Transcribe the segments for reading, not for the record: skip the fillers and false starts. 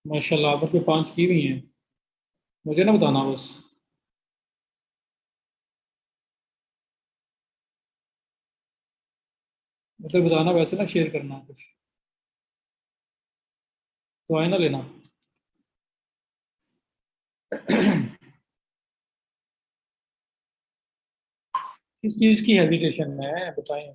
माशाल्लाह आप के 5 की हुई हैं। मुझे ना बताना बस। मुझे बताना, वैसे ना शेयर करना कुछ। तो आए ना लेना। किस चीज़ की हेजिटेशन है बताएं।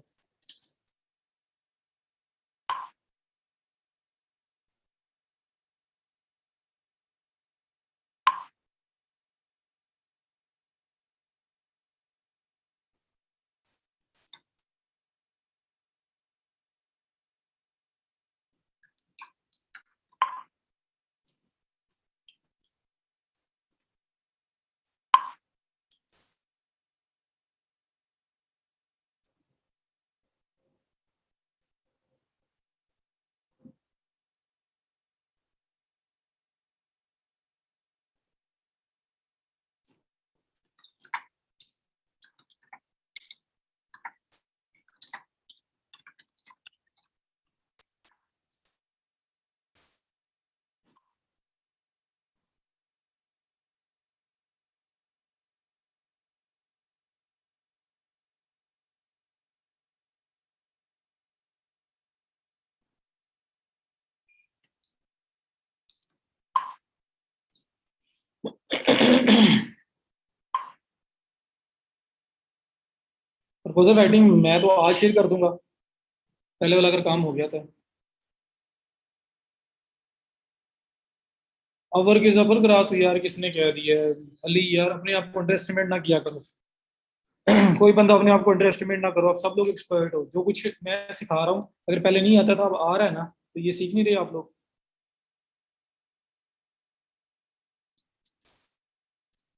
प्रपोजल राइटिंग मैं तो आज शेयर कर दूंगा। पहले वाला अगर काम हो गया तो। अवर की जबर ग्रास यार, किसने कह दिया है? अली यार, अपने आप को अंडर एस्टिमेट ना किया करो। कोई बंदा अपने आप को अंडर एस्टिमेट ना करो। आप सब लोग एक्सपर्ट हो। जो कुछ मैं सिखा रहा हूँ, अगर पहले नहीं आता था अब आ रहा है ना, तो ये सीख नहीं रहे आप लोग।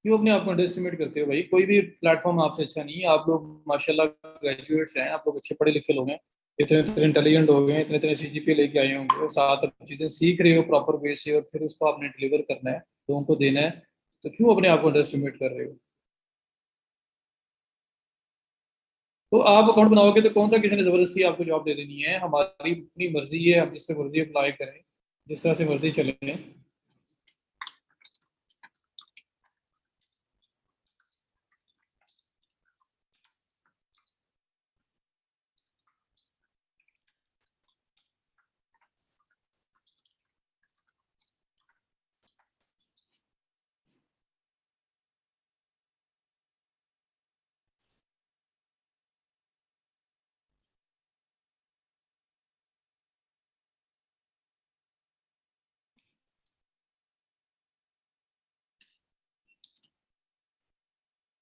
क्यों अपने आप को अंडर एस्टिमेट करते हो भाई? कोई भी प्लेटफॉर्म आपसे अच्छा नहीं है। आप लोग माशाल्लाह ग्रेजुएट्स हैं, आप लोग अच्छे पढ़े लिखे लोग हैं। इतने इतने इंटेलिजेंट हो गए हैं, इतने इतने सीजीपीए लेके आए होंगे, और साथ आप चीजें सीख रहे हो प्रॉपर वे से, और फिर उसको आपने डिलीवर करना है, लोगों को देना है। तो क्यों अपने आप को अंडर एस्टिमेट कर रहे हो? तो आप अकाउंट बनाओगे तो कौन सा किसी ने जबरदस्ती आपको जॉब दे देनी है? हमारी अपनी मर्जी है, हम जिससे मर्जी अप्लाई करें, जिस तरह से मर्जी चले।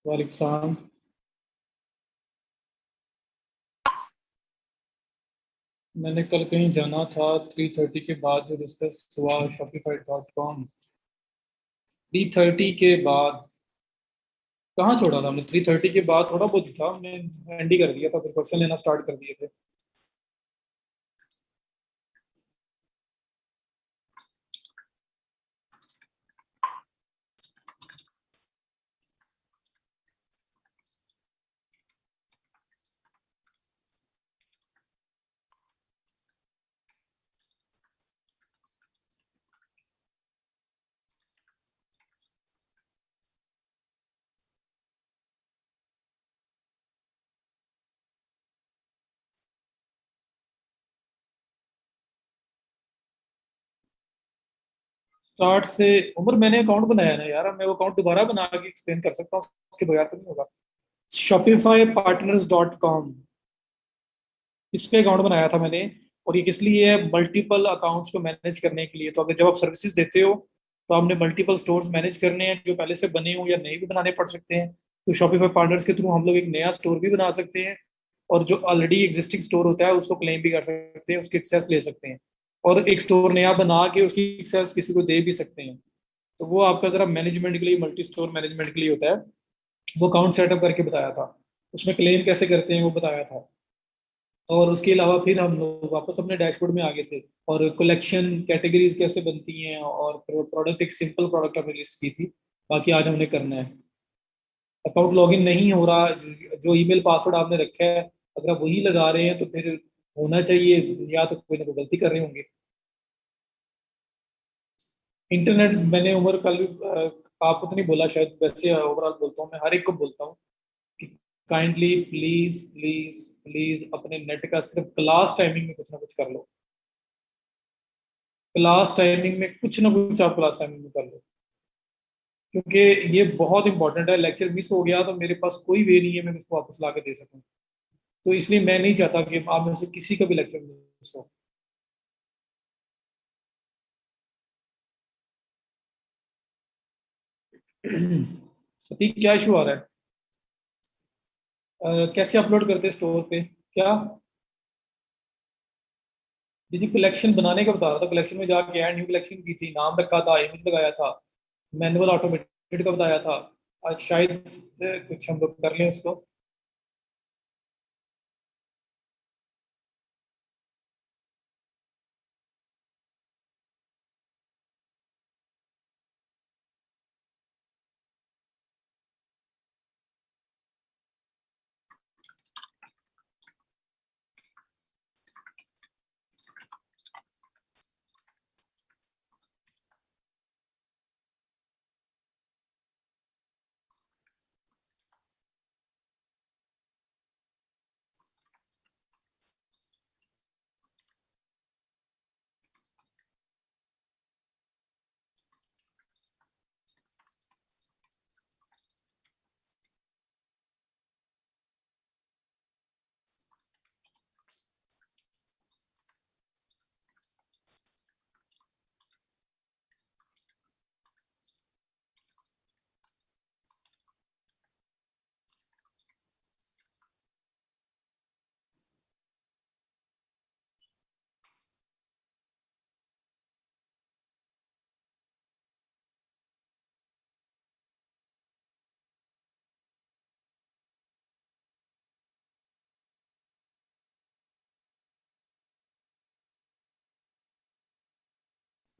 वालेकुम सलाम। मैंने कल कहीं जाना था 3:30 के बाद, जो डिस्कस हुआ shopify.com। 3:30 के बाद कहाँ छोड़ा था हमने? 3:30 के बाद थोड़ा बहुत ही था, हमने एंड ही कर दिया था, फिर क्वेश्चन लेना स्टार्ट कर दिए थे। स्टार्ट से। उमर, मैंने अकाउंट बनाया ना यार, मैं वो अकाउंट दोबारा बना के एक्सप्लेन कर सकता हूँ, उसके बगैर तो नहीं होगा। shopifypartners.com, इस पे अकाउंट बनाया था मैंने। और ये किस लिए है? मल्टीपल अकाउंट्स को मैनेज करने के लिए। तो अगर जब आप सर्विसेज देते हो, तो आपने मल्टीपल स्टोर्स मैनेज करने हैं, जो पहले से बने हो या नए भी बनाने पड़ सकते हैं। तो शॉपिफाई पार्टनर्स के थ्रू हम लोग एक नया स्टोर भी बना सकते हैं, और जो ऑलरेडी एग्जिस्टिंग स्टोर होता है उसको क्लेम भी कर सकते हैं, उसकी एक्सेस ले सकते हैं, और एक स्टोर नया बना के उसकी एक्सेस किसी को दे भी सकते हैं। तो वो आपका जरा मैनेजमेंट के लिए, मल्टी स्टोर मैनेजमेंट के लिए होता है। वो अकाउंट सेटअप करके बताया था, उसमें क्लेम कैसे करते हैं वो बताया था। और उसके अलावा फिर हम लोग वापस अपने डैशबोर्ड में आ गए थे, और कलेक्शन कैटेगरीज कैसे बनती हैं, और प्रोडक्ट, एक सिंपल प्रोडक्ट हमने लिस्ट की थी। बाकी आज हमने करना है। अकाउंट लॉगिन नहीं हो रहा, जो ईमेल पासवर्ड आपने रखा है, अगर आप वही लगा रहे हैं तो फिर होना चाहिए, या तो कोई ना कोई गलती कर रहे होंगे। इंटरनेट मैंने उम्र कल भी आपको तो नहीं बोला शायद, वैसे ओवरऑल बोलता हूँ, मैं हर एक को बोलता हूँ कि काइंडली प्लीज प्लीज प्लीज अपने नेट का सिर्फ क्लास टाइमिंग में कुछ ना कुछ कर लो। क्लास टाइमिंग में कुछ ना कुछ आप क्लास टाइमिंग में कर लो, क्योंकि ये बहुत इंपॉर्टेंट है। लेक्चर मिस हो गया तो मेरे पास कोई वे नहीं है मैं इसको वापस ला के दे सकूँ। तो इसलिए मैं नहीं चाहता कि आप में से किसी का भी लेक्चर मिस हो। प्रतीक क्या इशू आ रहा है? कैसे अपलोड करते स्टोर पे क्या? जी कलेक्शन बनाने का बता रहा था, कलेक्शन में जाके ऐड न्यू कलेक्शन की थी, नाम रखा था, इमेज लगाया था, मैनुअल ऑटोमेटेड का बताया था। आज शायद कुछ हम लोग कर लें उसको।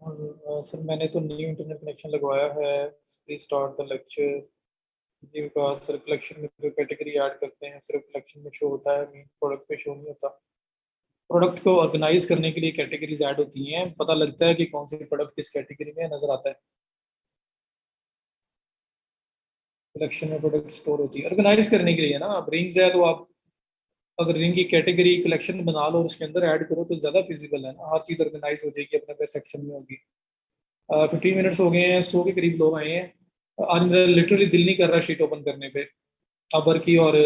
और सर मैंने तो न्यू इंटरनेट कनेक्शन लगवाया है। Please start the lecture. जी का सर कलेक्शन में जो कैटेगरी ऐड करते हैं सिर्फ कलेक्शन में शो होता है, मेन प्रोडक्ट पे शो नहीं होता। प्रोडक्ट को ऑर्गेनाइज करने के लिए कैटेगरीज ऐड होती हैं, पता लगता है कि कौन सी प्रोडक्ट किस कैटेगरी में नजर आता है। कलेक्शन में प्रोडक्ट स्टोर होती है ऑर्गेनाइज करने के लिए ना। अब रिंग्स है तो आप अगर रिंग की कैटेगरी कलेक्शन बना लो और उसके अंदर ऐड करो तो ज़्यादा फिजिबल है ना, हर चीज़ ऑर्गेनाइज हो जाएगी, अपने अपने सेक्शन में होगी। 15 मिनट्स हो गए हैं, 100 के करीब लोग आए हैं। आज मेरा लिटरली दिल नहीं कर रहा शीट ओपन करने पे। अबर की और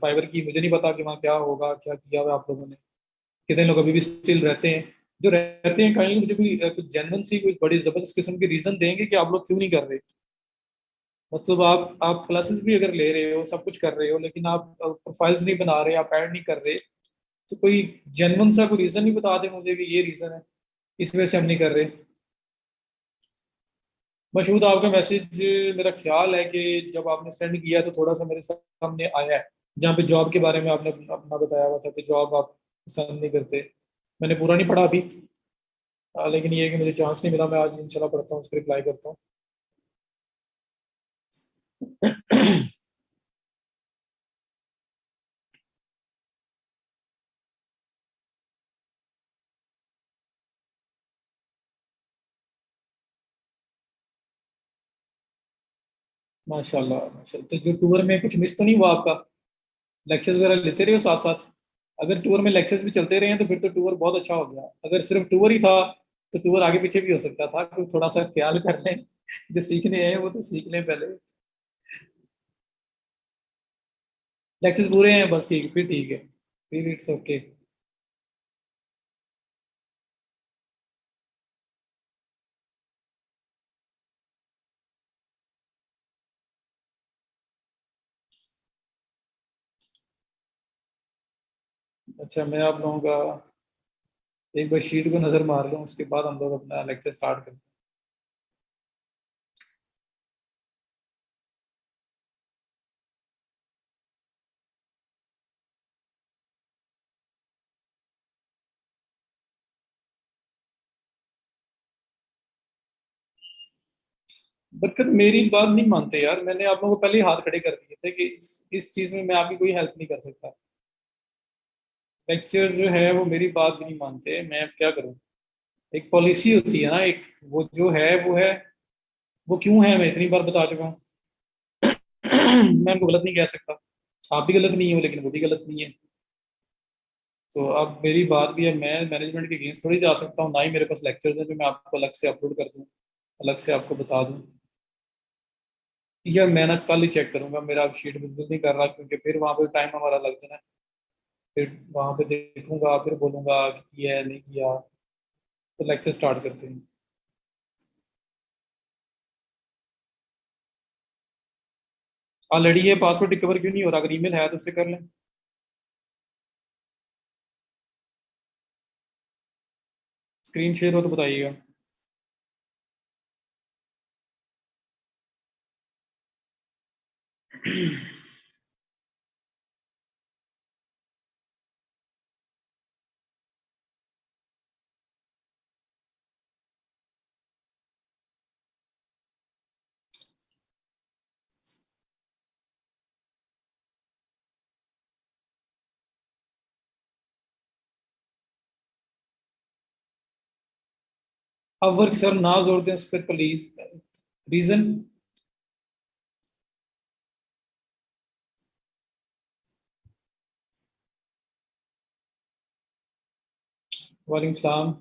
फाइबर की मुझे नहीं पता कि वहाँ क्या होगा, क्या किया हुआ आप लोगों ने। कितने लोग अभी भी स्टिल रहते हैं? जो रहते हैं कहीं मुझे कोई कुछ जेन्युइन सी कोई बड़ी जबरदस्त किस्म की रीजन देंगे कि आप लोग क्यों नहीं कर रहे। मतलब आप क्लासेस भी अगर ले रहे हो, सब कुछ कर रहे हो, लेकिन आप प्रोफाइल्स नहीं बना रहे, आप ऐड नहीं कर रहे, तो कोई जेन्युइन सा कोई रीजन ही बता दे मुझे कि ये रीजन है, इस वजह से हम नहीं कर रहे। मशहूद आपका मैसेज मेरा ख्याल है कि जब आपने सेंड किया तो थोड़ा सा मेरे सामने आया है, जहाँ पे जॉब के बारे में आपने अपना बताया हुआ था कि जॉब आप पसंद नहीं करते। मैंने पूरा नहीं पढ़ा अभी। लेकिन ये है कि मुझे चांस नहीं मिला, मैं आज इंशाल्लाह पढ़ता हूँ, उसको रिप्लाई करता हूँ। माशाल्लाह माशाल्लाह। तो जो टूर में कुछ मिस तो नहीं हुआ आपका? लेक्चर्स वगैरह लेते रहे हो साथ साथ? अगर टूर में लेक्चर्स भी चलते रहे हैं तो फिर तो टूर बहुत अच्छा हो गया। अगर सिर्फ टूर ही था तो टूर आगे पीछे भी हो सकता था, तो थोड़ा सा ख्याल कर लें। जो सीखने हैं वो तो सीख लें पहले। लेक्चर्स पूरे हैं बस, ठीक फिर ठीक है, फिर इट्स ओके। अच्छा मैं आप लोगों का एक बार शीट को नज़र मार लूँ, उसके बाद हम लोग अपना लेक्चर स्टार्ट करते हैं। बरकत मेरी बात नहीं मानते यार, मैंने आप लोगों को पहले ही हाथ खड़े कर दिए थे कि इस चीज़ में मैं आपकी कोई हेल्प नहीं कर सकता। लेक्चर जो है वो मेरी बात भी नहीं मानते, मैं अब क्या करूँ? एक पॉलिसी होती है ना एक, वो जो है वो है, वो क्यों है मैं इतनी बार बता चुका हूँ। मैं उनको गलत नहीं कह सकता, आप भी गलत नहीं हो लेकिन वो भी गलत नहीं है। तो अब मेरी बात भी है, मैं मैनेजमेंट के अगेंस्ट थोड़ी जा सकता हूँ, ना ही मेरे पास लेक्चर्स हैं जो मैं आपको अलग से अपलोड कर दूँ, अलग से आपको बता दूँ। या मैं ना कल ही चेक करूंगा, मेरा अब शीट बिल्कुल नहीं कर रहा, क्योंकि फिर वहाँ पे टाइम हमारा लग जाना है। फिर वहाँ पे देखूंगा, फिर बोलूंगा कि किया है नहीं किया। तो लेक्चर स्टार्ट करते हैं। ऑलरेडी ये पासवर्ड रिकवर क्यों नहीं हो रहा? अगर ईमेल है तो उससे कर लें। स्क्रीन शेयर हो तो बताइएगा। अब वर्क सर ना जोर दें उस पर प्लीज। रीजन? वालेकुम सलाम।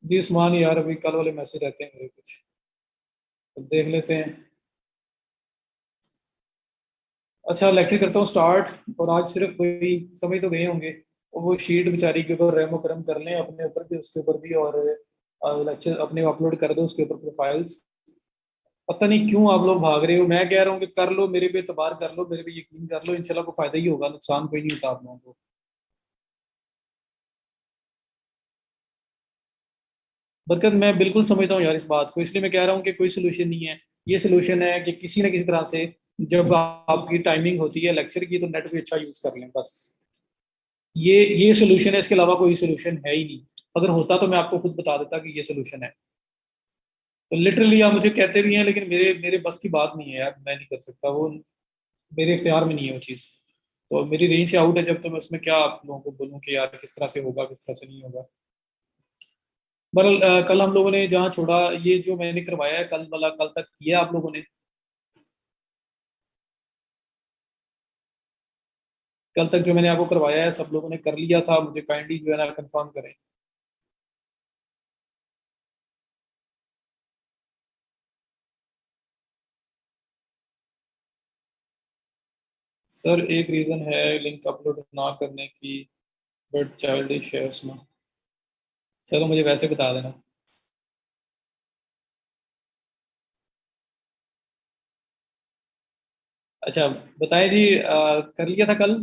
जी उस्मान यार, अभी कल वाले मैसेज रहते हैं मेरे कुछ, तो देख लेते हैं। अच्छा लेक्चर करता हूँ स्टार्ट। और आज सिर्फ वही समझ तो गए होंगे, वो शीट बेचारी के ऊपर रेमो करम कर लें अपने ऊपर भी, उसके ऊपर भी, और लेक्चर अपने अपलोड कर दो उसके ऊपर प्रोफाइल्स। पता नहीं क्यों आप लोग भाग रहे हो, मैं कह रहा हूँ कि कर लो, मेरे पे एतबार कर लो, मेरे पे यकीन कर लो, इंशाल्लाह को फायदा ही होगा, नुकसान कोई नहीं होता आप लोगों को। बरकत मैं बिल्कुल समझता हूँ यार इस बात को, इसलिए मैं कह रहा हूँ कि कोई सोल्यूशन नहीं है। ये सोल्यूशन है कि किसी ना किसी तरह से जब आपकी टाइमिंग होती है लेक्चर की तो नेट भी अच्छा यूज कर लें बस। ये सोल्यूशन है, इसके अलावा कोई सोल्यूशन है ही नहीं। अगर होता तो मैं आपको खुद बता देता कि ये सोल्यूशन है। तो लिटरली आप मुझे कहते भी हैं, लेकिन मेरे मेरे बस की बात नहीं है यार, मैं नहीं कर सकता वो, मेरे इख्तियार में नहीं है वो चीज़। तो मेरी रेंज से आउट है, जब तो मैं उसमें क्या आप लोगों को बोलूँ कि यार किस तरह से होगा किस तरह से नहीं होगा। बहरहाल कल हम लोगों ने जहाँ छोड़ा, ये जो मैंने करवाया है कल वाला, कल तक किया आप लोगों ने? कल तक जो मैंने आपको करवाया है सब लोगों ने कर लिया था? मुझे काइंडली जो है ना कंफर्म करें। सर एक रीज़न है लिंक अपलोड ना करने की, बट चाइल्डिश है उसमें। चलो मुझे वैसे बता देना। अच्छा बताएं जी, कर लिया था कल।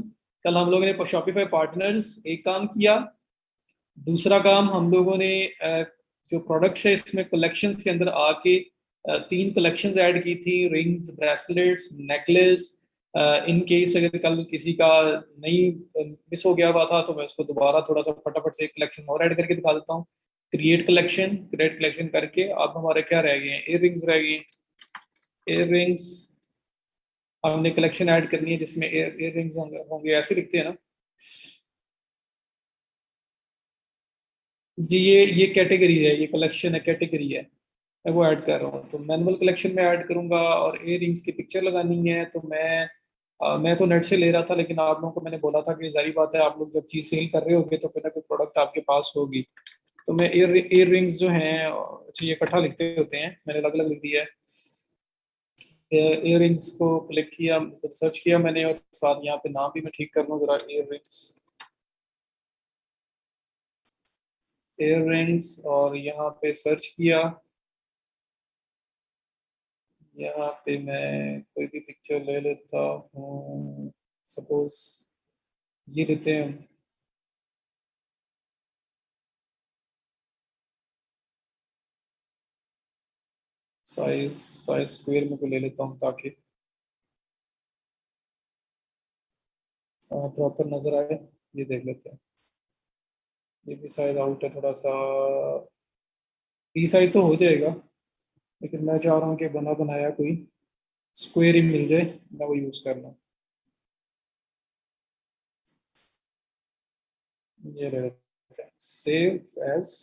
कल हम लोगों ने शॉपिफाई पार्टनर्स एक काम किया। दूसरा काम हम लोगों ने जो प्रोडक्ट्स है इसमें कलेक्शंस के अंदर आके तीन कलेक्शंस ऐड की थी, rings, bracelets, necklace. In case अगर कल किसी का नहीं मिस हो गया हुआ था तो मैं उसको दोबारा थोड़ा सा फटाफट से एक कलेक्शन और ऐड करके दिखा देता हूँ। क्रिएट कलेक्शन करके अब हमारे क्या रह गए हैं, इयर रिंग्स रह गई। इयर रिंग्स हमने कलेक्शन ऐड करनी है जिसमें इयर रिंग्स होंगे होंगे, ऐसे लिखते हैं ना? जी ये कैटेगरी है, ये कलेक्शन है, कैटेगरी है। मैं वो ऐड कर रहा हूँ, तो मैनुअल कलेक्शन में ऐड करूंगा। और इयर रिंग्स की पिक्चर लगानी है तो मैं तो नेट से ले रहा था, लेकिन आप लोगों को मैंने बोला था कि जारी बात है, आप लोग जब चीज़ सेल कर रहे होगे तो कोई ना कोई प्रोडक्ट आपके पास होगी। तो मैं इयर रिंग्स जो हैं, अच्छा ये इकट्ठा लिखते होते हैं, मैंने अलग अलग लिख दिया है। इयर रिंग्स को क्लिक किया, सर्च किया मैंने, और साथ यहाँ पे नाम भी मैं ठीक कर लूँ जरा, इयर रिंग्स, और यहाँ पे सर्च किया। यहाँ पे मैं कोई भी पिक्चर ले लेता हूँ, सपोज ये लेते हैं। साइज स्क्वायर में को ले लेता हूँ ताकि प्रॉपर नजर आए। ये देख लेते हैं, ये भी साइज आउट है थोड़ा सा। ई साइज तो हो जाएगा, लेकिन मैं चाह रहा हूँ कि बना बनाया कोई स्क्वायर ही मिल जाए, मैं वो यूज़ कर लूँ। ये ले लेते हैं, सेव एज।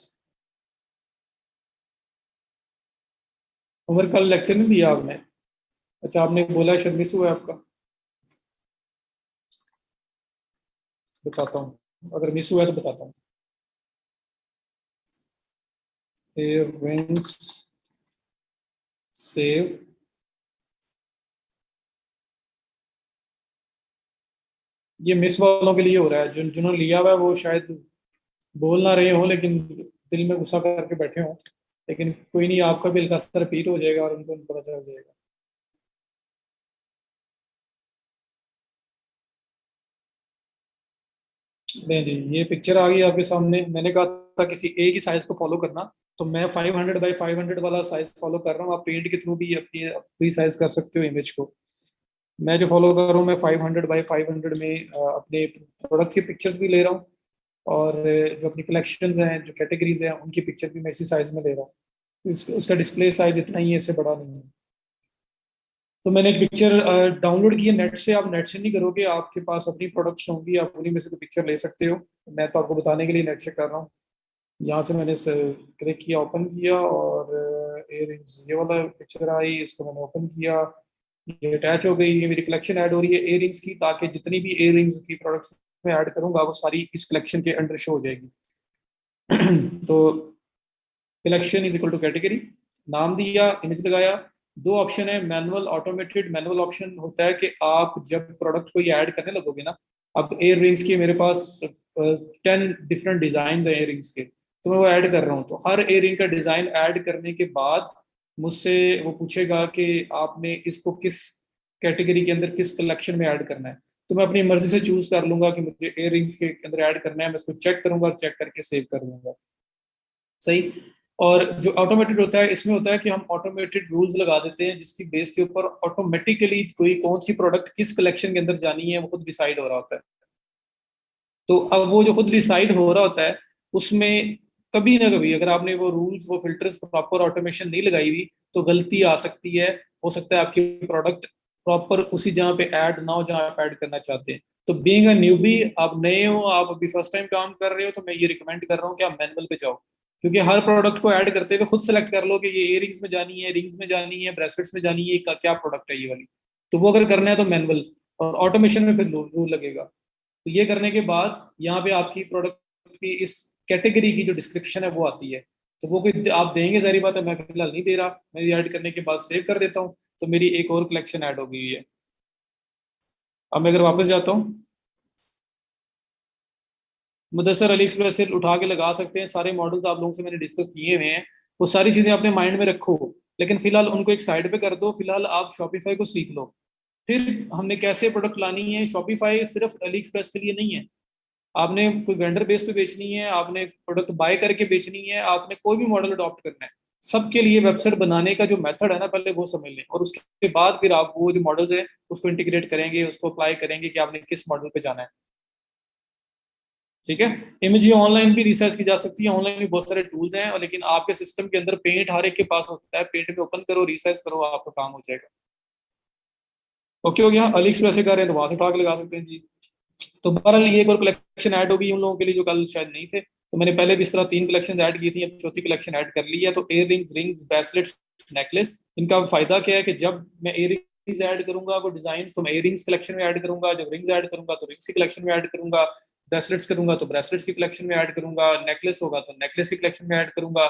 उमर कल लेक्चर नहीं दिया आपने? अच्छा, आपने बोला शायद मिस हुआ है आपका। बताता हूँ, अगर मिस हुआ है तो बताता हूँ। Wins save. ये मिस वालों के लिए हो रहा है, जिन्होंने लिया हुआ है वो शायद बोल ना रहे हो, लेकिन दिल में गुस्सा करके बैठे हो। लेकिन कोई नहीं, आपका भी हल्का सा रिपीट हो जाएगा और उनको पता चल जाएगा। नहीं जी, ये पिक्चर आ गई आपके सामने। मैंने कहा था किसी एक ही साइज को फॉलो करना, तो मैं 500 बाई 500 वाला साइज फॉलो कर रहा हूँ। आप पेंट के थ्रू भी अपनी अपनी साइज कर सकते हो इमेज को। मैं जो फॉलो कर रहा हूँ, मैं 500 बाई 500 में अपने प्रोडक्ट की पिक्चर्स भी ले रहा हूँ, और जो अपनी कलेक्शंस हैं, जो कैटेगरीज हैं, उनकी पिक्चर भी मैं इसी साइज में ले रहा हूँ। उसका डिस्प्ले साइज इतना ही है, इससे बड़ा नहीं है। तो मैंने एक पिक्चर डाउनलोड की है नेट से। आप नेट से नहीं करोगे, आपके पास अपनी प्रोडक्ट्स होंगी, आप उन्हीं में से कोई पिक्चर ले सकते हो। मैं तो आपको बताने के लिए नेट से कर रहा हूँ। यहाँ से मैंने क्लिक किया, ओपन किया, और इयरिंग्स ये वाला पिक्चर आई, इसको मैंने ओपन किया। ये अटैच हो गई, ये मेरी कलेक्शन ऐड हो रही है इयरिंग्स की, ताकि जितनी भी इयरिंग्स की प्रोडक्ट्स में ऐड करूंगा वो सारी इस कलेक्शन के अंडर शो हो जाएगी। तो collection is equal to category, नाम दिया, इमेज लगाया। दो ऑप्शन है, मैनुअल ऑटोमेटेड। मैनुअल ऑप्शन होता है कि आप जब प्रोडक्ट को ये ऐड करने लगोगे ना, अब एयर रिंग्स की मेरे पास 10 डिफरेंट डिजाइन है एयर रिंग्स के, तो मैं वो ऐड कर रहा हूँ। तो हर एयर रिंग का डिजाइन ऐड करने के बाद मुझसे वो पूछेगा कि आपने इसको किस कैटेगरी के अंदर, किस कलेक्शन में ऐड करना है। तो मैं अपनी मर्जी से चूज कर लूंगा कि मुझे एयर रिंग्स के अंदर ऐड करना है। मैं इसको चेक करूंगा और चेक करके सेव कर लूंगा। सही। और जो ऑटोमेटेड होता है, इसमें होता है कि हम ऑटोमेटेड रूल्स लगा देते हैं, जिसकी बेस के ऊपर ऑटोमेटिकली कोई कौन सी प्रोडक्ट किस कलेक्शन के अंदर जानी है वो खुद डिसाइड हो रहा होता है। तो अब वो जो खुद डिसाइड हो रहा होता है, उसमें कभी ना कभी अगर आपने वो रूल्स, वो फिल्टर्स, प्रॉपर ऑटोमेशन नहीं लगाई हुई, तो गलती आ सकती है। हो सकता है आपकी प्रोडक्ट प्रॉपर उसी जगह पे ऐड ना हो जहाँ आप ऐड करना चाहते हैं। तो बीइंग अ न्यूबी, आप नए हो, आप अभी फर्स्ट टाइम काम कर रहे हो, तो मैं ये रिकमेंड कर रहा हूँ कि आप मैनुअल पे जाओ। क्योंकि हर प्रोडक्ट को ऐड करते हुए खुद सेलेक्ट कर लो कि ये इयरिंग्स में जानी है, रिंग्स में जानी है, ब्रेसलेट्स में जानी है, क्या प्रोडक्ट है ये वाली। तो वो अगर करना है तो मैनुअल, और ऑटोमेशन में फिर रूल लगेगा। तो ये करने के बाद यहाँ पे आपकी प्रोडक्ट की इस कैटेगरी की जो डिस्क्रिप्शन है वो आती है। तो वो कोई आप देंगे, सारी बात है, मैं फिलहाल नहीं दे रहा। मेरी ऐड करने के बाद सेव कर देता हूँ, तो मेरी एक और कलेक्शन ऐड हो गई है। अब मैं अगर वापस जाता हूँ, मुदस्सर अली एक्सप्रेस से उठा के लगा सकते हैं। सारे मॉडल्स आप लोगों से मैंने डिस्कस किए हुए हैं, वो सारी चीज़ें अपने माइंड में रखो। लेकिन फिलहाल उनको एक साइड पे कर दो, फिलहाल आप शॉपिफाई को सीख लो। फिर हमने कैसे प्रोडक्ट लानी है, शॉपिफाई सिर्फ अली एक्सप्रेस के लिए नहीं है। आपने कोई वेंडर बेस पे बेचनी है, आपने प्रोडक्ट बाय करके बेचनी है, आपने कोई भी मॉडल अडॉप्ट करना है, सबके लिए वेबसाइट बनाने का जो मेथड है ना, पहले वो समझ लें, और उसके बाद फिर आप वो जो मॉडल्स है उसको इंटीग्रेट करेंगे, उसको अप्लाई करेंगे कि आपने किस मॉडल पे जाना है। ठीक है। इमेज ये ऑनलाइन भी रिसर्च की जा सकती है, ऑनलाइन भी बहुत सारे टूल्स हैं, और लेकिन आपके सिस्टम के अंदर पेंट हर एक के पास होता है, पेंट में ओपन करो, रिसर्च करो, आपका काम हो जाएगा। ओके हो गया। अली एक्सप्रेस से कर रहे हैं तो वहां से उठा के लगा सकते हैं जी। तो बहरहाल ये एक और कलेक्शन ऐड होगी उन लोगों के लिए जो कल शायद नहीं थे। तो मैंने पहले भी इस तरह 3 कलेक्शन ऐड की थी, अब चौथी कलेक्शन ऐड कर ली है। तो एयर रिंग्स, ब्रेसलेट्स, नेकलेस, इनका फायदा क्या है कि जब मैं एयर रिंग्स ऐड करूंगा वो डिजाइन, तो मैं एयर रिंग्स कलेक्शन में ऐड करूंगा। जब रिंग्स ऐड करूंगा तो रिंग्स की कलेक्शन में ऐड करूंगा। ब्रेसलेट्स करूंगा तो ब्रेसलेट्स की कलेक्शन में ऐड करूंगा। नेकलेस होगा तो नेकलेस की कलेक्शन में ऐड करूंगा।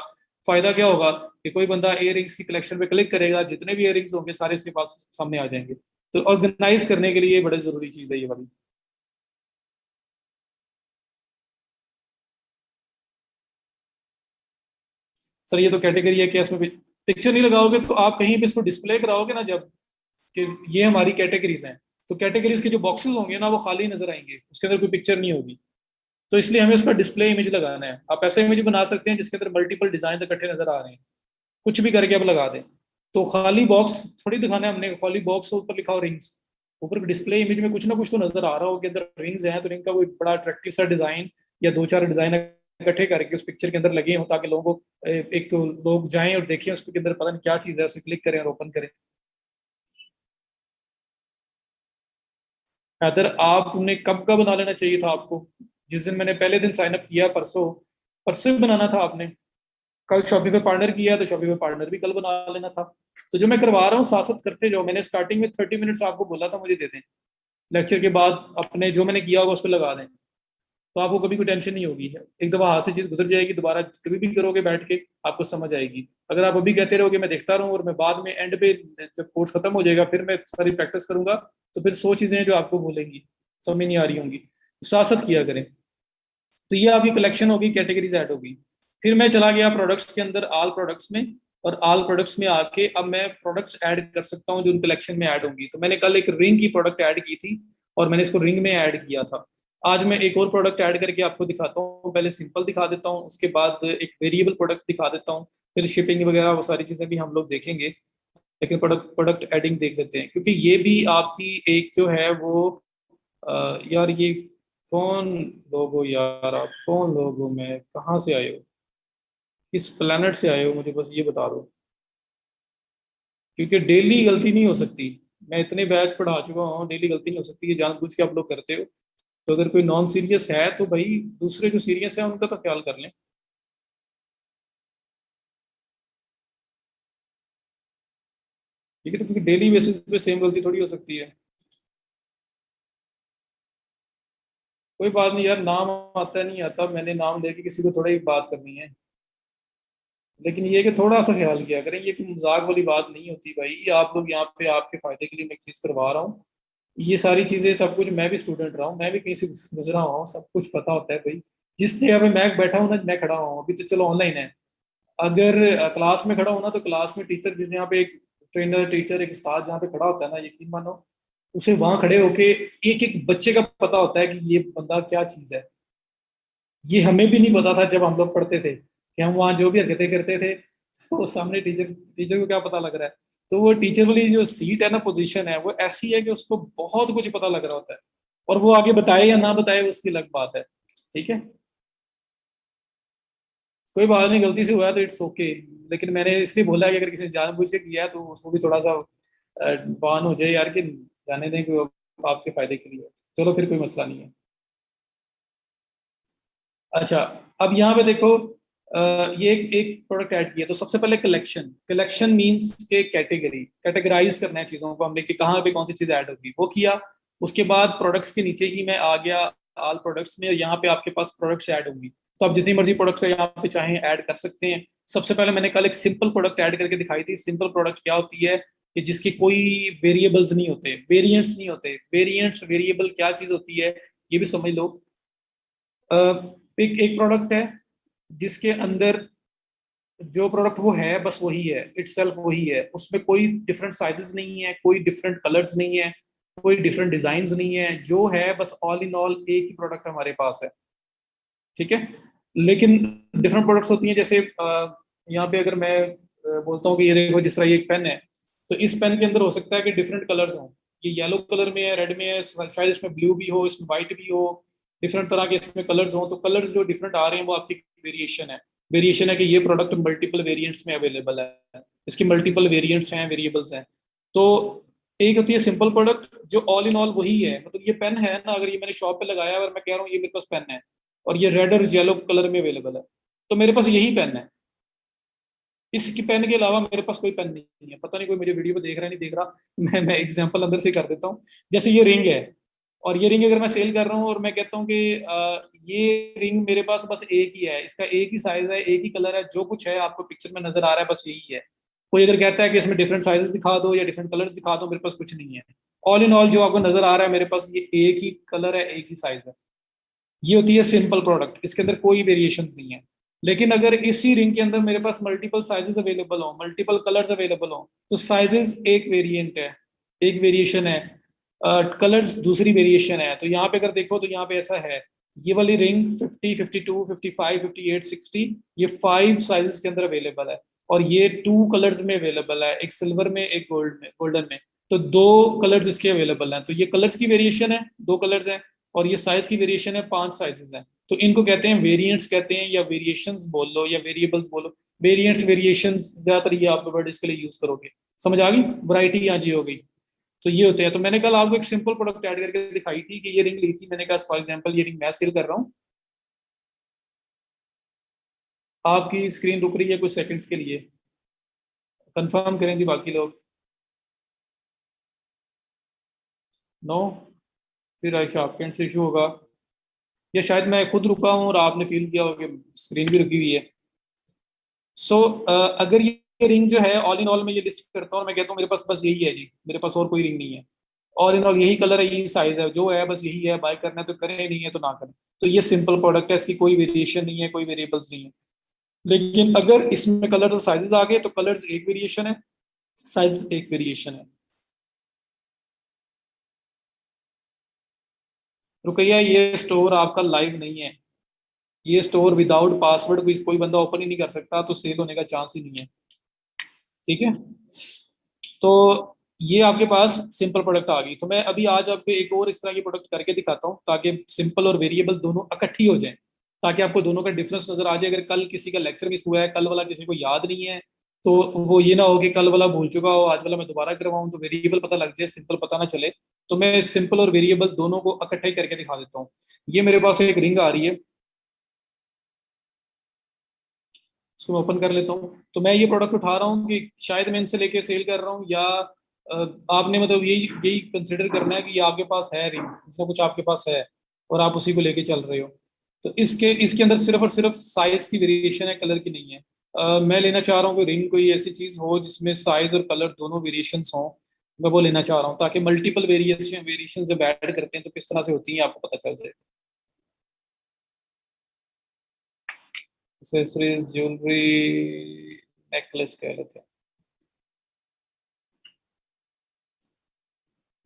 फायदा क्या होगा कि कोई बंदा एयर रिंग्स की कलेक्शन पे क्लिक करेगा, जितने भी एयर रिंग्स होंगे सारे इसके पास सामने आ जाएंगे। तो ऑर्गेनाइज करने के लिए बड़ी जरूरी चीज है ये वाली। सर ये तो कैटेगरी है, क्या इसमें पिक्चर नहीं लगाओगे तो आप कहीं भी इसको डिस्प्ले कराओगे ना, जब कि ये हमारी कैटेगरीज हैं, तो कैटेगरीज के जो बॉक्सेस होंगे ना वो खाली नजर आएंगे, उसके अंदर कोई पिक्चर नहीं होगी। तो इसलिए हमें उसका डिस्प्ले इमेज लगाना है। आप ऐसे इमेज बना सकते हैं जिसके अंदर मल्टीपल डिजाइन इकट्ठे नजर आ रहे हैं, कुछ भी करके आप लगा दें। तो खाली बॉक्स थोड़ी दिखाना है हमने, खाली बॉक्स ऊपर लिखा हो रिंग्स, ऊपर डिस्प्ले इमेज में कुछ ना कुछ तो नजर आ रहा हो कि अंदर रिंग्स हैं, तो रिंग का कोई बड़ा अट्रैक्टिव सा डिजाइन या दो चार डिजाइन इकट्ठे करके उस पिक्चर के अंदर लगे हो, ताकि लोगों को एक तो लोग जाएं और देखें उसके अंदर पता नहीं क्या चीज है, उसे क्लिक करें और ओपन करें। अदर आपने कब का बना लेना चाहिए था आपको, जिस दिन मैंने पहले दिन साइन अप किया, परसों परसों ही बनाना था आपने। कल शॉपिफाई पार्टनर किया तो शॉपिफाई पार्टनर भी कल बना लेना था। तो जो मैं करवा रहा हूँ साथ साथ करते जाओ। मैंने स्टार्टिंग में 30 मिनट्स आपको बोला था मुझे दे दें, लेक्चर के बाद अपने जो मैंने किया होगा उस पर लगा दें, तो आपको कभी कोई टेंशन नहीं होगी। एक दफा हाथ से चीज गुजर जाएगी, दोबारा कभी भी करोगे बैठ के आपको समझ आएगी। अगर आप अभी कहते रहोगे मैं देखता रहूँ और मैं बाद में एंड पे जब कोर्स खत्म हो जाएगा फिर मैं सारी प्रैक्टिस करूंगा, तो फिर 100 चीजें हैं जो आपको भूलेंगी, समझ नहीं आ रही होंगी। साथ साथ किया करें। तो ये आपकी कलेक्शन होगी, कैटेगरीज ऐड होगी। फिर मैं चला गया प्रोडक्ट्स के अंदर, ऑल प्रोडक्ट्स में। और ऑल प्रोडक्ट्स में आके अब मैं प्रोडक्ट्स ऐड कर सकता हूँ जो उन कलेक्शन में ऐड होंगी। तो मैंने कल एक रिंग की प्रोडक्ट ऐड की थी और मैंने इसको रिंग में ऐड किया था। आज मैं एक और प्रोडक्ट ऐड करके आपको दिखाता हूँ। पहले सिंपल दिखा देता हूँ, उसके बाद एक वेरिएबल प्रोडक्ट दिखा देता हूँ, फिर शिपिंग वगैरह वो सारी चीज़ें भी हम लोग देखेंगे। लेकिन प्रोडक्ट प्रोडक्ट एडिंग देख लेते हैं, क्योंकि ये भी आपकी एक जो है वो यार ये कौन लोग हो यार, आप कौन लोग हो, मैं कहाँ से आए हो, किस प्लेनेट से आए हो, मुझे बस ये बता दो। क्योंकि डेली गलती नहीं हो सकती। मैं इतने बैच पढ़ा चुका हूँ, डेली गलती नहीं हो सकती, ये जानबूझ के आप लोग करते हो। तो अगर कोई नॉन सीरियस है तो भाई दूसरे जो सीरियस है उनका तो ख्याल कर लें। ठीक है, तो क्योंकि डेली बेसिस पे सेम गलती थोड़ी हो सकती है। कोई बात नहीं यार, नाम आता नहीं आता, मैंने नाम लेके किसी को थोड़ा ही बात करनी है। लेकिन ये कि थोड़ा सा ख्याल किया करें, ये कोई मजाक वाली बात नहीं होती भाई। आप लोग यहाँ पे आपके फायदे के लिए मैं एक चीज करवा रहा हूँ। ये सारी चीजें सब कुछ, मैं भी स्टूडेंट रहा हूँ, मैं भी कहीं से गुजरा हूँ, सब कुछ पता होता है भाई। जिस जगह पे मैं बैठा हूँ ना, मैं खड़ा हूँ अभी तो चलो ऑनलाइन है। अगर क्लास में खड़ा हूँ ना, तो क्लास में टीचर जिस यहाँ पे एक ट्रेनर टीचर एक उस्ताद जहाँ पे खड़ा होता है ना, यकीन मानो उसे वहां खड़े होके एक एक बच्चे का पता होता है कि ये बंदा क्या चीज है। ये हमें भी नहीं पता था जब हम लोग पढ़ते थे कि हम वहाँ जो भी हरकतें करते थे तो सामने टीचर टीचर को क्या पता लग रहा है। तो वो टीचर वाली जो सीट है ना, पोजीशन है, वो ऐसी है कि उसको बहुत कुछ पता लग रहा होता है। और वो आगे बताए या ना बताए उसकी अलग बात है। ठीक है, कोई बात नहीं, गलती से हुआ है तो इट्स ओके। लेकिन मैंने इसलिए बोला है कि अगर किसी ने जानबूझ के किया है तो उसको भी थोड़ा सा भान हो जाए यार, कि जाने दें कि वो आपके फायदे के लिए है। चलो फिर कोई मसला नहीं है। अच्छा, अब यहाँ पे देखो, ये एक एक प्रोडक्ट ऐड किया। तो सबसे पहले कलेक्शन, कलेक्शन मींस के कैटेगरी, कैटेगराइज करना है चीजों को हमने कि कहाँ पे कौन सी चीज ऐड होगी, वो किया। उसके बाद प्रोडक्ट्स के नीचे ही मैं आ गया ऑल प्रोडक्ट्स में, और यहाँ पे आपके पास प्रोडक्ट्स ऐड होंगी। तो आप जितनी मर्जी प्रोडक्ट्स यहाँ पे चाहें ऐड कर सकते हैं। सबसे पहले मैंने कल एक सिंपल प्रोडक्ट ऐड करके दिखाई थी। सिंपल प्रोडक्ट क्या होती है कि जिसकी कोई वेरिएबल्स नहीं होते, वेरिएंट्स नहीं होते। वेरिएंट्स वेरिएबल क्या चीज होती है ये भी समझ लो। अ, एक एक प्रोडक्ट है जिसके अंदर जो प्रोडक्ट वो है बस वही है, इटसेल्फ वही है, उसमें कोई डिफरेंट साइजेस नहीं है, कोई डिफरेंट कलर्स नहीं है, कोई डिफरेंट डिजाइन नहीं है, जो है बस ऑल इन ऑल एक ही प्रोडक्ट हमारे पास है। ठीक है। लेकिन डिफरेंट प्रोडक्ट्स होती हैं, जैसे यहाँ पे अगर मैं बोलता हूँ कि ये देखो जिस तरह ये एक पेन है, तो इस पेन के अंदर हो सकता है कि डिफरेंट कलर्स हों। ये येलो कलर में है, रेड में है, शायद इसमें ब्लू भी हो, इसमें व्हाइट भी हो। डिफरेंट तरह के इसमें कलर्स हों, तो कलर्स जो डिफरेंट आ रहे हैं वो आपकी वेरिएशन है। वेरिएशन है कि ये प्रोडक्ट मल्टीपल वेरिएंट्स में अवेलेबल है, इसकी मल्टीपल वेरिएंट्स हैं, वेरिएबल्स हैं। तो एक होती है सिंपल प्रोडक्ट जो ऑल इन ऑल वही है, मतलब ये पेन है ना, अगर ये मैंने शॉप पे लगाया है और मैं कह रहा हूँ ये मेरे पास पेन है और ये रेड और येलो कलर में अवेलेबल है, तो मेरे पास यही पेन है। इस पेन के अलावा मेरे पास कोई पेन नहीं है। पता नहीं कोई मेरे वीडियो को देख रहा है नहीं देख रहा। मैं एग्जांपल अंदर से कर देता हूँ। जैसे ये रिंग है, और ये रिंग अगर मैं सेल कर रहा हूँ और मैं कहता हूँ कि ये रिंग मेरे पास बस एक ही है, इसका एक ही साइज है, एक ही कलर है, जो कुछ है आपको पिक्चर में नजर आ रहा है बस यही है। कोई अगर कहता है कि इसमें डिफरेंट साइजेस दिखा दो या डिफरेंट कलर्स दिखा दो, मेरे पास कुछ नहीं है। ऑल इन ऑल जो आपको नजर आ रहा है मेरे पास, ये एक ही कलर है, एक ही साइज है। ये होती है सिंपल प्रोडक्ट, इसके अंदर कोई वेरिएशंस नहीं है। लेकिन अगर इसी रिंग के अंदर मेरे पास मल्टीपल साइजेस अवेलेबल हो, मल्टीपल कलर्स अवेलेबल हो, तो साइजेस एक वेरिएंट है, एक वेरिएशन है, कलर्स दूसरी वेरिएशन है। तो यहाँ पे अगर देखो तो यहाँ पे ऐसा है, ये वाली रिंग 50, 52, 55, 58, 60, ये 5 साइजेस के अंदर अवेलेबल है। और ये 2 कलर्स में अवेलेबल है, एक सिल्वर में एक गोल्ड में, गोल्डन में। तो 2 कलर्स इसके अवेलेबल हैं, तो ये कलर्स की वेरिएशन है, 2 कलर्स हैं। और ये साइज की वेरिएशन है, 5 साइजेस हैं। तो इनको कहते हैं वेरिएंट्स कहते हैं, या वेरिएशंस बोल लो या वेरिएबल्स बोलो। वेरिएंट्स वेरिएशंस ज्यादातर ये आप वर्ड इसके लिए यूज करोगे। समझ आ गई, वैरायटी यहाँ जी हो गई। तो ये होते हैं। तो मैंने कल आपको एक सिंपल प्रोडक्ट ऐड करके दिखाई थी कि ये रिंग ली थी मैंने कहा, फॉर एग्जांपल ये रिंग मैं सेल कर रहा हूँ, आपकी स्क्रीन रुक रही है कुछ सेकंड्स के लिए, कंफर्म करेंगे बाकी लोग। नो, फिर अच्छा आपके एंड से इशू होगा, या शायद मैं खुद रुका हूँ और आपने फील किया हो कि स्क्रीन भी रुकी हुई है। सो अगर ये रिंग जो है, ऑल इन ऑल मैं ये लिस्ट करता हूँ, मैं कहता हूँ मेरे पास बस यही है जी, मेरे पास और कोई रिंग नहीं है। ऑल इन ऑल यही कलर है, यही साइज है, जो है बस यही है, बाय करना है तो करें, नहीं है तो ना करें। तो ये सिंपल प्रोडक्ट है, इसकी कोई वेरिएशन नहीं है, कोई वेरिएबल्स नहीं है। लेकिन अगर इसमें कलर और साइजेस आ गए तो कलर्स एक वेरिएशन है, साइज एक वेरिएशन है। रुकैया, ये स्टोर आपका लाइव नहीं है। ये स्टोर विदाउट पासवर्ड कोई बंदा ओपन ही नहीं कर सकता, तो सेल होने का चांस ही नहीं है। ठीक है, तो ये आपके पास सिंपल प्रोडक्ट आ गई। तो मैं अभी आज आपको एक और इस तरह की प्रोडक्ट करके दिखाता हूँ, ताकि सिंपल और वेरिएबल दोनों इकट्ठी हो जाएं, ताकि आपको दोनों का डिफरेंस नजर आ जाए। अगर कल किसी का लेक्चर मिस हुआ है, कल वाला किसी को याद नहीं है, तो वो ये ना हो कि कल वाला भूल चुका हो, आज वाला मैं दोबारा करवाऊँ, तो वेरिएबल पता लग जाए, सिंपल पता ना चले। तो मैं सिंपल और वेरिएबल दोनों को इकट्ठा ही करके दिखा देता हूँ। ये मेरे पास एक रिंग आ रही है, इसको मैं ओपन कर लेता हूँ। तो मैं ये प्रोडक्ट उठा रहा हूँ कि शायद मैं इनसे लेके सेल कर रहा हूँ, या आपने मतलब यही यही कंसिडर करना है कि ये आपके पास है रिंग, कुछ ना कुछ आपके पास है और आप उसी को लेके चल रहे हो। तो इसके इसके अंदर सिर्फ और सिर्फ साइज की वेरिएशन है, कलर की नहीं है। मैं लेना चाह रहा हूँ कि रिंग कोई ऐसी चीज हो जिसमें साइज और कलर दोनों वेरिएशंस हों। मैं वो लेना चाह रहा हूँ, ताकि मल्टीपल वेरिएशन वेरिएशन जब ऐड करते हैं तो किस तरह से होती है आपको पता चल जाए। एक्सेसरीज, ज्वेलरी, नेकलेस कह लेते हैं।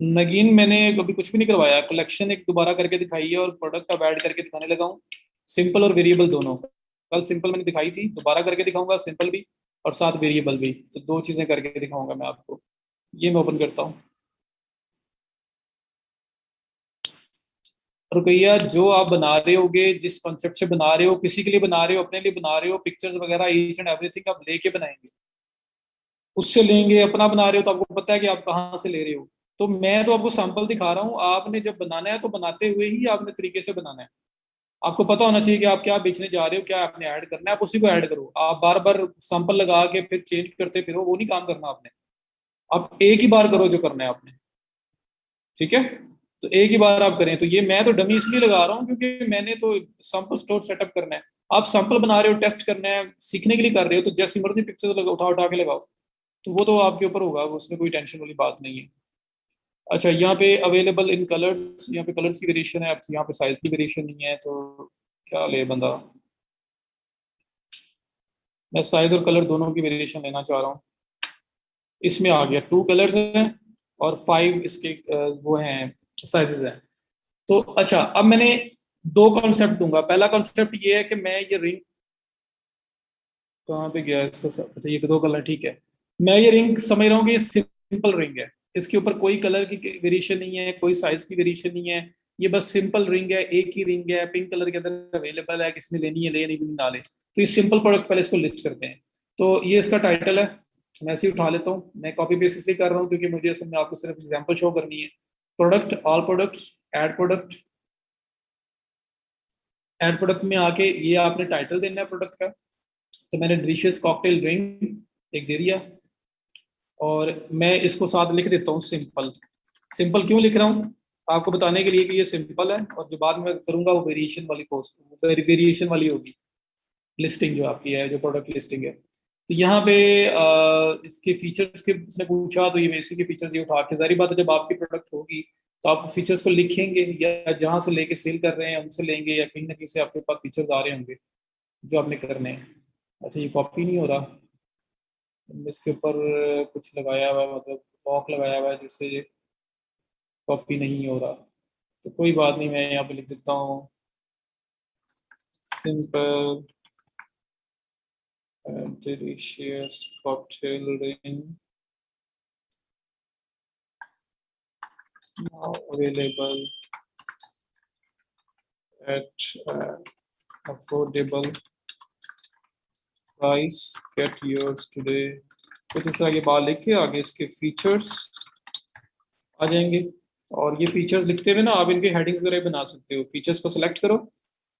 नगीन, मैंने अभी कुछ भी नहीं करवाया, कलेक्शन एक दोबारा करके दिखाई है और प्रोडक्ट अब ऐड करके दिखाने लगा हूँ। सिंपल और वेरिएबल दोनों। कल सिंपल मैंने दिखाई थी, दोबारा करके दिखाऊंगा सिंपल भी, और साथ वेरिएबल भी, तो दो चीजें करके दिखाऊंगा मैं आपको। ये मैं ओपन करता हूँ। रुपया, जो आप बना रहे होगे, जिस कॉन्सेप्ट से बना रहे हो, किसी के लिए बना रहे हो, अपने लिए बना रहे हो, पिक्चर्स वगैरह ईच एंड एवरीथिंग आप लेके बनाएंगे, उससे लेंगे। अपना बना रहे हो तो आपको पता है कि आप कहाँ से ले रहे हो। तो मैं तो आपको सैंपल दिखा रहा हूँ, आपने जब बनाना है तो बनाते हुए ही आपने तरीके से बनाना है। आपको पता होना चाहिए कि आप क्या बेचने जा रहे हो, क्या आपने ऐड करना है, आप उसी को ऐड करो। आप बार बार सैंपल लगा के फिर चेंज करते फिर वो नहीं काम करना आपने। आप एक ही बार करो जो करना है आपने। ठीक है, तो एक ही बार आप करें। तो ये मैं तो डमी इसलिए लगा रहा हूँ क्योंकि मैंने तो सैंपल स्टोर सेटअप करना है। आप सैंपल बना रहे हो, टेस्ट करना है, सीखने के लिए कर रहे हो, तो जैसी मर्जी पिक्चर उठा उठा के लगाओ। तो वो तो आपके ऊपर होगा, उसमें कोई टेंशन वाली बात नहीं है। अच्छा, यहाँ पे अवेलेबल इन कलर्स, यहाँ पे कलर्स की वेरिएशन है, अब यहाँ पे साइज की वेरिएशन नहीं है, तो क्या ले बंदा। मैं साइज और कलर दोनों की वेरिएशन लेना चाह रहा हूँ। इसमें आ गया 2 कलर्स हैं और 5 इसके वो हैं, साइजेस हैं। तो अच्छा, अब मैंने दो कॉन्सेप्ट दूंगा। पहला कॉन्सेप्ट ये है कि मैं ये रिंग, कहाँ पे गया इसका अच्छा, ये 2 कलर, ठीक है। मैं ये रिंग समझ रहा हूँ कि ये सिंपल रिंग है, इसके ऊपर कोई कलर की वेरिएशन नहीं है, कोई साइज की वेरिएशन नहीं है। ये बस सिंपल रिंग है, एक ही रिंग है, पिंक कलर के अंदर अवेलेबल है, किसी ने लेनी है ले, नहीं भी ना ले। तो ये सिंपल प्रोडक्ट, पहले इसको लिस्ट करते हैं। तो ये इसका टाइटल है। मैं ऐसे ही उठा लेता हूँ, मैं कॉपी पेस्ट इसलिए कर रहा हूँ क्योंकि मुझे असल में आपको सिर्फ एग्जाम्पल शो करनी है। Product, all products, add product. Add product में आके ये आपने टाइटल देना है प्रोडक्ट का। तो मैंने डिलीशियस कॉकटेल ड्रिंक एक दे दिया, और मैं इसको साथ लिख देता हूँ सिंपल। सिंपल क्यों लिख रहा हूँ, आपको बताने के लिए कि ये सिंपल है, और जो बाद में मैं करूंगा वो वेरिएशन वाली पोस्ट, वेरिएशन वाली होगी लिस्टिंग जो आपकी है, जो प्रोडक्ट लिस्टिंग है। तो यहाँ पे इसके फीचर्स के उसने पूछा, तो ये इसी के फीचर्स ये उठा के, सारी बात है जब आपकी प्रोडक्ट होगी तो आप फीचर्स को लिखेंगे, या जहाँ से लेके सेल कर रहे हैं उनसे लेंगे, या कहीं ना कहीं से आपके पास फीचर्स आ रहे होंगे जो आपने करने हैं। अच्छा, ये कॉपी नहीं हो रहा, इसके ऊपर कुछ लगाया हुआ है, मतलब लॉक लगाया हुआ है जिससे ये कॉपी नहीं हो रहा। तो कोई बात नहीं, मैं यहाँ पे लिख देता हूँ simple delicious cocktail ring now available at affordable price, get yours today। कुछ इस तरह की बात लिख के आगे इसके फीचर्स आ जाएंगे। और ये फीचर्स लिखते हुए ना आप इनके हेडिंग्स वगैरह बना सकते हो। फीचर्स को सिलेक्ट करो,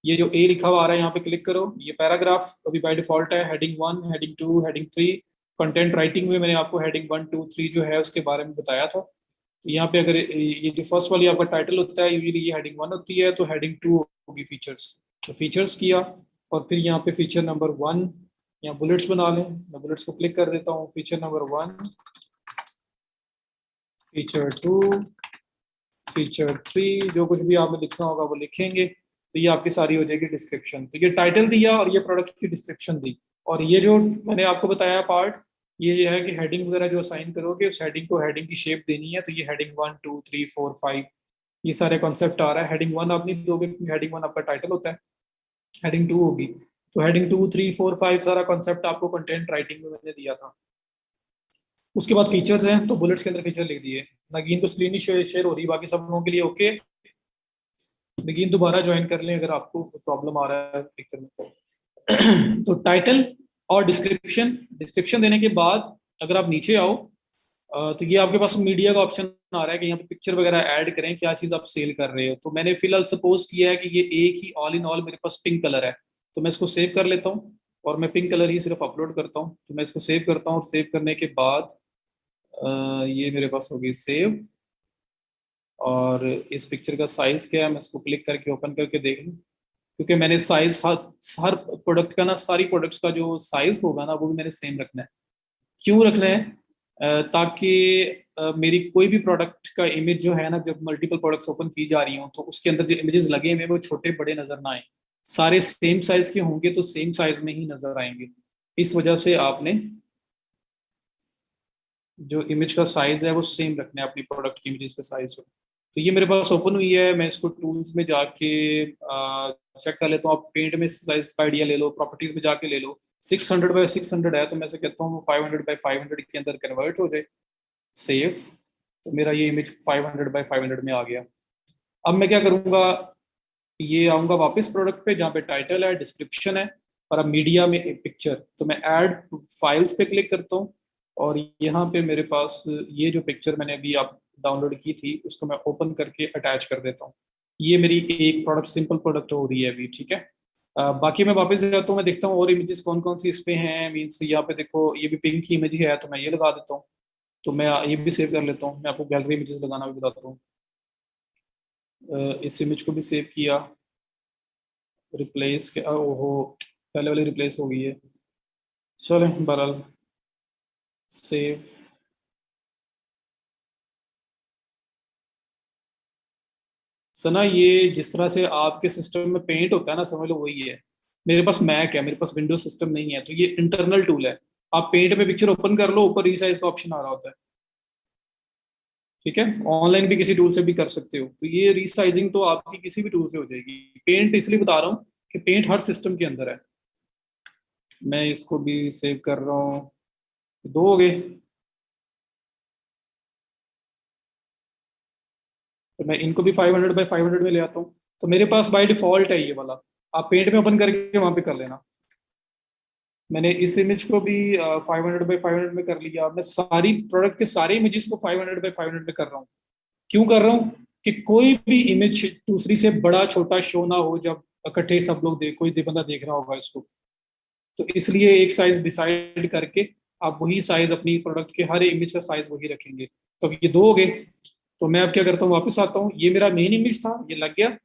ये जो ए लिखा हुआ आ रहा है यहाँ पे क्लिक करो, ये पैराग्राफ अभी बाय डिफॉल्ट है, heading 1, heading 2, heading 3। Content writing में मैंने आपको हेडिंग 1 2 3 जो है उसके बारे में बताया था। तो यहाँ पे अगर ये जो फर्स्ट वाली आपका टाइटल होता है यूजली ये हेडिंग 1 होती है, तो हेडिंग 2 होगी फीचर्स। तो फीचर्स किया, और फिर यहाँ पे फीचर नंबर 1, यहाँ बुलेट्स बना लें, मैं बुलेट्स को क्लिक कर देता हूँ। फीचर नंबर 1, फीचर 2, फीचर 3, जो कुछ भी आपने लिखना होगा वो लिखेंगे। तो ये आपकी सारी हो जाएगी डिस्क्रिप्शन। तो ये टाइटल दिया और ये प्रोडक्ट की डिस्क्रिप्शन दी, और ये जो मैंने आपको बताया पार्ट, ये है कि हेडिंग वगैरह जो असाइन करोगे उस हेडिंग को हेडिंग की शेप देनी है। तो ये हेडिंग 1 2 3 4 5 ये सारे कॉन्सेप्ट आ रहा है। हेडिंग 1 आप नहीं दोगे, हेडिंग 1 आपका टाइटल होता है, हेडिंग 2 होगी। तो हेडिंग 2 3 4 5 सारा कॉन्सेप्ट आपको कंटेंट राइटिंग में मैंने दिया था। उसके बाद फीचर्स हैं, तो बुलेट्स के अंदर फीचर लिख दिए। नगीन को स्क्रीन ही शेयर हो रही है, बाकी सब लोगों के लिए ओके। नगीन दोबारा ज्वाइन कर लें अगर आपको प्रॉब्लम आ रहा है पिक्चर में। तो टाइटल और डिस्क्रिप्शन, डिस्क्रिप्शन देने के बाद अगर आप नीचे आओ, तो ये आपके पास मीडिया का ऑप्शन आ रहा है कि यहाँ पे पिक्चर वगैरह ऐड करें, क्या चीज़ आप सेल कर रहे हो। तो मैंने फिलहाल सपोज किया है कि ये एक ही ऑल इन ऑल मेरे पास पिंक कलर है, तो मैं इसको सेव कर लेता हूँ और मैं पिंक कलर ही सिर्फ अपलोड करता हूँ। तो मैं इसको सेव करता हूँ, और सेव करने के बाद ये मेरे पास होगी सेव। और इस पिक्चर का साइज क्या है, मैं इसको क्लिक करके ओपन करके देख लूँ, क्योंकि मैंने साइज हर प्रोडक्ट का ना, सारी प्रोडक्ट्स का जो साइज होगा ना वो भी मैंने सेम रखना है। क्यों रखना है? ताकि मेरी कोई भी प्रोडक्ट का इमेज जो है ना, जब मल्टीपल प्रोडक्ट्स ओपन की जा रही हो तो उसके अंदर जो इमेजेस लगे हुए वो छोटे बड़े नजर ना आए। सारे सेम साइज के होंगे तो सेम साइज में ही नजर आएंगे। इस वजह से आपने जो इमेज का साइज है वो सेम रखना है अपनी प्रोडक्ट की इमेजेस का साइज को। तो ये मेरे पास ओपन हुई है, मैं इसको टूल्स में जाके चेक कर लेता हूँ। आप पेंट में साइज का आइडिया ले लो, प्रॉपर्टीज में जाके ले लो। 600 बाय 600 है, तो मैं से कहता हूँ 500 बाय 500 के अंदर कन्वर्ट हो जाए। सेव। तो मेरा ये इमेज 500 बाय 500 में आ गया। अब मैं क्या करूँगा, ये आऊँगा वापस प्रोडक्ट पे जहाँ पे टाइटल है, डिस्क्रिप्शन है, और अब मीडिया में एक पिक्चर। तो मैं ऐड फाइल्स पे क्लिक करता हूँ, और यहाँ पे मेरे पास ये जो पिक्चर मैंने अभी आप डाउनलोड की थी उसको मैं ओपन करके अटैच कर देता हूँ। ये मेरी एक प्रोडक्ट, सिंपल प्रोडक्ट हो रही है अभी, ठीक है। बाकी मैं वापस जाता हूँ, मैं देखता हूँ और इमेजेस कौन कौन सी इस पे हैं। मीन्स यहाँ पे देखो ये भी पिंक की इमेज है, तो मैं ये लगा देता हूँ। तो मैं ये भी सेव कर लेता हूँ। मैं आपको गैलरी इमेजेस लगाना भी बताता हूँ। इस इमेज को भी सेव किया, रिप्लेस के ओहो, पहले वाली रिप्लेस हो गई है। चलो बहरहाल, सेव। सना ये जिस तरह से आपके सिस्टम में पेंट होता है ना, समझ लो वही है। मेरे पास मैक है, मेरे पास विंडोज सिस्टम नहीं है, तो ये इंटरनल टूल है। आप पेंट में पिक्चर ओपन कर लो, ऊपर रीसाइज का ऑप्शन आ रहा होता है, ठीक है। ऑनलाइन भी किसी टूल से भी कर सकते हो। तो ये रीसाइजिंग तो आपकी किसी भी टूल से हो जाएगी। पेंट इसलिए बता रहा हूँ कि पेंट हर सिस्टम के अंदर है। मैं इसको भी सेव कर रहा हूँ। दो हो गए। तो मैं इनको भी 500 बाय 500 में ले आता हूँ। तो मेरे पास बाय डिफॉल्ट है ये वाला। आप पेंट में ओपन करके वहां पे कर लेना। मैंने इस इमेज को भी 500 बाय 500 में कर लिया। मैं सारी प्रोडक्ट के सारे इमेजेस को 500 बाय 500 में कर रहा हूँ। क्यों कर रहा हूँ? कि कोई भी इमेज दूसरी से बड़ा छोटा शो ना हो जब इकट्ठे सब लोग कोई बंदा देख रहा होगा इसको। तो इसलिए एक साइज डिसाइड करके आप वही साइज अपनी प्रोडक्ट के हर इमेज का साइज वही रखेंगे। तो ये दो हो गए। तो मैं अब क्या करता हूँ, वापस आता हूँ। ये मेरा मेन इमेज था, ये लग गया।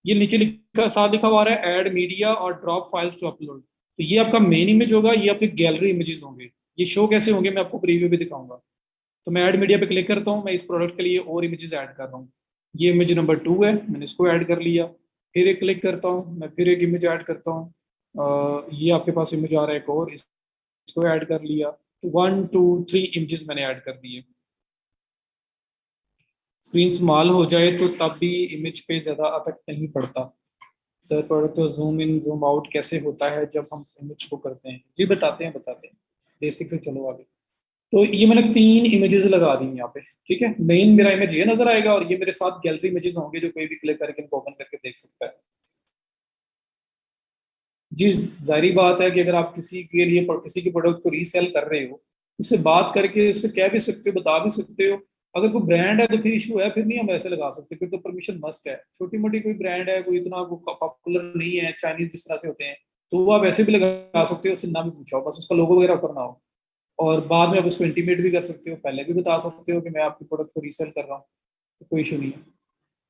ये नीचे लिखा, साथ लिखा हुआ है ऐड मीडिया और ड्रॉप फाइल्स टू अपलोड। तो ये आपका मेन इमेज होगा, ये आपके गैलरी इमेजेस होंगे। ये शो कैसे होंगे मैं आपको प्रीव्यू भी दिखाऊंगा। तो मैं ऐड मीडिया पे क्लिक करता हूँ, मैं इस प्रोडक्ट के लिए और इमेजेस ऐड कर रहा हूँ। ये इमेज नंबर 2 है, मैंने इसको ऐड कर लिया। फिर एक क्लिक करता हूँ, मैं फिर एक इमेज ऐड करता हूँ। ये आपके पास इमेज आ रहा है एक और, इसको ऐड कर लिया। तो 1 2 3 इमेजेस मैंने ऐड कर दिए। स्क्रीन स्मॉल हो जाए तो तब भी इमेज पे ज़्यादा अफेक्ट नहीं पड़ता। सर पर तो जूम इन जूम आउट कैसे होता है जब हम इमेज को करते हैं? जी बताते हैं बेसिक से चलो आगे। तो ये मैंने 3 इमेजेस लगा दी यहाँ पे, ठीक है। मेन मेरा इमेज ये नजर आएगा, और ये मेरे साथ गैलरी इमेजेस होंगे जो कोई भी क्लिक करके इनको ओपन करके देख सकता है। जी, जाहिर बात है कि अगर आप किसी के लिए किसी के प्रोडक्ट को रीसेल कर रहे हो, उससे बात करके उससे कह भी सकते हो, बता भी सकते हो अगर कोई ब्रांड है तो फिर इशू है, फिर नहीं हम ऐसे लगा सकते, फिर तो परमिशन मस्ट है। छोटी मोटी कोई ब्रांड है, कोई इतना पॉपुलर नहीं है, चाइनीज जिस तरह से होते हैं, तो वो आप ऐसे भी लगा सकते हो, उससे ना भी पूछा हो, बस उसका लोगो वगैरह ऊपर ना हो। और बाद में आप उसको इंटीमेट भी कर सकते हो, पहले भी बता सकते हो कि मैं आपके प्रोडक्ट को रीसेल कर रहा हूँ, तो कोई इशू नहीं है।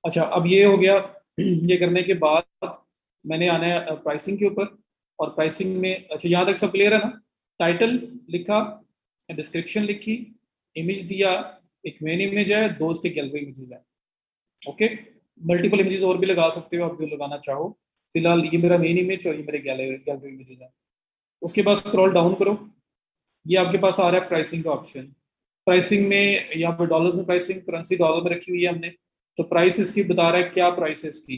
अच्छा, अब ये हो गया। ये करने के बाद मैंने आना है प्राइसिंग के ऊपर। और प्राइसिंग में, अच्छा यहाँ तक सब क्लियर है ना? टाइटल लिखा, डिस्क्रिप्शन लिखी, इमेज दिया, एक मेन इमेज है, दो उसके गैलरी इमेजेस है। ओके, मल्टीपल इमेजेस और भी लगा सकते हो आप जो लगाना चाहो। फिलहाल ये मेरा मेन इमेज और ये मेरे गैलरी गैलरी इमेजेस है। उसके बाद स्क्रॉल डाउन करो, ये आपके पास आ रहा है प्राइसिंग का ऑप्शन। प्राइसिंग में यहाँ पर डॉलर्स में प्राइसिंग, करेंसी डॉलर में रखी हुई है हमने। तो प्राइस इसकी बता रहा है, क्या प्राइस है इसकी।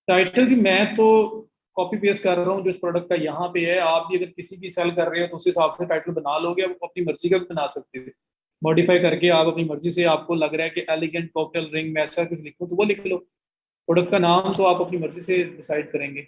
टाइटल भी मैं तो कॉपी पेस्ट कर रहा हूँ जो इस प्रोडक्ट का यहाँ पे है। आप भी अगर किसी की सेल कर रहे हो तो उस हिसाब से टाइटल बना लोगे, आप अपनी मर्जी का भी बना सकते हो, मॉडिफाई करके आप अपनी मर्जी से। आपको लग रहा है कि एलिगेंट कॉकटेल रिंग में ऐसा कुछ लिखो तो वो लिख लो। प्रोडक्ट का नाम तो आप अपनी मर्जी से डिसाइड करेंगे।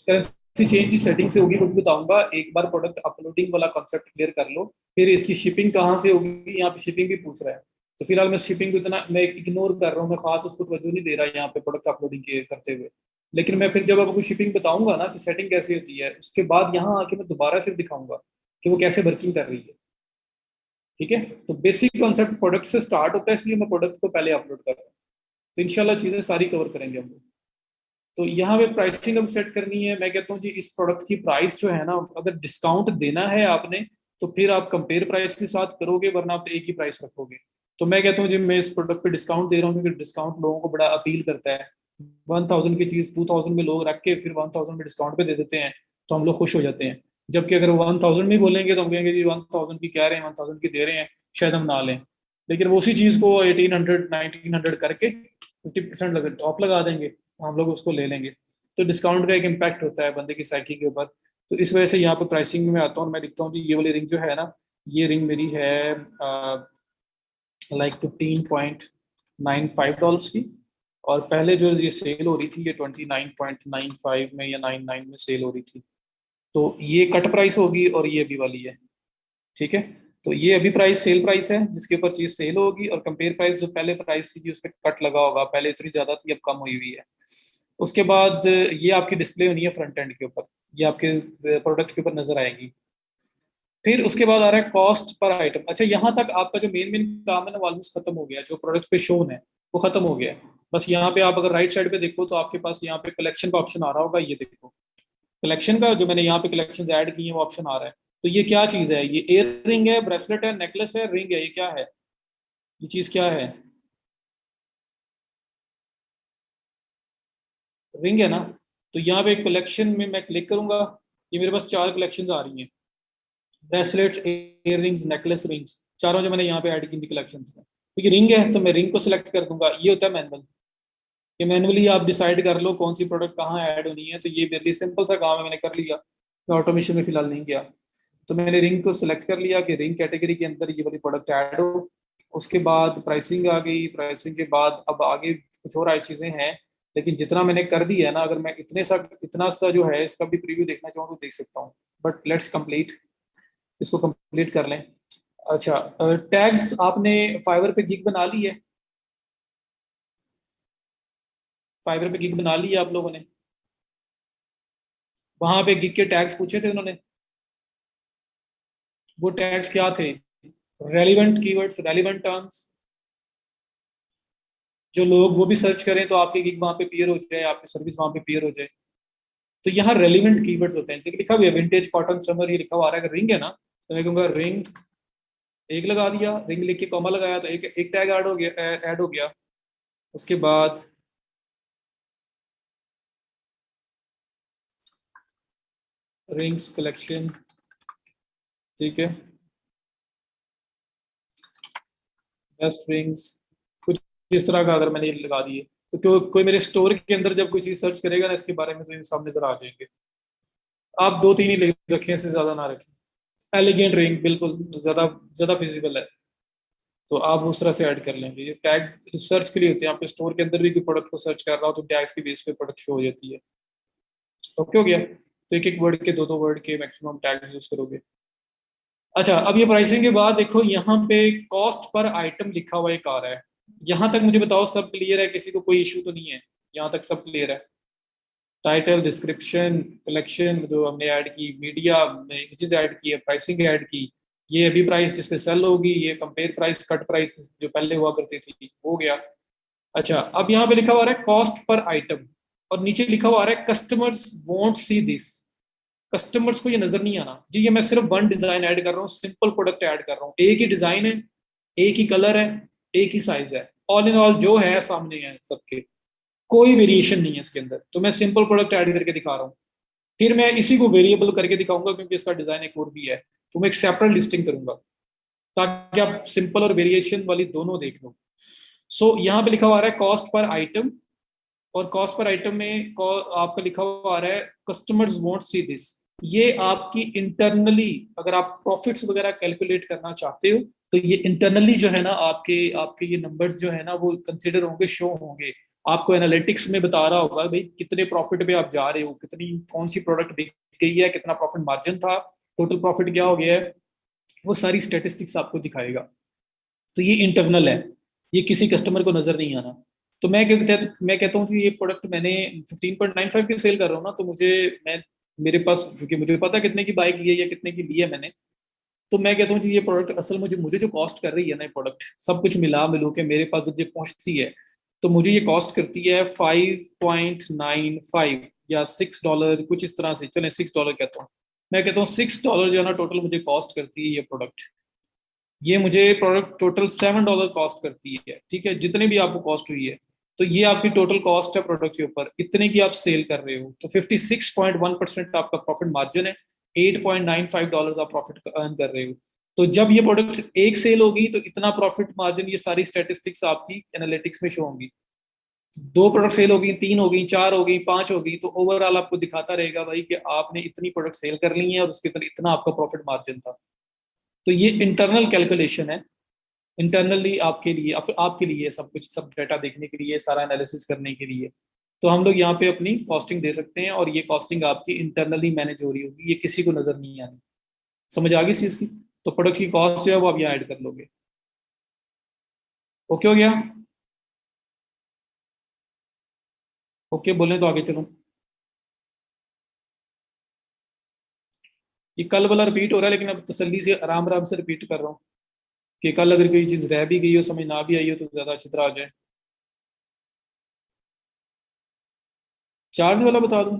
करेंसी चेंज की सेटिंग से होगी वो भी बताऊंगा। एक बार प्रोडक्ट अपलोडिंग वाला कॉन्सेप्ट क्लियर कर लो, फिर इसकी शिपिंग कहाँ से होगी, यहाँ पे शिपिंग भी पूछ रहा है। तो फिलहाल मैं शिपिंग को इतना मैं इग्नोर कर रहा हूँ, मैं खास उसको तवज्जो नहीं दे रहा यहाँ पे प्रोडक्ट अपलोडिंग के करते हुए। लेकिन मैं फिर जब आपको शिपिंग बताऊंगा ना कि सेटिंग कैसे होती है, उसके बाद यहाँ आके मैं दोबारा से दिखाऊंगा कि वो कैसे वर्किंग कर रही है। ठीक है, तो बेसिक कॉन्सेप्ट प्रोडक्ट से स्टार्ट होता है, इसलिए मैं प्रोडक्ट को पहले अपलोड कर रहा हूँ। तो इंशाल्लाह चीजें सारी कवर करेंगे हम लोग। तो यहाँ पे प्राइसिंग अब सेट करनी है। मैं कहता हूँ जी, इस प्रोडक्ट की प्राइस जो है ना, अगर डिस्काउंट देना है आपने तो फिर आप कंपेयर प्राइस के साथ करोगे, वरना आप एक ही प्राइस रखोगे। तो मैं कहता हूँ जी, मैं इस प्रोडक्ट पे डिस्काउंट दे रहा हूँ क्योंकि डिस्काउंट लोगों को बड़ा अपील करता है। 1000 की चीज 2000 में लोग रख के फिर 1000 में डिस्काउंट पे दे देते हैं, तो हम लोग खुश हो जाते हैं। जबकि अगर 1000 में बोलेंगे तो हम कहेंगे जी 1000 की कह रहे हैं, 1000 की दे रहे हैं, शायद हम ना लें। लेकिन वो उसी चीज को 1800 1900 करके 50% लगा टॉप लगा देंगे, तो हम लोग उसको ले लेंगे। तो डिस्काउंट का एक इम्पैक्ट होता है बंदे की साइकी के ऊपर। तो इस वजह से यहाँ पर प्राइसिंग में मैं आता हूँ, मैं लिखता हूँ जी ये वाली रिंग जो है ना, ये रिंग मेरी है लाइक $15.95 की। और पहले जो ये सेल हो रही थी, ये 29.95 में या 99 में सेल हो रही थी। तो ये कट प्राइस होगी और ये अभी वाली है। ठीक है, तो ये अभी प्राइस सेल प्राइस है जिसके ऊपर चीज सेल होगी, और कंपेयर प्राइस जो पहले प्राइस थी उस पर कट लगा होगा, पहले इतनी ज्यादा थी अब कम हुई हुई है। उसके बाद ये आपकी डिस्प्ले होनी है फ्रंट एंड के ऊपर, ये आपके प्रोडक्ट के ऊपर नजर आएगी। फिर उसके बाद आ रहा है कॉस्ट पर आइटम। अच्छा, यहाँ तक आपका जो मेन मेन काम है ना, वो ऑलमोस्ट खत्म हो गया। जो प्रोडक्ट पे शो है वो खत्म हो गया है। बस यहाँ पे आप अगर राइट साइड पे देखो तो आपके पास यहाँ पे कलेक्शन का ऑप्शन आ रहा होगा, ये देखो। कलेक्शन का जो मैंने यहाँ पे कलेक्शन ऐड किए हैं वो ऑप्शन आ रहा है। तो ये क्या चीज है? ये एयर रिंग है, ब्रेसलेट है, नेकलेस है, रिंग है, ये क्या है? ये चीज क्या है? रिंग है ना? तो यहाँ पे कलेक्शन में मैं क्लिक करूंगा, ये मेरे पास चार कलेक्शन आ रही हैं। Bracelets, ear rings, necklace, rings, चारों जो मैंने यहाँ पे ऐड की थी कलेक्शन में। क्योंकि रिंग है तो मैं रिंग को सिलेक्ट कर दूंगा। ये होता है मैनुअल, ये मैनुअली आप डिसाइड कर लो कौन सी प्रोडक्ट कहाँ ऐड होनी है। तो ये मेरे लिए सिंपल सा काम है, मैंने कर लिया। मैं ऑटोमेशन में फिलहाल नहीं गया। तो मैंने रिंग को सिलेक्ट कर लिया कि रिंग कैटेगरी के अंदर ये वाली प्रोडक्ट ऐड हो। उसके बाद प्राइसिंग आ गई। प्राइसिंग के बाद अब आगे कुछ और आई चीज़ें हैं, लेकिन जितना मैंने कर दिया है ना, अगर मैं इतना सा जो है इसका भी प्रीव्यू देखना चाहूँ तो देख सकता हूँ। बट लेट्स कंप्लीट, इसको कंप्लीट कर लें। अच्छा, टैग्स आपने फाइवर पे गिग बना ली है? फाइवर पे गिग बना ली है आप लोगों ने? वहां पे गिग के टैग्स पूछे थे उन्होंने? वो टैग्स क्या थे? रेलिवेंट कीवर्ड्स, रेलिवेंट टर्म्स, जो लोग वो भी सर्च करें तो आपके गिग वहां पे पीयर हो जाए, आपकी सर्विस वहां पे पीयर हो जाए। तो यहाँ रेलिवेंट कीवर्ड्स होते हैं। देखिए लिखा हुआ है विंटेज कॉटन समर, ये लिखा हुआ आ रहा है। अगर रिंग है ना तो मैं कहूँगा रिंग, एक लगा दिया, रिंग लिख के कॉमा लगाया तो एक एक टैग ऐड हो गया, ऐड हो गया। उसके बाद रिंग्स कलेक्शन, ठीक है, बेस्ट रिंग्स, कुछ इस तरह का अगर मैंने ये लगा दिए तो कोई मेरे स्टोर के अंदर जब कोई चीज सर्च करेगा ना इसके बारे में तो ये सामने नजर आ जाएंगे। आप दो तीन ही लिख रखें, इससे ज्यादा ना रखें। एलिगेंट रिंग बिल्कुल ज्यादा ज्यादा फिजिबल है, तो आप उस तरह से ऐड कर लेंगे। ये टैग सर्च के लिए होते हैं, आपके स्टोर के अंदर भी कोई प्रोडक्ट को सर्च कर रहा हो तो टैग्स की बेस पे प्रोडक्ट शो हो जाती है। ओके हो गया? तो एक एक वर्ड के, दो दो वर्ड के मैक्सिमम टैग यूज करोगे। अच्छा, अब ये प्राइसिंग के बाद देखो यहाँ पे कॉस्ट पर आइटम लिखा हुआ एक आ रहा है। यहाँ तक मुझे बताओ सब क्लियर है, किसी को कोई इशू तो नहीं है? यहाँ तक सब क्लियर है? टाइटल, डिस्क्रिप्शन, कलेक्शन जो हमने ऐड की, मीडिया में इमेजेस ऐड की है, प्राइसिंग ऐड की, ये अभी प्राइस जिस पे सेल होगी, ये कंपेयर प्राइस, कट प्राइस जो पहले हुआ करती थी, हो गया। अच्छा, अब यहाँ पे लिखा हुआ है कॉस्ट पर आइटम, और नीचे लिखा हुआ है customers won't see this. Customers को ये नजर नहीं आना जी, ये मैं सिर्फ वन डिजाइन ऐड कर रहा हूँ, सिंपल प्रोडक्ट ऐड कर रहा हूँ, एक ही डिजाइन है, एक ही कलर है, एक ही साइज है, ऑल इन ऑल जो है सामने है सबके, कोई वेरिएशन नहीं है इसके अंदर, तो मैं सिंपल प्रोडक्ट ऐड करके दिखा रहा हूँ। फिर मैं इसी को वेरिएबल करके दिखाऊंगा क्योंकि इसका डिजाइन एक और भी है, तो मैं एक सेपरेट लिस्टिंग करूंगा ताकि आप सिंपल और वेरिएशन वाली दोनों देख लो। सो यहाँ पे लिखा हुआ है कॉस्ट पर आइटम, और कॉस्ट पर आइटम में आपका लिखा हुआ आ रहा है कस्टमर्स वोंट सी दिस। ये आपकी इंटरनली, अगर आप प्रॉफिट्स वगैरह कैलकुलेट करना चाहते हो, तो ये इंटरनली जो है ना, आपके आपके ये नंबर्स जो है ना वो कंसिडर होंगे, शो होंगे। आपको एनालिटिक्स में बता रहा होगा भाई कितने प्रॉफिट पे आप जा रहे हो, कितनी कौन सी प्रोडक्ट बिक गई है, कितना प्रॉफिट मार्जिन था, टोटल प्रॉफिट क्या हो गया है, वो सारी स्टेटिस्टिक्स आपको दिखाएगा। तो ये इंटरनल है, ये किसी कस्टमर को नजर नहीं आना। तो मैं कहता हूँ कि ये प्रोडक्ट मैंने 15.95 की सेल कर रहा हूँ ना, तो मैं मेरे पास, क्योंकि मुझे पता है कितने की बाइक ली है या कितने की ली है मैंने, तो मैं कहता हूँ कि ये प्रोडक्ट असल मुझे मुझे जो कॉस्ट कर रही है ना, ये प्रोडक्ट सब कुछ मिला मिलू के मेरे पास जब ये पहुंचती है, तो मुझे ये कॉस्ट करती है 5.95 या $6, कुछ इस तरह से, चले $6 कहता हूँ। मैं कहता हूँ $6 जो है ना टोटल मुझे कॉस्ट करती है ये प्रोडक्ट। ये मुझे प्रोडक्ट टोटल $7 कॉस्ट करती है, ठीक है, जितने भी आपको कॉस्ट हुई है। तो ये आपकी टोटल कॉस्ट है प्रोडक्ट के ऊपर, इतने की आप सेल कर रहे हो, तो 56.1% आपका प्रॉफिट मार्जिन है, $8.95 आप प्रॉफिट अर्न कर रहे हो। तो जब ये प्रोडक्ट एक सेल होगी तो इतना प्रॉफिट मार्जिन, ये सारी स्टेटिस्टिक्स आपकी एनालिटिक्स में शो होंगी। दो प्रोडक्ट सेल हो गई, तीन हो गई, चार हो गई, पांच हो गई, तो ओवरऑल आपको दिखाता रहेगा भाई कि आपने इतनी प्रोडक्ट सेल कर ली है और उसके ऊपर इतना आपका प्रॉफिट मार्जिन था। तो ये इंटरनल कैलकुलेशन है, इंटरनली आपके लिए, आपके लिए सब कुछ, सब डाटा देखने के लिए, सारा एनालिसिस करने के लिए। तो हम लोग यहाँ पे अपनी कॉस्टिंग दे सकते हैं, और ये कॉस्टिंग आपकी इंटरनली मैनेज हो रही होगी, ये किसी को नजर नहीं आनी। समझ आ गई इस चीज की? तो प्रोडक्ट की कॉस्ट जो है वो आप यहाँ ऐड कर लोगे। ओके हो गया? ओके बोले तो आगे चलो। ये कल वाला रिपीट हो रहा है, लेकिन अब तसल्ली से आराम आराम से रिपीट कर रहा हूँ कि कल अगर कोई चीज रह भी गई हो, समझ ना भी आई हो, तो ज्यादा अच्छी तरह आ जाए। चार्ज वाला बता दूं?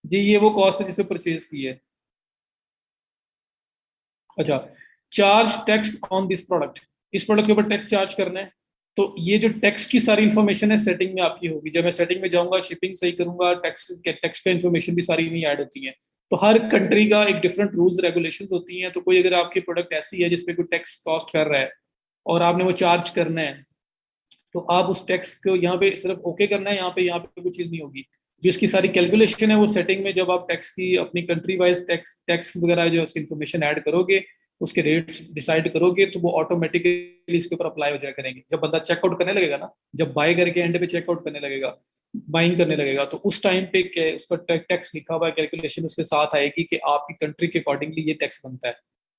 जी, ये वो कॉस्ट है जिसपे परचेज की है। अच्छा, charge tax on this product, इस प्रोडक्ट के ऊपर टैक्स चार्ज करना है। तो ये जो टैक्स की सारी इन्फॉर्मेशन है सेटिंग में आपकी होगी, जब मैं सेटिंग में जाऊंगा, शिपिंग सही करूंगा, टैक्स टैक्स का इन्फॉर्मेशन भी सारी नहीं ऐड होती है। तो हर कंट्री का एक डिफरेंट रूल्स रेगुलेशंस होती हैं, तो कोई अगर आपकी प्रोडक्ट ऐसी है जिसपे कोई टैक्स कॉस्ट कर रहा है और आपने वो चार्ज करना है, तो आप उस टैक्स को यहाँ पे सिर्फ ओके करना है, यहाँ पे कोई चीज़ नहीं होगी। जिसकी सारी कैलकुलेशन है वो सेटिंग में, जब आप टैक्स की अपनी कंट्री वाइज टैक्स टैक्स वगैरह जो उसकी इन्फॉर्मेशन ऐड करोगे, उसके रेट्स डिसाइड करोगे, तो वो ऑटोमेटिकली इसके ऊपर अप्लाई हो जाया करेंगे। जब बंदा चेकआउट करने लगेगा ना, जब बाय करके एंड पे चेकआउट करने लगेगा, बाइंग करने लगेगा, तो उस टाइम पे उसका टैक्स लिखा हुआ है, कैलकुलेशन उसके साथ आएगी कि आपकी कंट्री के अकॉर्डिंगली ये टैक्स बनता है,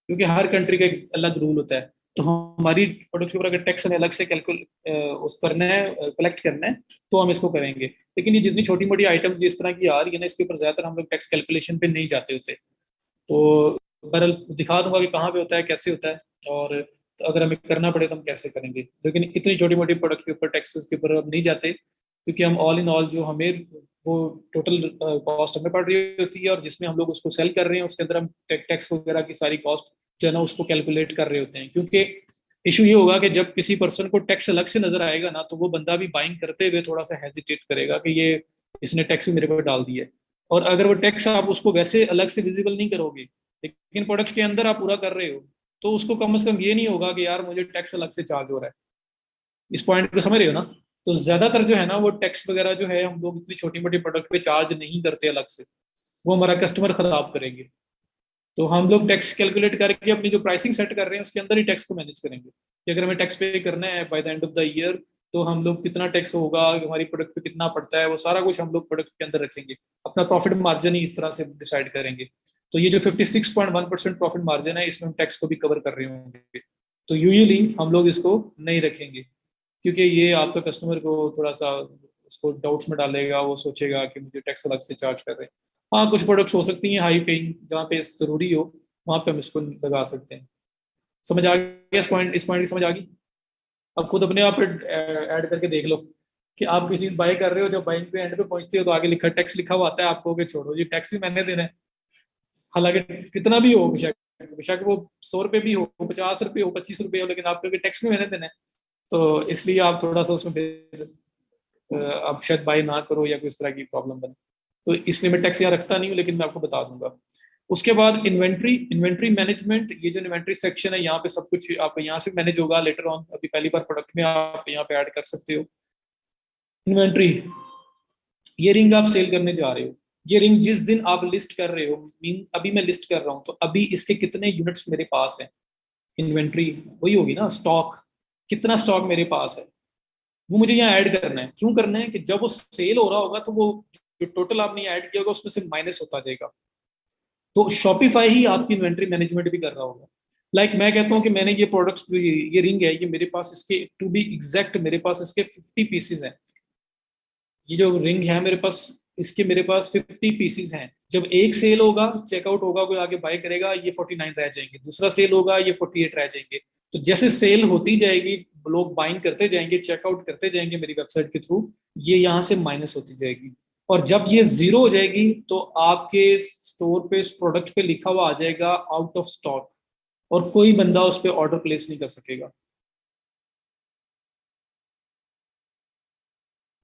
क्योंकि हर कंट्री का एक अलग रूल होता है। तो हमारी प्रोडक्ट के ऊपर अगर टैक्स हमें अलग से उस करना है, कलेक्ट करना है, तो हम इसको करेंगे। लेकिन ये जितनी छोटी मोटी आइटम्स जिस तरह की आ रही है ना, इसके ऊपर ज्यादातर हम लोग टैक्स कैलकुलेशन पे नहीं जाते होते। तो बहरहाल दिखा दूंगा कि कहाँ पे होता है, कैसे होता है, और अगर हमें करना पड़े तो हम कैसे करेंगे। लेकिन इतनी छोटी मोटी प्रोडक्ट के ऊपर, टैक्सेस के ऊपर हम नहीं जाते, क्योंकि हम ऑल इन ऑल जो हमें वो टोटल कॉस्ट हमें पड़ रही होती है, और जिसमें हम लोग उसको सेल कर रहे हैं उसके अंदर हम टैक्स वगैरह की सारी कॉस्ट जो है ना उसको कैलकुलेट कर रहे होते हैं। क्योंकि इशू ये होगा कि जब किसी पर्सन को टैक्स अलग से नजर आएगा ना, तो वो बंदा भी बाइंग करते हुए थोड़ा सा हेजिटेट करेगा कि ये इसने टैक्स भी मेरे को डाल दिया है। और अगर वो टैक्स आप उसको वैसे अलग से विजिबल नहीं करोगे, लेकिन प्रोडक्ट के अंदर आप पूरा कर रहे हो, तो उसको कम से कम ये नहीं होगा कि यार मुझे टैक्स अलग से चार्ज हो रहा है। इस पॉइंट को समझ रहे हो ना? तो ज्यादातर जो है ना वो टैक्स वगैरह जो है हम लोग इतनी छोटी मोटी प्रोडक्ट पे चार्ज नहीं करते अलग से, वो हमारा कस्टमर खराब करेंगे। तो हम लोग टैक्स कैलकुलेट करके अपनी जो प्राइसिंग सेट कर रहे हैं उसके अंदर ही टैक्स को मैनेज करेंगे कि अगर हमें टैक्स पे करना है by the end of the year, तो हम लोग कितना टैक्स होगा, हमारी प्रोडक्ट पे कितना पड़ता है, वो सारा कुछ हम लोग प्रोडक्ट के अंदर रखेंगे। अपना प्रॉफिट मार्जिन ही इस तरह से डिसाइड करेंगे। तो ये जो 56.1% प्रॉफिट मार्जिन है, इसमें हम टैक्स को भी कवर कर रहे होंगे। तो यूजुअली हम लोग इसको नहीं रखेंगे, क्योंकि ये आपका कस्टमर को थोड़ा सा उसको डाउट्स में डालेगा, वो सोचेगा कि मुझे टैक्स अलग से चार्ज कर रहे हैं। हाँ, कुछ प्रोडक्ट्स हो सकती हैं हाई पेइंग, जहाँ पे ज़रूरी हो वहाँ पे हम इसको लगा सकते हैं। समझ आ गया इस पॉइंट की समझ आ गई? अब खुद अपने आप ऐड करके देख लो कि आप किसी चीज बाय कर रहे हो, जब बाइंग पे एंड पे पहुंचती हो तो आगे लिखा टैक्स लिखा हुआ आता है आपको कि छोड़ो जी, टैक्स भी मैंने देना है। हालांकि कितना भी हो, बेशक बेशक वो 100 रुपये भी हो, 50 रुपये हो, 25 रुपये हो, लेकिन आपको टैक्स भी मैंने देना है। तो इसलिए आप थोड़ा सा उसमें आप शायद बाय ना करो या कोई इस तरह की प्रॉब्लम बने। तो इसलिए मैं टैक्स यहाँ रखता नहीं हूँ, लेकिन मैं आपको बता दूंगा। उसके बाद इन्वेंट्री, इन्वेंट्री मैनेजमेंट, ये जो इन्वेंट्री सेक्शन है यहाँ पे सब कुछ आपको यहाँ से मैनेज होगा लेटर ऑन। अभी पहली बार प्रोडक्ट में आप यहाँ पे ऐड कर सकते हो इन्वेंट्री। ये रिंग आप सेल करने जा रहे हो, ये रिंग जिस दिन आप लिस्ट कर रहे हो, मीन अभी मैं लिस्ट कर रहा हूँ, तो अभी इसके कितने यूनिट्स मेरे पास है, इन्वेंट्री वही होगी ना, स्टॉक, कितना स्टॉक मेरे पास है, वो मुझे यहाँ ऐड करना है। क्यों करना है कि जब वो सेल हो रहा होगा तो वो जो टोटल आपने ऐड किया होगा उसमें से माइनस होता जाएगा। तो शॉपिफाई ही आपकी इन्वेंट्री मैनेजमेंट भी कर रहा होगा। मैं कहता हूँ कि मैंने ये प्रोडक्ट्स जो ये रिंग है, ये मेरे पास इसके टू बी एग्जैक्ट मेरे पास इसके 50 पीसेज हैं। ये जो रिंग है मेरे पास, इसके मेरे पास 50 पीसेज हैं। जब एक सेल होगा, चेकआउट होगा, कोई आगे बाय करेगा, ये 49 रह जाएंगे, दूसरा सेल होगा, ये 48 रह जाएंगे। तो जैसे सेल होती जाएगी, लोग बाइंग करते जाएंगे, चेकआउट करते जाएंगे मेरी वेबसाइट के थ्रू, ये यहाँ से माइनस होती जाएगी। और जब ये जीरो हो जाएगी तो आपके स्टोर पे, इस प्रोडक्ट पे लिखा हुआ आ जाएगा आउट ऑफ स्टॉक, और कोई बंदा उस पर ऑर्डर प्लेस नहीं कर सकेगा।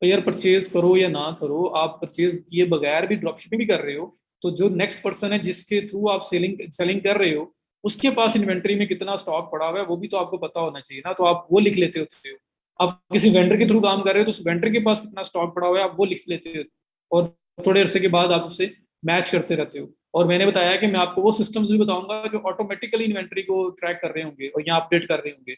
तो यार परचेज करो या ना करो, आप परचेज किए बगैर भी ड्रॉप शिपिंग भी कर रहे हो, तो जो नेक्स्ट पर्सन है जिसके थ्रू आप सेलिंग सेलिंग कर रहे हो, उसके पास इन्वेंट्री में कितना स्टॉक पड़ा हुआ है वो भी तो आपको पता होना चाहिए ना। तो आप वो लिख लेते होते हो। आप किसी वेंडर के थ्रू काम कर रहे हो तो उस वेंडर के पास कितना स्टॉक पड़ा हुआ है आप वो लिख लेते हो, और थोड़े अरसे के बाद आप उसे मैच करते रहते हो। और मैंने बताया कि मैं आपको वो सिस्टम्स भी बताऊंगा जो ऑटोमेटिकली इन्वेंट्री को ट्रैक कर रहे होंगे और यहाँ अपडेट कर रहे होंगे।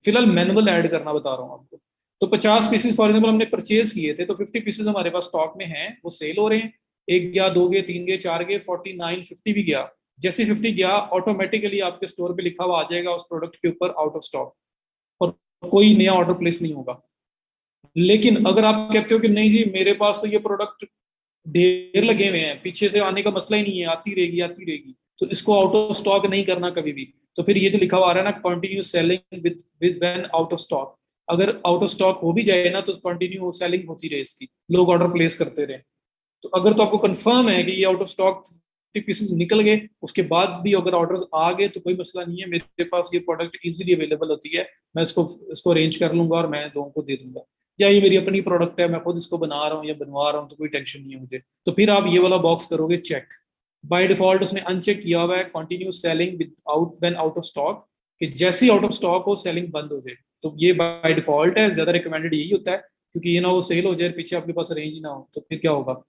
फिलहाल मैनुअल ऐड करना बता रहा हूँ आपको। तो 50 पीसेस फॉर एग्जाम्पल हमने परचेज किए थे, तो 50 पीसेस हमारे पास स्टॉक में हैं, वो सेल हो रहे हैं। एक गया, दो गए, तीन गए, चार गए, 49, 50 भी गया। जैसे 50 गया, ऑटोमेटिकली आपके स्टोर पे लिखा हुआ आ जाएगा उस प्रोडक्ट के ऊपर आउट ऑफ स्टॉक, और कोई नया ऑर्डर प्लेस नहीं होगा। लेकिन अगर आप कहते हो कि नहीं जी मेरे पास तो ये प्रोडक्ट ढेर लगे हुए हैं, पीछे से आने का मसला ही नहीं है, आती रहेगी आती रहेगी, तो इसको आउट ऑफ स्टॉक नहीं करना कभी भी। तो फिर ये जो लिखा हुआ आ रहा है ना, continue selling with with when out of stock, अगर आउट ऑफ स्टॉक हो भी जाए ना तो कंटिन्यू सेलिंग होती रहे, इसकी लोग ऑर्डर प्लेस करते रहे। तो अगर तो आपको कंफर्म है कि ये आउट ऑफ स्टॉक 50 पीसेस निकल गए, उसके बाद भी अगर ऑर्डर्स आ गए तो कोई मसला नहीं है, मेरे पास ये प्रोडक्ट इजीली अवेलेबल होती है, मैं इसको इसको अरेंज कर लूंगा और मैं लोगों को दे दूंगा। या ये मेरी अपनी प्रोडक्ट है, मैं खुद इसको बना रहा हूँ या बनवा रहा हूँ, तो कोई टेंशन नहीं है मुझे। तो फिर आप ये वाला बॉक्स करोगे चेक। बाय डिफॉल्ट उसने अनचेक किया हुआ है continue selling with out when out of stock, कि जैसे ही आउट ऑफ स्टॉक हो सेलिंग बंद हो जाए। तो ये बाय डिफॉल्ट है, ज्यादा रिकमेंडेड यही होता है, क्योंकि ये ना वो सेल हो जाए पीछे आपके पास अरेंज ही ना हो, तो फिर क्या होगा।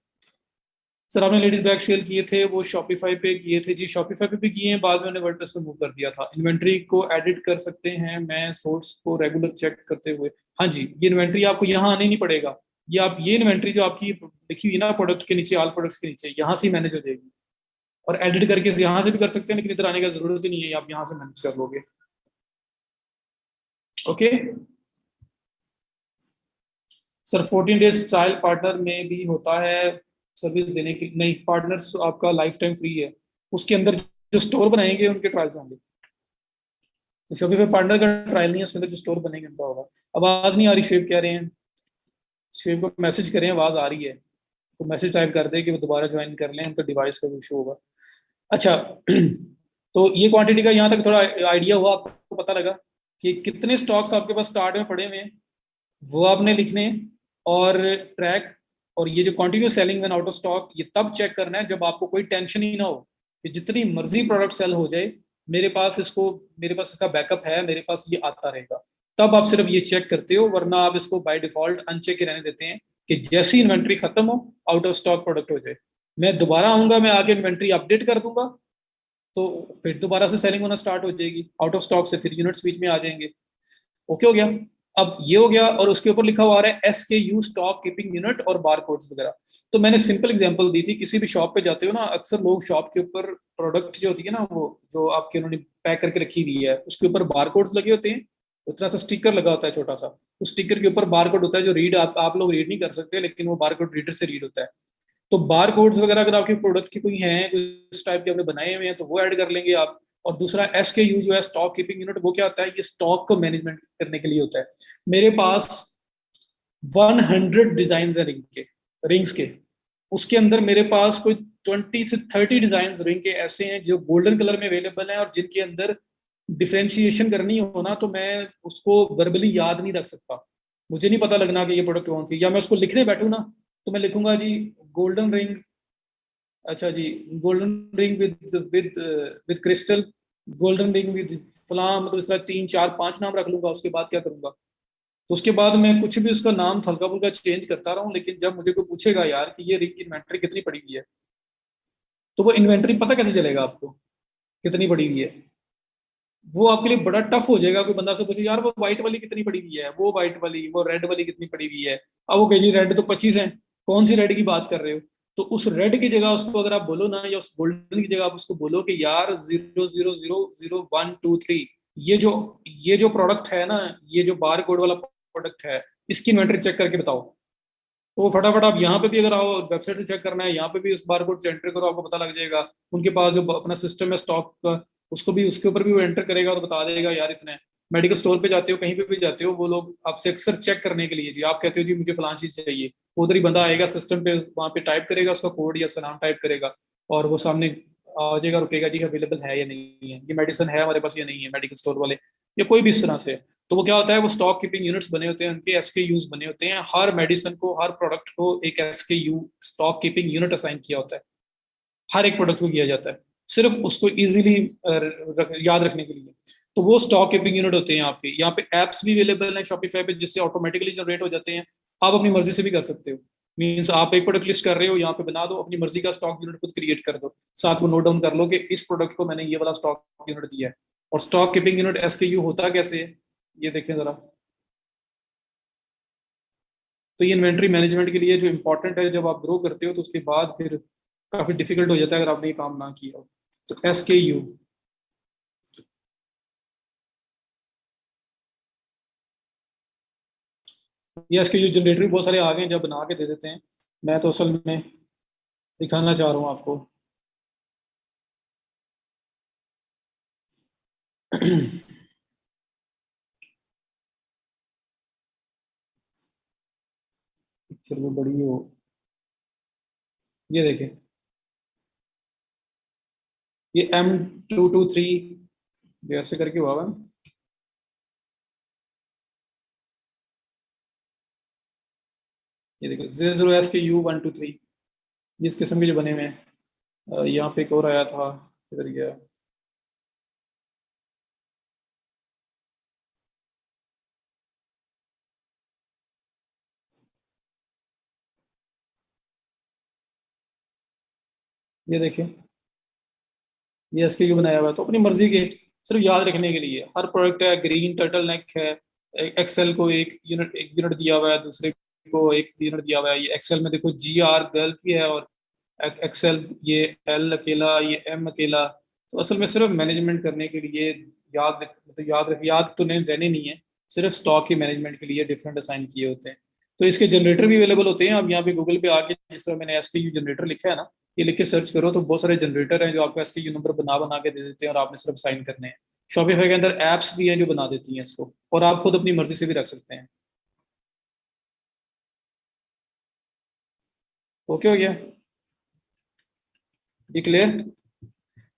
सर आपने लेडीज बैग सेल किए थे, वो शॉपिफाई पे किए थे जी, शॉपिफाई पे भी किए हैं, बाद में मैंने वर्डप्रेस पे मूव कर दिया था। इन्वेंट्री को एडिट कर सकते हैं मैं सोर्स को रेगुलर चेक करते हुए। हाँ जी, ये इन्वेंट्री आपको यहाँ आने नहीं पड़ेगा। ये आप ये इन्वेंट्री जो आपकी लिखी हुई है ना प्रोडक्ट के नीचे, ऑल प्रोडक्ट्स के नीचे, यहाँ से मैनेज हो जाएगी। और एडिट करके यहाँ से भी कर सकते हैं, लेकिन इधर आने का जरूरत ही नहीं है, आप यहाँ से मैनेज कर लोगे। Okay sir, 14 days trial partner में भी होता है सर्विस देने की? नहीं, पार्टनर्स आपका लाइफ टाइम फ्री है। उसके अंदर जो स्टोर बनाएंगे उनके ट्रायल्स होंगे। तो शॉपिफाई पार्टनर का ट्रायल नहीं है, उसके अंदर जो स्टोर बनेंगे उनका होगा। आवाज नहीं आ रही, शेप कह रहे हैं, शेप को मैसेज करें आवाज आ रही है तो मैसेज टाइप कर दे कि वो दोबारा ज्वाइन कर लें, उनका डिवाइस का इशू होगा। अच्छा तो ये क्वांटिटी का यहाँ तक थोड़ा आइडिया हुआ आपको, पता लगा कि कितने स्टॉक्स आपके पास स्टार्ट में पड़े हुए हैं, वो आपने लिखने हैं। और ट्रैक, और ये जो continue selling when out of stock, ये तब चेक करना है जब आपको कोई टेंशन ही ना हो कि जितनी मर्जी प्रोडक्ट सेल हो जाए, मेरे पास इसका बैकअप है, मेरे पास ये आता रहेगा। तब आप सिर्फ ये चेक करते हो, वरना आप इसको बाय डिफॉल्ट अनचेक रहने देते हैं कि जैसी इन्वेंट्री खत्म हो, आउट ऑफ स्टॉक प्रोडक्ट हो जाए, मैं दोबारा आऊंगा, मैं आके इन्वेंट्री अपडेट कर दूंगा, तो फिर दोबारा से सेलिंग होना स्टार्ट हो जाएगी, आउट ऑफ स्टॉक से फिर यूनिट्स बीच में आ जाएंगे। ओके हो गया। अब ये हो गया, और उसके ऊपर लिखा हुआ आ रहा है SKU स्टॉक कीपिंग यूनिट और बार कोड्स वगैरह। तो मैंने सिंपल एग्जांपल दी थी, किसी भी शॉप पे जाते हो ना, अक्सर लोग शॉप के ऊपर प्रोडक्ट जो होती है ना, वो जो आपके उन्होंने पैक करके रखी हुई है, उसके ऊपर बार कोड्स लगे होते हैं, उतना सा स्टिकर लगा होता है छोटा सा। उस स्टिकर के ऊपर बार कोड होता है जो रीड आप लोग रीड नहीं कर सकते, लेकिन वो बार कोड रीडर से रीड होता है। तो बार कोड्स वगैरह अगर आपके प्रोडक्ट की कोई हैं, कोई इस टाइप के आपने बनाए हुए हैं, तो वो ऐड कर लेंगे आप। और दूसरा SKU जो है स्टॉक कीपिंग यूनिट, वो क्या होता है, ये स्टॉक को मैनेजमेंट करने के लिए होता है। मेरे पास 100 डिजाइन है रिंग्स के। उसके अंदर मेरे पास कोई 20 से 30 डिजाइन रिंग के ऐसे हैं जो गोल्डन कलर में अवेलेबल हैं, और जिनके अंदर डिफ्रेंशिएशन करनी हो ना, तो मैं उसको वर्बली याद नहीं रख सकता। मुझे नहीं पता लगना कि ये प्रोडक्ट कौन सी, या मैं उसको लिखने बैठूँ ना, तो मैं लिखूंगा जी गोल्डन रिंग, अच्छा जी golden ring with with with crystal, golden ring with फलां, मतलब इस तरह 3 4 5 नाम रख लूंगा। उसके बाद क्या करूंगा, तो उसके बाद मैं कुछ भी उसका नाम हल्का फुल्का चेंज करता रहूं, लेकिन जब मुझे कोई पूछेगा यार कि ये रिंग की इन्वेंट्री कितनी पड़ी हुई है, तो वो इन्वेंट्री पता कैसे चलेगा आपको कितनी पड़ी हुई है। वो आपके लिए बड़ा टफ हो जाएगा। कोई बंदा से पूछे यार वो व्हाइट वाली कितनी पड़ी हुई है, वो व्हाइट वाली, वो रेड वाली कितनी पड़ी हुई है। अब वो कहे जी रेड तो 25 है, कौन सी रेड की बात कर रहे हो। तो उस रेड की जगह उसको अगर आप बोलो ना, या उस गोल्डन की जगह आप उसको बोलो कि यार 00000123, ये जो प्रोडक्ट है ना, ये जो बार कोड वाला प्रोडक्ट है, इसकी इन्वेंट्री चेक करके बताओ। तो वो फटाफट आप यहाँ पे भी अगर आओ, वेबसाइट से चेक करना है, यहाँ पे भी उस बार कोड से एंटर करो, आपको पता लग जाएगा। उनके पास जो अपना सिस्टम है स्टॉक का, उसको भी उसके ऊपर भी वो एंटर करेगा और बता देगा यार इतने। मेडिकल स्टोर पे जाते हो, कहीं पे भी जाते हो, वो लोग आपसे अक्सर चेक करने के लिए, जी आप कहते हो जी मुझे फलां चीज चाहिए, उधर ही बंदा आएगा सिस्टम पे, वहाँ पे टाइप करेगा उसका कोड या उसका नाम टाइप करेगा, और वो सामने आ जाएगा, रुकेगा जी अवेलेबल है या नहीं है, ये मेडिसिन है हमारे पास या नहीं है, मेडिकल स्टोर वाले या कोई भी इस तरह से। तो वो क्या होता है, वो स्टॉक कीपिंग यूनिट्स बने होते हैं, उनके SKUs बने होते हैं, हर मेडिसिन को, हर प्रोडक्ट को एक SKU stock keeping unit assign किया होता है। हर एक प्रोडक्ट को किया जाता है, सिर्फ उसको इजीली याद रखने के लिए। तो वो स्टॉक कीपिंग यूनिट होते हैं आपके। यहाँ पे एप्स भी अवेलेबल हैं शॉपिफाई पे, जिससे ऑटोमेटिकली जनरेट हो जाते हैं। आप अपनी मर्जी से भी कर सकते हो। मीन्स आप एक प्रोडक्ट लिस्ट कर रहे हो, यहाँ पे बना दो अपनी मर्जी का स्टॉक यूनिट, खुद क्रिएट कर दो, साथ में नोट डाउन कर लो कि इस प्रोडक्ट को मैंने ये वाला स्टॉक यूनिट दिया है। और स्टॉक कीपिंग यूनिट SKU होता कैसे है, ये देखें जरा। तो ये इन्वेंट्री मैनेजमेंट के लिए जो इंपॉर्टेंट है, जब आप ग्रो करते हो तो उसके बाद फिर काफी डिफिकल्ट हो जाता है अगर आपने ये काम ना किया हो। तो SKU, ये SKU जनरेटर भी बहुत सारे आ गए हैं, जब बना के दे देते हैं। मैं तो असल में दिखाना चाह रहा हूँ आपको। पिक्चर वो बड़ी हो, ये देखें, ये M223 ऐसे करके हुआ है। ये देखो 00 SKU 123, इस किस्म के जो बने हुए हैं। यहाँ पे एक और आया था, इधर गया। ये देखें, ये SKU बनाया हुआ है, तो अपनी मर्जी के, सिर्फ याद रखने के लिए। हर प्रोडक्ट है, ग्रीन टर्टल नेक है, एक्सेल को एक यूनिट दिया हुआ है, दूसरे को एक यूनिट दिया हुआ है। ये एक्सेल में देखो GR गर्ल की है, और एक्सेल ये L अकेला, ये M अकेला। तो असल में सिर्फ मैनेजमेंट करने के लिए, मतलब याद तो नहीं रहने नहीं है, सिर्फ स्टॉक की मैनेजमेंट के लिए डिफरेंट असाइन किए होते हैं। तो इसके जनरेटर भी अवेलेबल होते हैं। आप यहाँ पे गूगल पे आके, जिस तरह मैंने SKU जनरेटर लिखा है ना, ये लिख के सर्च करो, तो बहुत सारे जनरेटर हैं जो आपको SKU नंबर बना बना के दे देते हैं, और आपने सिर्फ साइन करने हैं। शॉपिफाई के अंदर एप्स भी हैं जो बना देती हैं इसको, और आप खुद अपनी मर्जी से भी रख सकते हैं। ओके हो गया, ये क्लियर।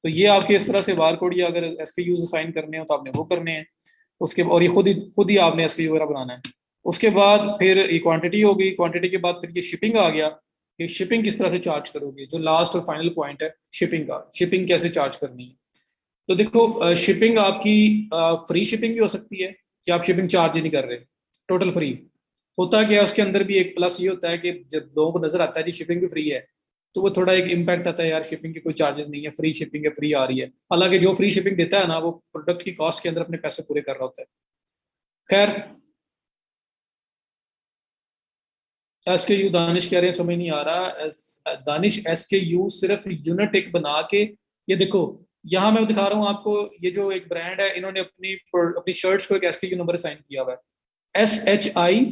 तो ये आपके इस तरह से बार कोड, या अगर SKUs असाइन करने हो तो आपने वो करने हैं। उसके और ये खुद ही आपने SKU वगैरह बनाना है। उसके बाद फिर ये क्वांटिटी हो गई, क्वांटिटी के बाद फिर ये शिपिंग आ गया। कि शिपिंग किस तरह से चार्ज करोगे, जो लास्ट और फाइनल पॉइंट है शिपिंग का, शिपिंग कैसे चार्ज करनी है। तो देखो, शिपिंग आपकी फ्री शिपिंग भी हो सकती है, कि आप शिपिंग चार्ज ही नहीं कर रहे, टोटल फ्री। होता क्या है उसके अंदर भी एक प्लस ये होता है कि जब लोगों को नजर आता है कि शिपिंग भी फ्री है, तो वो थोड़ा एक इम्पैक्ट आता है, यार शिपिंग के कोई चार्जेस नहीं है, फ्री शिपिंग है, फ्री आ रही है। हालांकि जो फ्री शिपिंग देता है ना, वो प्रोडक्ट की कॉस्ट के अंदर अपने पैसे पूरे कर रहा होता है। खैर, SKU दानिश कह रहे हैं समझ नहीं आ रहा। दानिश SKU सिर्फ यूनिट एक बना के, ये देखो यहाँ मैं दिखा रहा हूँ आपको, ये जो एक ब्रांड है इन्होंने अपनी अपनी शर्ट्स को एक SKU नंबर साइन किया हुआ है, SHI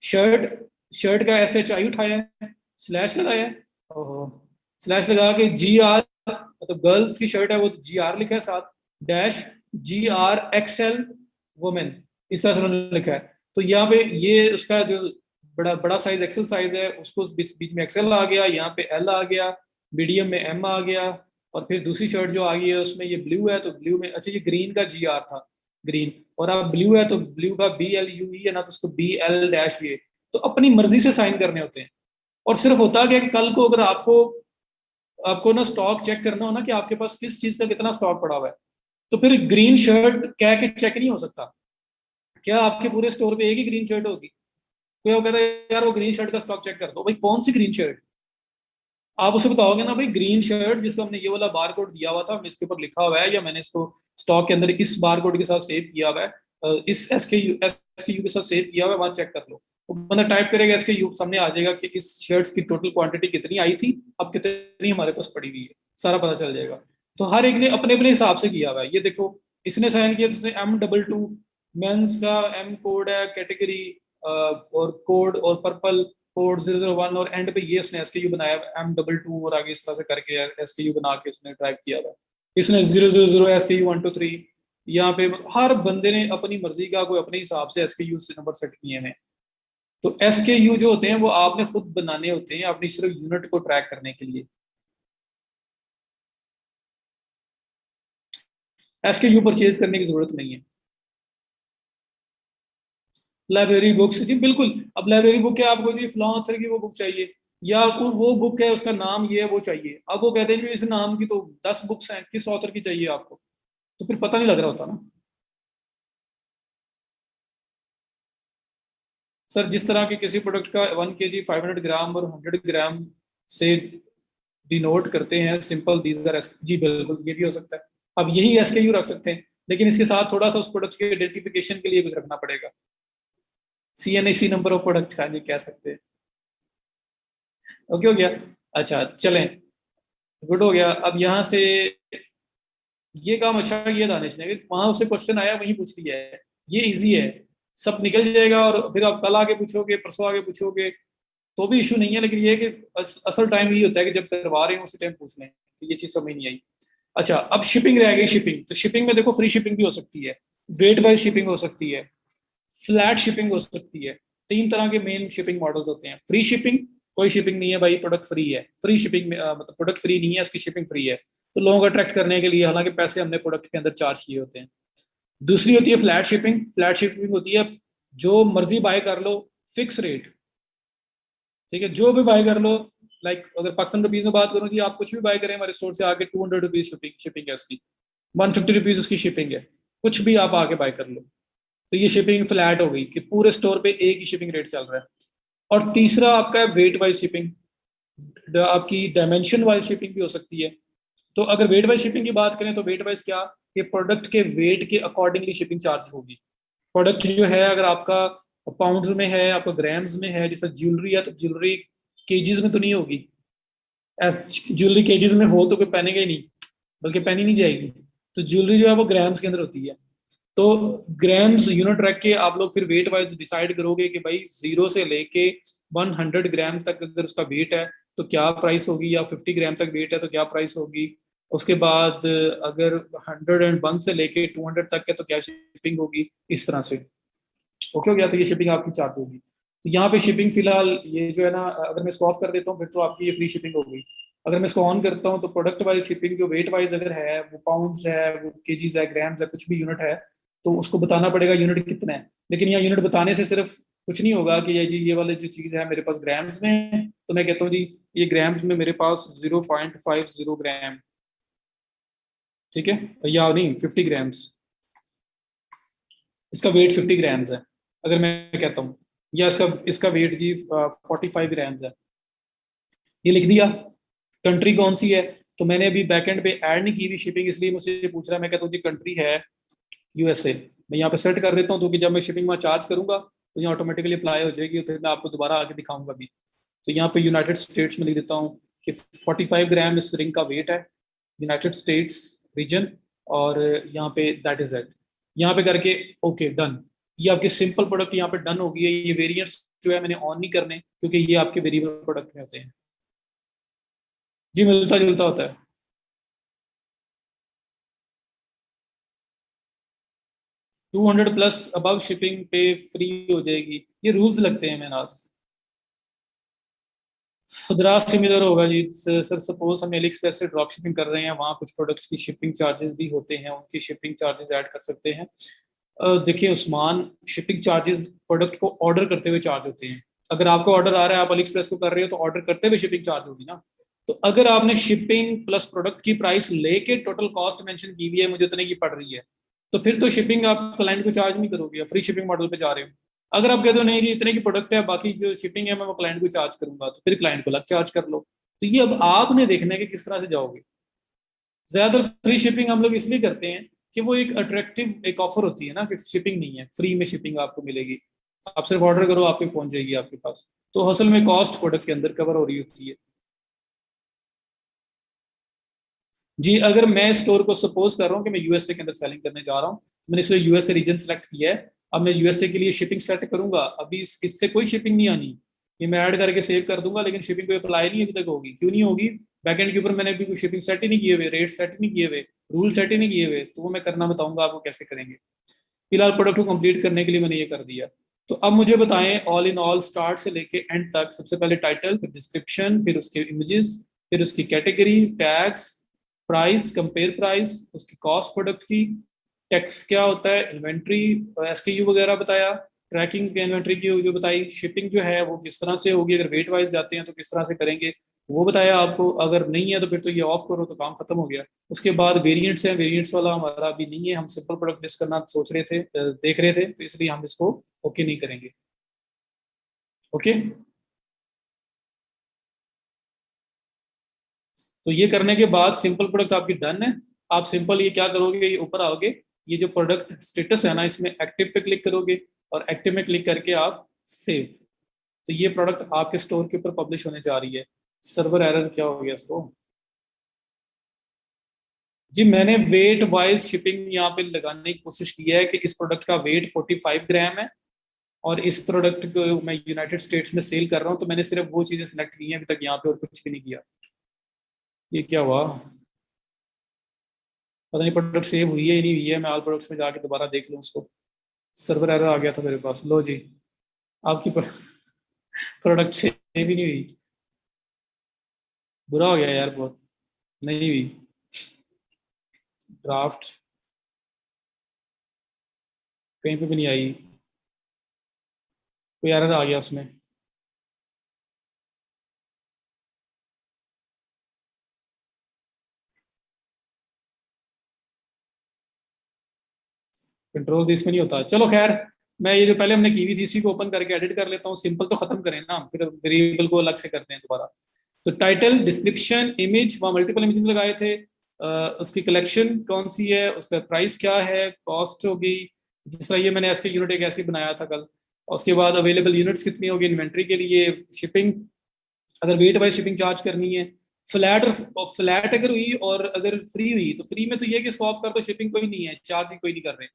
शर्ट, शर्ट का SHI उठाया है, स्लैश लगाया है, ओहो, स्लैश लगा के GR, मतलब गर्ल्स की शर्ट है वो तो GR लिखा है साथ, डैश GR XL वुमेन, इस तरह से उन्होंने लिखा है। तो यहाँ पे ये उसका जो बड़ा बड़ा साइज एक्सेल साइज है, उसको बीच बीच में एक्सेल आ गया, यहाँ पे L आ गया, मीडियम में M आ गया, और फिर दूसरी शर्ट जो आ गई है उसमें ये ब्लू है तो ब्लू में, अच्छा ये ग्रीन का GR था, ग्रीन, और अब ब्लू है तो ब्लू का BLUE है ना, तो उसको BL डैश ये, तो अपनी मर्जी से साइन करने होते हैं। और सिर्फ होता क्या कि कल को अगर आपको आपको ना स्टॉक चेक करना हो ना कि आपके पास किस चीज का कितना स्टॉक पड़ा हुआ है, तो फिर ग्रीन शर्ट कह के चेक नहीं हो सकता। क्या आपके पूरे स्टोर पे एक ही ग्रीन शर्ट होगी? कोई वो कहता है यार वो ग्रीन शर्ट का स्टॉक चेक कर दो, भाई कौन सी ग्रीन शर्ट? आप उसे बताओगे ना भाई ग्रीन शर्ट जिसको हमने ये वाला बार कोड दिया हुआ था, इसके ऊपर लिखा हुआ है, या मैंने इसको स्टॉक के अंदर इस बार कोड के साथ सेव किया हुआ है, इस एसके यू के साथ सेव किया हुआ है, वहां चेक कर लो। वो बंदा टाइप करेगा SKU, सामने आ जाएगा कि इस शर्ट्स की टोटल क्वांटिटी कितनी आई थी, अब कितनी हमारे पास पड़ी हुई है, सारा पता चल जाएगा। तो हर एक ने अपने अपने हिसाब से किया हुआ है। ये देखो इसने साइन किया, इसने M22 मेंस का M कोड है, कैटेगरी और कोड और पर्पल कोड 001, और एंड पे ये उसने SKU बनाया M22, और आगे इस तरह से करके SKU बना के उसने टाइप किया हुआ है। इसने 000 SKU 123, यहाँ पे हर बंदे ने अपनी मर्जी का कोई अपने हिसाब से SKU नंबर सेट किए हैं। तो SKU जो होते हैं वो आपने खुद बनाने होते हैं अपनी सिर्फ यूनिट को ट्रैक करने के लिए। SKU परचेज करने की जरूरत नहीं है। लाइब्रेरी बुक्स जी बिल्कुल, अब लाइब्रेरी बुक है आपको जी फलां ऑथर की वो बुक चाहिए, या कोई वो बुक है उसका नाम ये है वो चाहिए, अब वो कहते हैं कि इस नाम की तो 10 बुक्स हैं, किस ऑथर की चाहिए आपको? तो फिर पता नहीं लग रहा होता ना। सर जिस तरह के किसी प्रोडक्ट का 1 kg 500 ग्राम और 100 ग्राम से डिनोट करते हैं सिंपल दीज आर, जी बिल्कुल ये भी हो सकता है। अब यही SKU रख सकते हैं, लेकिन इसके साथ थोड़ा सा उस प्रोडक्ट के आइडेंटिफिकेशन के लिए कुछ रखना पड़ेगा, CNAC नंबर ऑफ प्रोडक्ट का ये कह सकते हैं। ओके हो गया। अच्छा चलें, गुड हो गया। अब यहाँ से ये काम अच्छा किया दानिश ने कि वहां उसे क्वेश्चन आया वहीं पूछ लिया है, ये इजी है, सब निकल जाएगा, और फिर आप कल आगे पूछोगे परसों आगे पूछोगे तो भी इशू नहीं है, लेकिन ये है कि असल टाइम ये होता है कि जब करवा रहे हैं उसी टाइम पूछ लें, तो ये चीज समझ नहीं आई। अच्छा अब शिपिंग रह गई, शिपिंग, तो शिपिंग में देखो फ्री शिपिंग भी हो सकती है, वेट वाइज शिपिंग हो सकती है, फ्लैट शिपिंग हो सकती है। तीन तरह के मेन शिपिंग मॉडल्स होते हैं। फ्री शिपिंग, कोई शिपिंग नहीं है भाई, प्रोडक्ट फ्री है, फ्री शिपिंग में मतलब प्रोडक्ट फ्री नहीं है, उसकी शिपिंग फ्री है, तो लोगों को अट्रैक्ट करने के लिए हालांकि पैसे हमने प्रोडक्ट के अंदर चार्ज किए होते हैं। दूसरी होती है फ्लैट शिपिंग, फ्लैट शिपिंग होती है जो मर्जी बाय कर लो, फिक्स रेट, ठीक है जो भी बाय कर लो, लाइक अगर पाकिस्तान रुपीज में बात करूँ जी, आप कुछ भी बाय करें हमारे स्टोर से आके, ₹200 शिपिंग शिपिंग है उसकी, ₹150 उसकी शिपिंग है, कुछ भी आप आके बाय कर लो। तो ये शिपिंग फ्लैट हो गई कि पूरे स्टोर पे एक ही शिपिंग रेट चल रहा है। और तीसरा आपका है वेट वाइज शिपिंग, आपकी डायमेंशन वाइज शिपिंग भी हो सकती है। तो अगर वेट वाइज शिपिंग की बात करें तो वेट वाइज क्या, कि प्रोडक्ट के वेट के अकॉर्डिंगली शिपिंग चार्ज होगी। प्रोडक्ट जो है अगर आपका पाउंड्स में है, आपका ग्राम्स में है, जैसे ज्वेलरी है तो ज्वेलरी केजीज में तो नहीं होगी, ज्वेलरी केजीज में हो तो कोई पहनेगा ही नहीं, बल्कि पहनी नहीं जाएगी। तो ज्वेलरी जो है वो ग्राम्स के अंदर होती है। तो ग्राम्स यूनिट रख के आप लोग फिर वेट वाइज डिसाइड करोगे कि भाई 0 से लेके 100 ग्राम तक अगर उसका वेट है तो क्या प्राइस होगी, या 50 ग्राम तक वेट है तो क्या प्राइस होगी। उसके बाद अगर 101 से लेके 200 तक है तो क्या शिपिंग होगी, इस तरह से। ओके हो गया, तो ये शिपिंग आपकी चार्ज होगी। तो यहाँ पे शिपिंग फिलहाल ये जो है ना, अगर मैं इसको ऑफ कर देता हूँ फिर तो आपकी ये फ्री शिपिंग हो गई। अगर मैं इसको ऑन करता हूँ तो प्रोडक्ट वाइज शिपिंग जो वेट वाइज अगर है, वो पाउंड्स है, वो केजीज है, ग्राम्स है, कुछ भी यूनिट है, तो उसको बताना पड़ेगा यूनिट कितना है। लेकिन यहाँ यूनिट बताने से सिर्फ कुछ नहीं होगा कि ये जी ये वाली जो चीज़ है मेरे पास ग्राम्स में है, तो मैं कहता हूँ जी ये ग्राम्स में मेरे पास 0.50 ग्राम, ठीक है, या नहीं 50 ग्राम्स, इसका वेट 50 ग्राम्स है अगर मैं कहता हूँ, या इसका इसका वेट जी 45 ग्राम्स है, ये लिख दिया। कंट्री कौन सी है, तो मैंने अभी बैकएंड पे ऐड नहीं की हुई शिपिंग, इसलिए मुझसे पूछ रहा है। मैं कहता हूँ जी कंट्री है USA, मैं यहाँ पे सेट कर देता हूँ, तो कि जब मैं शिपिंग में चार्ज करूंगा तो ये ऑटोमेटिकली अप्लाई हो जाएगी, तो मैं आपको दोबारा आगे दिखाऊंगा भी। तो यहाँ पे यूनाइटेड स्टेट्स में लिख देता हूँ कि 45 ग्राम इस रिंग का वेट है, यूनाइटेड स्टेट्स रीजन, और यहाँ पे दैट इज इट। यहाँ पे करके ओके डन। ये आपकी सिंपल प्रोडक्ट यहाँ पे डन हो गई है। ये वेरिएंट्स जो है मैंने ऑन नहीं करने, क्योंकि ये आपके वेरिएबल प्रोडक्ट में होते हैं। जी मिलता जुलता होता है। 200 प्लस अबव शिपिंग पे फ्री हो जाएगी, ये रूल्स लगते हैं मेनास। खुदरा सिमिलर होगा जी सर। सपोज हम एली एक्सप्रेस से ड्रॉप शिपिंग कर रहे हैं, वहाँ कुछ प्रोडक्ट्स की शिपिंग चार्जेस भी होते हैं, उनकी शिपिंग चार्जेस ऐड कर सकते हैं। देखिए उस्मान, शिपिंग चार्जेस प्रोडक्ट को ऑर्डर करते हुए चार्ज होते हैं। अगर आपको ऑर्डर आ रहा है, आप अली एक्सप्रेस को कर रहे हो, तो ऑर्डर करते हुए शिपिंग चार्ज होगी ना। तो अगर आपने शिपिंग प्लस प्रोडक्ट की प्राइस लेके टोटल कॉस्ट मेंशन की हुई है, मुझे उतने की पड़ रही है, तो फिर तो शिपिंग आप क्लाइंट को चार्ज नहीं करोगे, फ्री शिपिंग मॉडल पे जा रहे हो। अगर आप कहते हो नहीं जी इतने की प्रोडक्ट है, बाकी जो शिपिंग है मैं वो क्लाइंट को चार्ज करूंगा, तो फिर क्लाइंट को अलग चार्ज कर लो। तो ये अब आपने देखना है कि किस तरह से जाओगे। ज्यादातर फ्री शिपिंग हम लोग इसलिए करते हैं कि वो एक अट्रैक्टिव एक ऑफर होती है ना, कि शिपिंग नहीं है, फ्री में शिपिंग आपको मिलेगी। आप सिर्फ ऑर्डर करो, आपके पहुंच जाएगी आपके पास। तो असल में कॉस्ट प्रोडक्ट के अंदर कवर हो रही होती है। जी अगर मैं स्टोर को सपोज कर रहा हूँ कि मैं यूएसए के अंदर सेलिंग करने जा रहा हूँ, मैंने इसलिए यूएसए रीजन सेलेक्ट किया है। अब मैं यूएसए के लिए शिपिंग सेट करूंगा, अभी इससे कोई शिपिंग नहीं आनी। ये मैं ऐड करके सेव कर दूंगा, लेकिन शिपिंग कोई अप्लाई नहीं अभी तक होगी। क्यों नहीं होगी? बैकएंड के ऊपर मैंने अभी कोई शिपिंग सेट ही नहीं किए हुए, रेट सेट नहीं किए हुए, रूल सेट ही नहीं किए हुए। तो वो मैं करना बताऊंगा आपको कैसे करेंगे। फिलहाल प्रोडक्ट को कंप्लीट करने के लिए मैंने ये कर दिया। तो अब मुझे बताएं ऑल इन ऑल स्टार्ट से लेके एंड तक, सबसे पहले टाइटल, फिर डिस्क्रिप्शन, फिर उसके इमेजेस, फिर उसकी category, tags, price, compare price, उसकी कॉस्ट प्रोडक्ट की, टैक्स क्या होता है, इन्वेंट्री, एसकेयू वगैरह बताया, ट्रैकिंग इन्वेंट्री की जो बताई, शिपिंग जो है वो किस तरह से होगी, अगर वेट वाइज जाते हैं तो किस तरह से करेंगे वो बताया आपको। अगर नहीं है तो फिर तो ये ऑफ करो, तो काम खत्म हो गया। उसके बाद वेरिएंट्स हैं, वेरिएंट्स वाला हमारा अभी नहीं है, हम सिंपल प्रोडक्ट लिस्ट करना सोच रहे थे, देख रहे थे, तो इसलिए हम इसको ओके नहीं करेंगे। ओके। तो ये करने के बाद सिंपल प्रोडक्ट आपकी डन है। आप सिंपल ये क्या करोगे, ये ऊपर आओगे, ये जो प्रोडक्ट स्टेटस है ना, इसमें एक्टिव पे क्लिक करोगे, और एक्टिव में क्लिक करके आप सेव। तो ये प्रोडक्ट आपके स्टोर के ऊपर पब्लिश होने जा रही है। सर्वर एरर क्या हो गया इसको? जी मैंने वेट वाइज शिपिंग यहाँ पे लगाने की कोशिश की है कि इस प्रोडक्ट का वेट 45 ग्राम है, और इस प्रोडक्ट को मैं यूनाइटेड स्टेट्स में सेल कर रहा हूँ, तो मैंने सिर्फ वो चीज़ें सेलेक्ट की हैं अभी तक यहाँ पे, और कुछ भी नहीं किया। ये क्या हुआ? पता नहीं प्रोडक्ट सेव हुई है या नहीं हुई है, मैं ऑल प्रोडक्ट्स में जाके दोबारा देख लूँ उसको। सर्वर एरर आ गया था मेरे पास, लो जी। आपकी प्रोडक्ट सेव ही नहीं हुई। बुरा हो गया यार बहुत। नहीं हुई। ड्राफ्ट कहीं पे भी नहीं आई, कोई एरर आ गया उसमें। कंट्रोल इसमें नहीं होता, चलो खैर। मैं ये जो पहले हमने की हुई थी इसी को ओपन करके एडिट कर लेता हूँ, सिंपल तो खत्म करें ना, फिर वेरिएबल को अलग से करते हैं दोबारा। तो टाइटल, डिस्क्रिप्शन, इमेज, वहाँ मल्टीपल इमेजेस लगाए थे। उसकी कलेक्शन कौन सी है, उसका प्राइस क्या है, कॉस्ट होगी, जिस तरह ये मैंने इसके यूनिट एक ऐसे ही बनाया था कल। और उसके बाद अवेलेबल यूनिट्स कितनी होगी इन्वेंट्री के लिए, शिपिंग, अगर वेट वाइज शिपिंग चार्ज करनी है, फ्लैट, और फ्लैट अगर हुई और अगर फ्री हुई, तो फ्री में तो ये है कि इसको ऑफ कर दो, शिपिंग कोई नहीं है, चार्ज ही कोई नहीं कर रहे,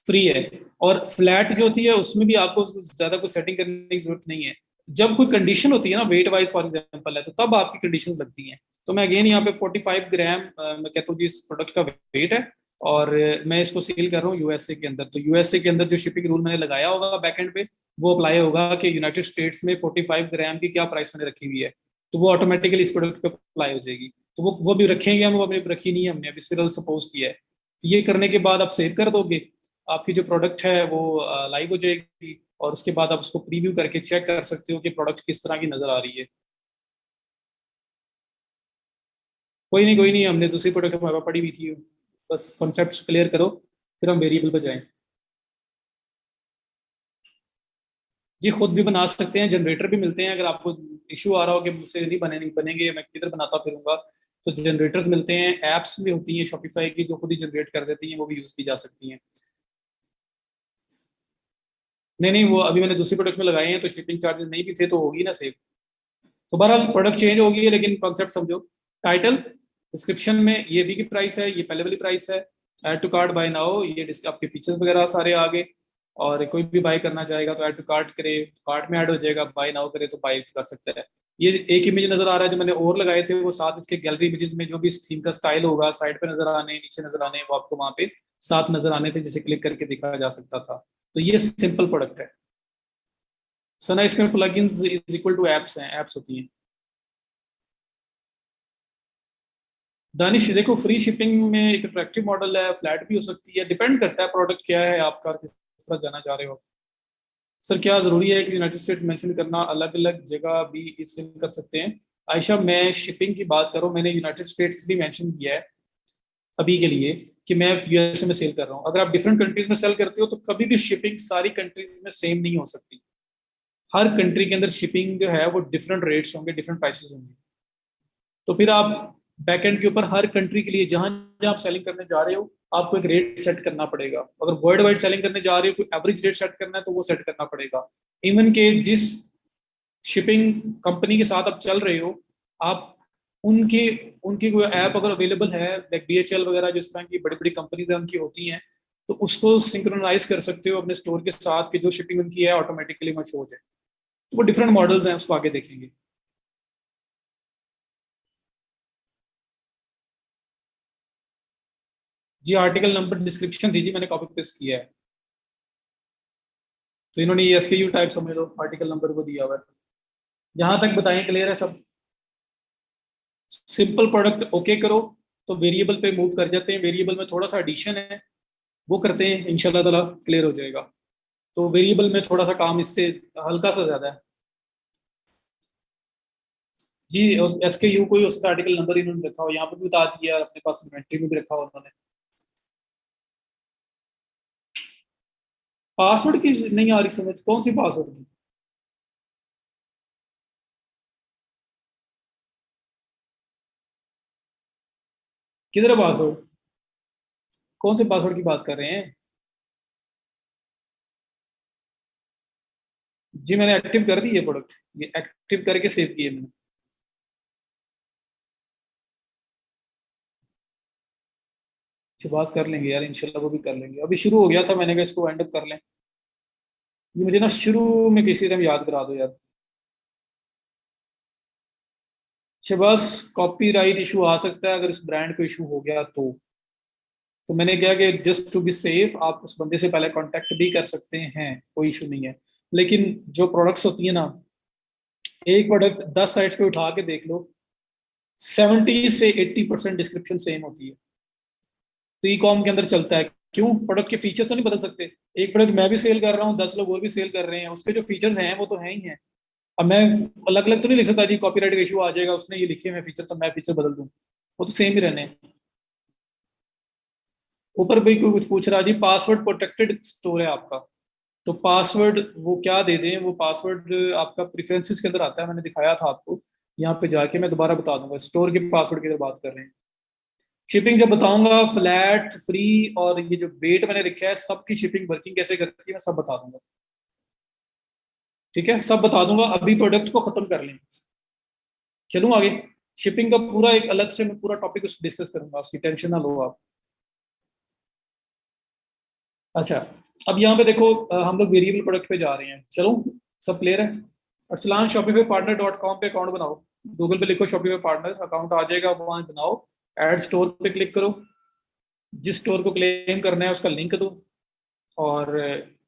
फ्री है। और फ्लैट जो होती है उसमें भी आपको ज्यादा कुछ सेटिंग करने की जरूरत नहीं है। जब कोई कंडीशन होती है ना, वेट वाइज फॉर एग्जांपल है, तो तब आपकी कंडीशंस लगती हैं। तो मैं अगेन यहाँ पे 45 ग्राम मैं कहता हूँ जी इस प्रोडक्ट का वेट है, और मैं इसको सेल कर रहा हूँ यूएसए के अंदर। तो यूएसए के अंदर जो शिपिंग रूल मैंने लगाया होगा बैकएंड पे, वो अप्लाई होगा कि यूनाइटेड स्टेट्स में 45 ग्राम की क्या प्राइस मैंने रखी हुई है, तो वो ऑटोमेटिकली इस प्रोडक्ट पे अप्लाई हो जाएगी। तो वो भी रखेंगे हम, वो अपनी रखी नहीं है हमने, अभी सिर्फ सपोज किया है। तो ये करने के बाद आप सेव कर दोगे, आपकी जो प्रोडक्ट है वो लाइव हो जाएगी, और उसके बाद आप उसको प्रीव्यू करके चेक कर सकते हो कि प्रोडक्ट किस तरह की नजर आ रही है। कोई नहीं कोई नहीं, हमने दूसरी प्रोडक्ट हमारे पास पड़ी हुई थी। बस कॉन्सेप्ट क्लियर करो, फिर हम वेरिएबल पर जाएं। जी खुद भी बना सकते हैं, जनरेटर भी मिलते हैं, अगर आपको इशू आ रहा हो कि मुझसे नहीं बने, नहीं बनेंगे, मैं किधर बनाता फिरूंगा, तो जनरेटर्स मिलते हैं, एप्स भी होती हैं शॉपिफाई की जो खुद ही जनरेट कर देती हैं, वो भी यूज़ की जा सकती हैं। नहीं नहीं, वो अभी मैंने दूसरी प्रोडक्ट में लगाए हैं तो शिपिंग चार्जेस नहीं भी थे तो होगी ना सेव। तो बहरहाल प्रोडक्ट चेंज होगी है, लेकिन कॉन्सेप्ट समझो। टाइटल, डिस्क्रिप्शन में ये भी की प्राइस है, ये पहले वाली प्राइस है। Add to cart buy now, ये आपके फीचर्स वगैरह सारे आ गए। और कोई भी बाय करना चाहेगा तो ऐड टू कार्ट करे, कार्ट में ऐड हो जाएगा, बाय नाउ करे तो बाय कर सकता है। ये एक इमेज नजर आ रहा है जो मैंने और लगाए थे, वो साथ इसके गैलरी इमेजेस में जो भी इस थीम का स्टाइल होगा साइड पे नजर आने, नीचे नजर आने, वो आपको वहां पे साथ नजर आने थे, जिसे क्लिक करके देखा जा सकता था। तो ये सिंपल प्रोडक्ट है। सना इसमें plugins is equal to apps हैं, एप्स होती हैं। दानिश देखो, फ्री शिपिंग में एक अट्रैक्टिव मॉडल है, फ्लैट भी हो सकती है, डिपेंड करता है प्रोडक्ट क्या है आपका और किस तरह जाना चाह रहे हो। सर क्या जरूरी है कि यूनाइटेड स्टेट्स मेंशन करना, अलग अलग जगह भी इससे कर सकते हैं? आयशा, मैं शिपिंग की बात करूँ, मैंने यूनाइटेड स्टेट्स भी मेंशन किया है अभी के लिए, कि मैं यूएसए में सेल कर रहा हूँ। अगर आप डिफरेंट कंट्रीज में सेल करते हो तो कभी भी शिपिंग सारी कंट्रीज में सेम नहीं हो सकती। हर कंट्री के अंदर शिपिंग जो है वो डिफरेंट रेट्स होंगे, डिफरेंट प्राइसेस होंगे। तो फिर आप बैकएंड के ऊपर हर कंट्री के लिए जहां जहां आप सेलिंग करने जा रहे हो, आपको एक रेट सेट करना पड़ेगा। अगर वर्ल्ड वाइड सेलिंग करने जा रहे हो, कोई एवरेज रेट सेट करना है तो वो सेट करना पड़ेगा। इवन के जिस शिपिंग कंपनी के साथ आप चल रहे हो, आप उनके उनकी कोई ऐप अगर अवेलेबल है, लाइक डीएचएल वगैरह जिस तरह की बड़ी बड़ी कंपनीज है उनकी होती हैं, तो उसको सिंक्रोनाइज कर सकते हो अपने स्टोर के साथ कि जो शिपिंग उनकी है ऑटोमेटिकली मच हो जाए। तो वो डिफरेंट मॉडल्स हैं, उसको आगे देखेंगे। जी आर्टिकल नंबर डिस्क्रिप्शन दीजिए, मैंने कॉपी पेस्ट किया है। तो इन्होंने ये एसकेयू टाइप समझ लो, आर्टिकल नंबर को दिया हुआ है। यहाँ तक बताएं, क्लियर है सब? सिंपल प्रोडक्ट ओके करो तो वेरिएबल पे मूव कर जाते हैं। वेरिएबल में थोड़ा सा एडिशन है, वो करते हैं, इंशाल्लाह ताला क्लियर हो जाएगा। तो वेरिएबल में थोड़ा सा काम इससे हल्का सा ज्यादा है। जी, एसकेयू कोई हो सकता है, आर्टिकल नंबर इन्होंने रखा हो, यहाँ पर भी बता दिया, अपने पास इन्वेंट्री में भी रखा हो उन्होंने। पासवर्ड की नहीं आ रही समझ, कौन सी पासवर्ड की? किधर है पासवर्ड? कौन से पासवर्ड की बात कर रहे हैं? जी मैंने एक्टिव कर दी है प्रोडक्ट, ये एक्टिव करके सेव किए मैंने। बात कर लेंगे यार, इंशाल्लाह वो भी कर लेंगे। अभी शुरू हो गया था, मैंने कहा इसको वाइंड अप कर लें। ये मुझे ना शुरू में किसी टाइम याद करा दो यार। शहबाज, कॉपीराइट इशू आ सकता है अगर इस ब्रांड को इशू हो गया तो मैंने क्या कि जस्ट टू बी सेफ आप उस बंदे से पहले कांटेक्ट भी कर सकते हैं, कोई इशू नहीं है। लेकिन जो प्रोडक्ट्स होती है ना, एक प्रोडक्ट 10 साइट्स पे उठा के देख लो, 70 से 80% डिस्क्रिप्शन सेम होती है। तो ई कॉम के अंदर चलता है। क्यों? प्रोडक्ट के फीचर्स तो नहीं बदल सकते। एक प्रोडक्ट मैं भी सेल कर रहा हूँ, 10 लोग और भी सेल कर रहे हैं, उसके जो फीचर्स हैं वो तो हैं ही हैं। अब मैं अलग अलग तो नहीं लिख सकता जी, कॉपीराइट का इशू आ जाएगा, उसने ये लिखे हुए फीचर तो मैं फीचर बदल दूं। वो तो सेम ही रहने हैं। ऊपर भी कोई कुछ पूछ रहा है जी, पासवर्ड प्रोटेक्टेड स्टोर है आपका, तो पासवर्ड वो क्या दे दें? वो पासवर्ड आपका प्रेफरेंसेस के अंदर आता है, मैंने दिखाया था आपको। यहाँ पे जाके मैं दोबारा बता दूंगा, स्टोर के पासवर्ड की बात कर रहे हैं। शिपिंग जब बताऊंगा, फ्लैट, फ्री और ये जो वेट मैंने लिखा है, सबकी शिपिंग वर्किंग कैसे करती है मैं सब बता दूंगा। ठीक है, सब बता दूंगा। अभी प्रोडक्ट को खत्म कर लें, चलूँ आगे। शिपिंग का पूरा एक अलग से मैं पूरा टॉपिक डिस्कस करूंगा, उसकी टेंशन ना लो आप। अच्छा, अब यहाँ पे देखो, हम लोग वेरिएबल प्रोडक्ट पे जा रहे हैं, चलो सब क्लियर है? Arsalan, Shopify partner dot com पे अकाउंट बनाओ। गूगल पे लिखो शॉपिफाई पार्टनर, अकाउंट आ जाएगा, वहां बनाओ। ऐड स्टोर पे क्लिक करो, जिस स्टोर को क्लेम करना है उसका लिंक दो, और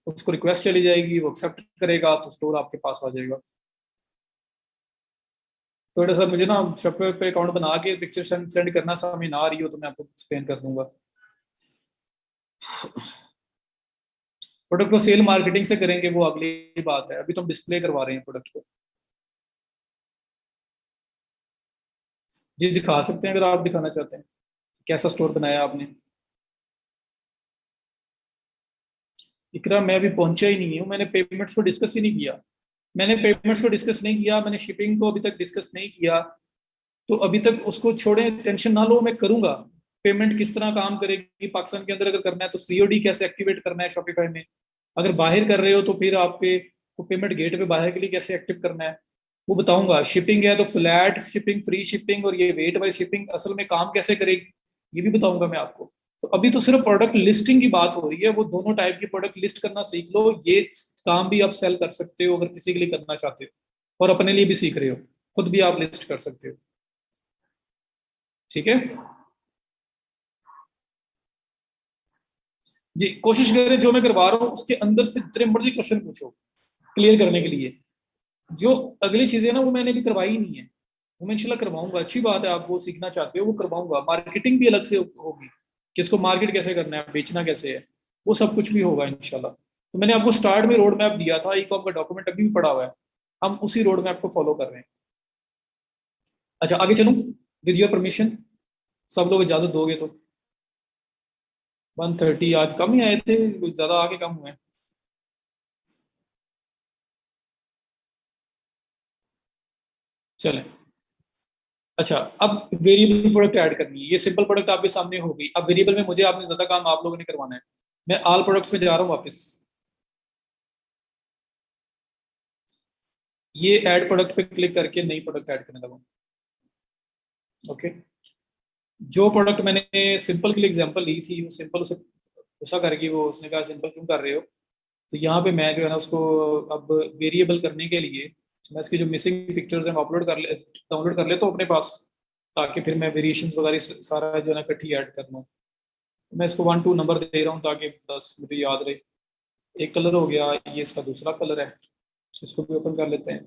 उसको रिक्वेस्ट चली जाएगी, वो एक्सेप्ट करेगा तो स्टोर आपके पास आ जाएगा। तो बेटा सर मुझे ना शॉपिफाई पे अकाउंट बना के पिक्चर सेंड करना, समझ ना आ रही हो तो मैं आपको एक्सप्लेन कर दूंगा। प्रोडक्ट को सेल मार्केटिंग से करेंगे वो अगली बात है, अभी तो हम डिस्प्ले करवा रहे हैं प्रोडक्ट को। जी दिखा सकते हैं अगर आप दिखाना चाहते हैं। कैसा स्टोर बनाया आपने? इकरा, मैं अभी पहुंचा ही नहीं हूँ, मैंने पेमेंट्स को डिस्कस ही नहीं किया। मैंने पेमेंट्स को डिस्कस नहीं किया, मैंने शिपिंग को अभी तक डिस्कस नहीं किया। तो अभी तक उसको छोड़े, टेंशन ना लो, मैं करूंगा। पेमेंट किस तरह काम करेगी पाकिस्तान के अंदर अगर करना है तो सीओडी कैसे एक्टिवेट करना है शॉपिफाई में, अगर बाहर कर रहे हो तो फिर आपके को पेमेंट गेट पे बाहर के लिए कैसे एक्टिव करना है वो बताऊंगा। शिपिंग है तो फ्लैट शिपिंग, फ्री शिपिंग और ये वेट वाइज शिपिंग असल में काम कैसे करेगी ये भी बताऊंगा मैं आपको। तो अभी तो सिर्फ प्रोडक्ट लिस्टिंग की बात हो रही है, वो दोनों टाइप की प्रोडक्ट लिस्ट करना सीख लो। ये काम भी आप सेल कर सकते हो अगर किसी के लिए करना चाहते हो, और अपने लिए भी सीख रहे हो, खुद भी आप लिस्ट कर सकते हो। ठीक है जी, कोशिश करें जो मैं करवा रहा हूँ उसके अंदर से जितने मर्जी क्वेश्चन पूछो क्लियर करने के लिए। जो अगली चीजें ना वो मैंने भी करवाई नहीं है, वो मैं इंशाल्लाह करवाऊंगा। अच्छी बात है, आप वो सीखना चाहते हो वो करवाऊंगा। मार्केटिंग भी अलग से होगी कि इसको मार्केट कैसे करना है, बेचना कैसे है, वो सब कुछ भी होगा इंशाल्लाह। तो मैंने आपको स्टार्ट में रोड मैप दिया था, ई कॉम का डॉक्यूमेंट अभी भी पड़ा हुआ है, हम उसी रोड मैप को फॉलो कर रहे हैं। अच्छा आगे चलूं विद योर परमिशन, सब लोग इजाजत दोगे तो। 1:30 आज कम ही आए थे, कुछ ज्यादा आगे कम हुए। चलें। अच्छा, अब वेरिएबल प्रोडक्ट ऐड करनी है। ये सिंपल प्रोडक्ट आपके सामने हो गई। अब वेरिएबल में मुझे आपने ज्यादा काम आप लोगों ने करवाना है। मैं ऑल प्रोडक्ट्स में जा रहा हूँ वापस। ये ऐड प्रोडक्ट पे क्लिक करके नई प्रोडक्ट ऐड करने लगा। ओके, जो प्रोडक्ट मैंने सिंपल के लिए एग्जांपल ली थी वो सिंपल उसे गुस्सा करके वो उसने कहा सिंपल क्यों कर रहे हो। तो यहाँ पे मैं जो है ना उसको अब वेरिएबल करने के लिए मैं इसकी जो मिसिंग पिक्चर्स हैं अपलोड कर ले, डाउनलोड कर लेता हूँ अपने पास, ताकि फिर मैं वेरिएशंस वगैरह सारा जो है ना इकट्ठी ऐड कर लूँ। मैं इसको 1 2 नंबर दे रहा हूँ ताकि बस मुझे याद रहे। एक कलर हो गया, ये इसका दूसरा कलर है, इसको भी ओपन कर लेते हैं।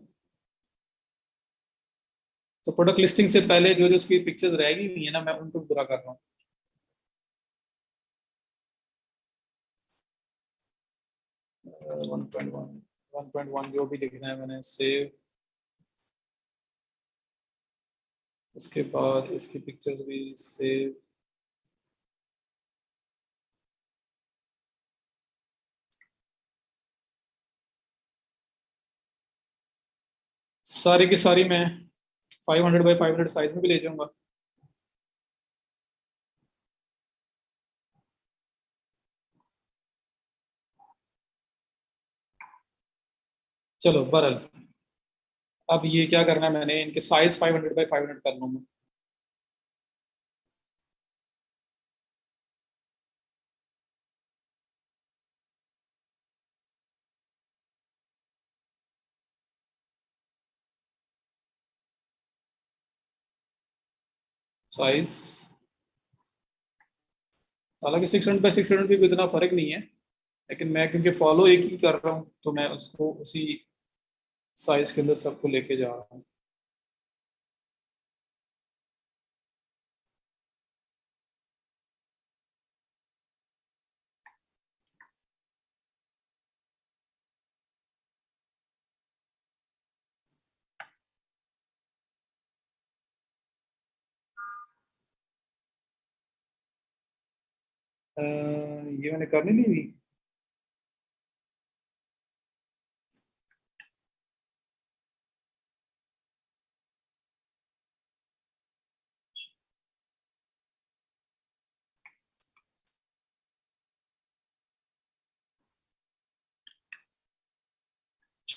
तो प्रोडक्ट लिस्टिंग से पहले जो जो उसकी पिक्चर्स रहेगी हुई है ना, मैं उनको पूरा कर रहा हूँ। 1.1, 1.1 जो भी लिखना है मैंने सेव। इसके बाद इसकी पिक्चर्स भी सेव। सारी की सारी मैं 500 बाई 500 साइज में भी ले जाऊंगा। चलो बहरल, अब ये क्या करना है, मैंने इनके साइज 500 बाई 500 कर लूंगा। साइज हालांकि 600 बाई 600 भी कोई इतना फर्क नहीं है, लेकिन मैं क्योंकि फॉलो एक ही कर रहा हूँ तो मैं उसको उसी साइज के अंदर सबको लेके जा रहा हूँ। ये मैंने कर नहीं ली।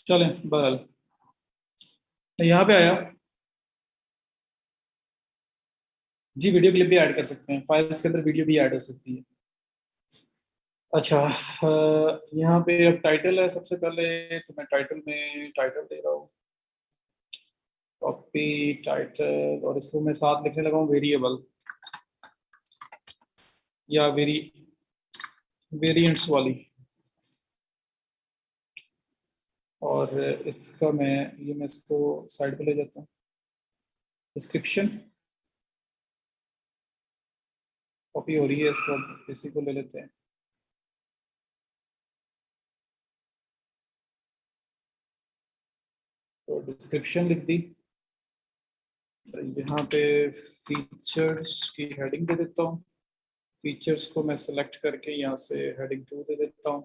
चलें बहरल, यहाँ पे आया। जी वीडियो क्लिप भी ऐड कर सकते हैं, फाइल्स के अंदर वीडियो भी ऐड हो सकती है। अच्छा, यहाँ पे अब टाइटल है सबसे पहले, तो मैं टाइटल में टाइटल दे रहा हूँ, कॉपी टाइटल, और इसको मैं साथ लिखने लगा हूँ वेरिएबल या वेरिएंट्स वाली। और इसका मैं इसको साइड पे ले जाता हूँ। डिस्क्रिप्शन कॉपी हो रही है, इसको इसी को ले लेते हैं। तो डिस्क्रिप्शन लिख दी। तो यहाँ पे फीचर्स की हेडिंग दे देता हूँ। फीचर्स को मैं सेलेक्ट करके यहाँ से हेडिंग 2 दे देता हूँ।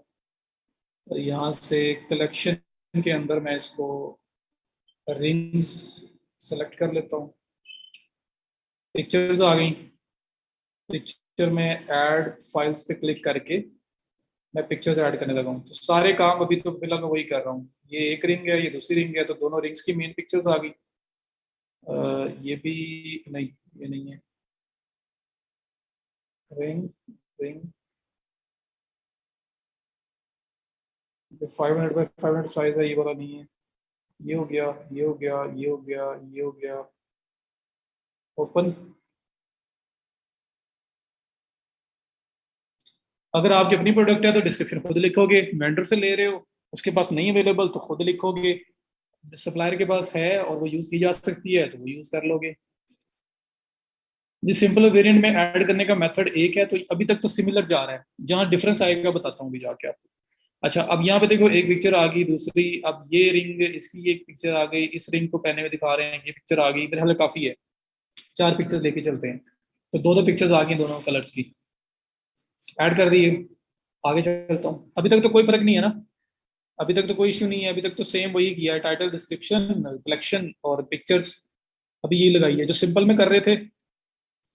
और यहाँ से कलेक्शन के अंदर मैं इसको रिंग्स सेलेक्ट कर लेता हूँ। पिक्चर्स आ गई। पिक्चर में ऐड फाइल्स पे क्लिक करके मैं पिक्चर्स ऐड करने लगा हूँ, तो सारे काम अभी तो फिलहाल मैं वही कर रहा हूँ। ये एक रिंग है, ये दूसरी रिंग है, तो दोनों रिंग्स की मेन पिक्चर्स आ गई। ये भी नहीं, ये नहीं है। रिंग, रिंग, 500 बाई 500 साइज है, ये वाला नहीं है। ये हो गया, ये हो गया, ये हो गया, ये हो गया। ओपन। अगर आपकी अपनी प्रोडक्ट है तो डिस्क्रिप्शन खुद लिखोगे, वेंडर से ले रहे हो, उसके पास नहीं अवेलेबल तो खुद लिखोगे। सप्लायर के पास है और वो यूज की जा सकती है तो वो यूज कर लोगे। जिस सिंपल वेरिएंट में ऐड करने का मेथड एक है, तो अभी तक तो सिमिलर जा रहा है। जहाँ डिफरेंस आएगा बताता हूँ अभी जाके आपको। अच्छा, अब यहाँ पे देखो, एक पिक्चर आ गई, दूसरी, अब ये रिंग, इसकी एक पिक्चर आ गई, इस रिंग को पहने में दिखा रहे हैं, ये पिक्चर आ गई, मेरे ख्याल काफी है। 4 पिक्चर्स लेके चलते हैं। तो दो दो पिक्चर्स आ गई दोनों कलर्स की, ऐड कर दिए। आगे चलता हूँ, अभी तक तो कोई फर्क नहीं है ना। अभी तक तो कोई इश्यू नहीं है, अभी तक तो सेम वही किया है, टाइटल, डिस्क्रिप्शन, कलेक्शन और पिक्चर्स। अभी ये लगाई है जो सिंपल में कर रहे थे,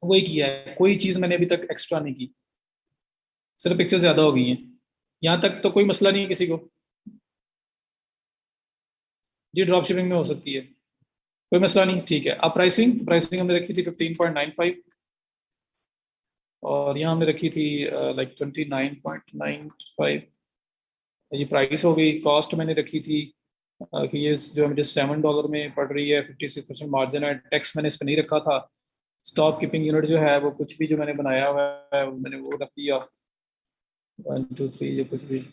वही किया है। कोई चीज मैंने अभी तक एक्स्ट्रा नहीं की, सिर्फ पिक्चर ज्यादा हो गई हैं। यहाँ तक तो कोई मसला नहीं है किसी को। जी, ड्रॉप शिपिंग में हो सकती है, कोई मसला नहीं, ठीक है। अब प्राइसिंग, प्राइसिंग हमने रखी थी 15.95, और यहाँ हमने रखी थी लाइक 29.95। ये प्राइस हो गई। कॉस्ट मैंने रखी थी कि ये जो मुझे $7 में पड़ रही है, 56% मार्जिन है। टैक्स मैंने इस पर नहीं रखा था। स्टॉक कीपिंग यूनिट जो है वो कुछ भी जो मैंने बनाया हुआ है मैंने वो रख दिया, 1 2 3 ये कुछ भी।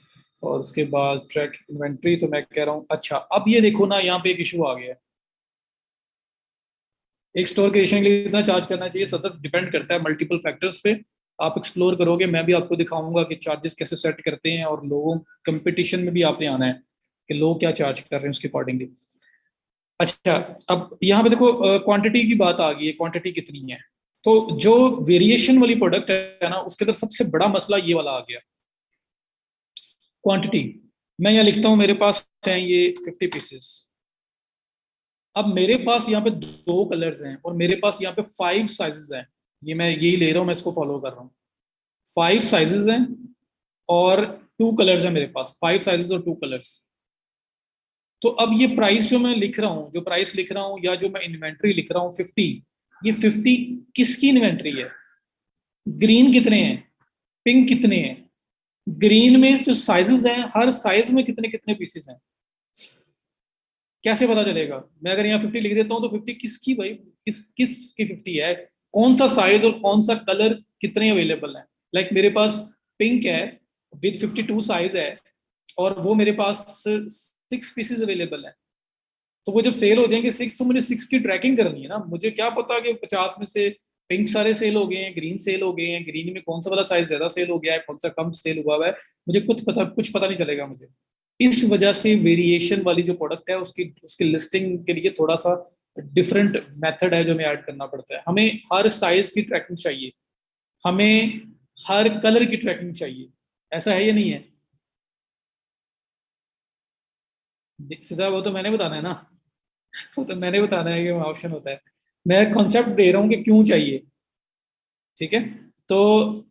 और उसके बाद ट्रैक इन्वेंट्री, तो मैं कह रहा हूँ, अच्छा अब ये देखो ना, यहाँ पे एक इशू आ गया है। एक स्टोर क्रिएशन के लिए इतना चार्ज करना चाहिए, सतत डिपेंड करता है मल्टीपल फैक्टर्स पे। आप एक्सप्लोर करोगे, मैं भी आपको दिखाऊंगा कि चार्जेस कैसे सेट करते हैं, और लोगों कंपटीशन में भी आपने आना है कि लोग क्या चार्ज कर रहे हैं उसके अकॉर्डिंगली। अच्छा, अब यहाँ पे देखो, क्वांटिटी की बात आ गई है, क्वांटिटी कितनी है। तो जो वेरिएशन वाली प्रोडक्ट है ना, उसके अंदर सबसे बड़ा मसला ये वाला आ गया, क्वांटिटी। मैं यहाँ लिखता हूँ मेरे पास है ये 50 पीसेस। अब मेरे पास यहाँ पे 2 कलर्स हैं और मेरे पास यहाँ पे 5 साइजेस हैं। ये मैं यही ले रहा हूँ, मैं इसको फॉलो कर रहा हूँ। 5 साइजेस हैं और 2 कलर्स हैं मेरे पास, 5 साइजेस और 2 कलर्स। तो अब ये प्राइस जो मैं लिख रहा हूँ, जो प्राइस लिख रहा हूँ या जो मैं इन्वेंट्री लिख रहा हूँ 50, ये 50 किसकी इन्वेंट्री है? ग्रीन कितने हैं, पिंक कितने हैं, ग्रीन में जो साइजेस हैं हर साइज में कितने कितने पीसेस हैं, कैसे पता चलेगा? मैं अगर यहाँ 50 लिख देता हूँ तो 50 किसकी भाई, किस की 50 है? कौन सा साइज और कौन सा कलर कितने अवेलेबल है? लाइक मेरे पास पिंक है विद 52 साइज है, और वो मेरे पास 6 पीसेस अवेलेबल है। तो वो जब सेल हो जाएंगे 6, तो मुझे 6 की ट्रैकिंग करनी है ना। मुझे क्या पता कि 50 में से पिंक सारे सेल हो गए हैं, ग्रीन सेल हो गए हैं, ग्रीन में कौन सा वाला साइज ज्यादा सेल हो गया है, कौन सा कम सेल हुआ है। मुझे कुछ पता नहीं चलेगा मुझे। इस वजह से वेरिएशन वाली जो प्रोडक्ट है उसकी उसकी लिस्टिंग के लिए थोड़ा सा डिफरेंट मेथड है जो हमें ऐड करना पड़ता है। हमें हर साइज की ट्रैकिंग चाहिए, हमें हर कलर की ट्रैकिंग चाहिए। ऐसा है या नहीं है? सीधा वो तो मैंने बताना है ना। वो तो मैंने बताना है कि ऑप्शन होता है। मैं कॉन्सेप्ट दे रहा हूँ कि क्यों चाहिए, ठीक है। तो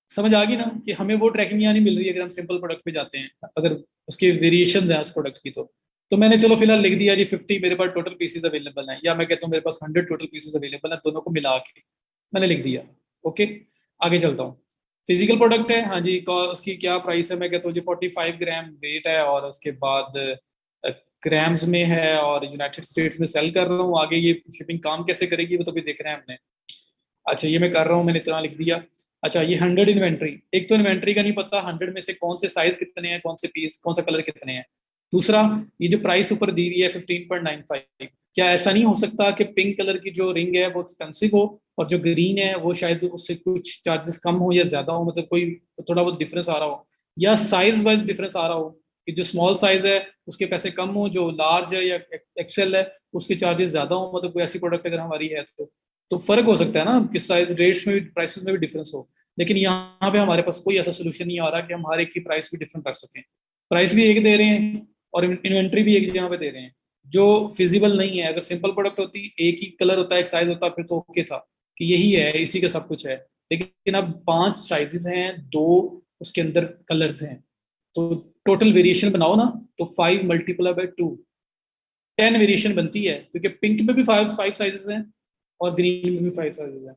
समझ आ गई ना कि हमें वो ट्रैकिंग यहाँ नहीं मिल रही है अगर हम सिंपल प्रोडक्ट पे जाते हैं, अगर उसके वेरिएशन है उस प्रोडक्ट की। तो मैंने चलो फिलहाल लिख दिया जी 50 मेरे पास टोटल पीसेस अवेलेबल हैं, या मैं कहता हूँ मेरे पास 100 टोटल पीसेस अवेलेबल हैं, दोनों को मिला के मैंने लिख दिया। ओके, आगे चलता हूँ। फिजिकल प्रोडक्ट है, हाँ जी, उसकी क्या प्राइस है? मैं कहता हूँ जी 45 ग्राम वेट है, और उसके बाद ग्राम्स में है, और यूनाइटेड स्टेट्स में सेल कर रहा हूँ। आगे ये शिपिंग काम कैसे करेगी वो तो भी देख रहे हैं हमने। अच्छा, ये मैं कर रहा हूँ, मैंने इतना लिख दिया। अच्छा, ये 100 इन्वेंट्री, एक तो इन्वेंट्री का नहीं पता 100 में से कौन से साइज कितने हैं, कौन से पीस, कौन सा कलर कितने हैं। दूसरा, ये जो प्राइस ऊपर दी हुई है 15.95, क्या ऐसा नहीं हो सकता कि पिंक कलर की जो रिंग है वो एक्सपेंसिव हो, और जो ग्रीन है वो शायद उससे कुछ चार्जेस कम हो या ज्यादा हो, मतलब कोई थोड़ा बहुत डिफरेंस आ रहा हो, या साइज वाइज डिफरेंस आ रहा हो कि जो स्मॉल साइज है उसके पैसे कम हो, जो लार्ज है या एक्सेल है उसके चार्जेस ज्यादा हो, मतलब कोई ऐसी प्रोडक्ट अगर हमारी है तो फर्क हो सकता है ना कि साइज रेट्स में भी, प्राइसेस में भी डिफरेंस हो। लेकिन यहाँ पे हमारे पास कोई ऐसा सोल्यूशन नहीं आ रहा कि हम हर एक की प्राइस भी डिफरेंट कर सकें। प्राइस भी एक दे रहे हैं और इन्वेंट्री भी एक जगह पे दे रहे हैं, जो फिजिबल नहीं है। अगर सिंपल प्रोडक्ट होती, एक ही कलर होता है, एक साइज होता, फिर तो ओके था कि यही है, इसी का सब कुछ है। लेकिन अब 5 साइजेस हैं, 2 उसके अंदर कलर्स हैं, तो टोटल वेरिएशन बनाओ ना, तो 5 मल्टीप्लाई बाई 2, 10 वेरिएशन बनती है, क्योंकि पिंक में भी फाइव फाइव साइजेस हैं और ग्रीन में भी 5 साइजेस हैं,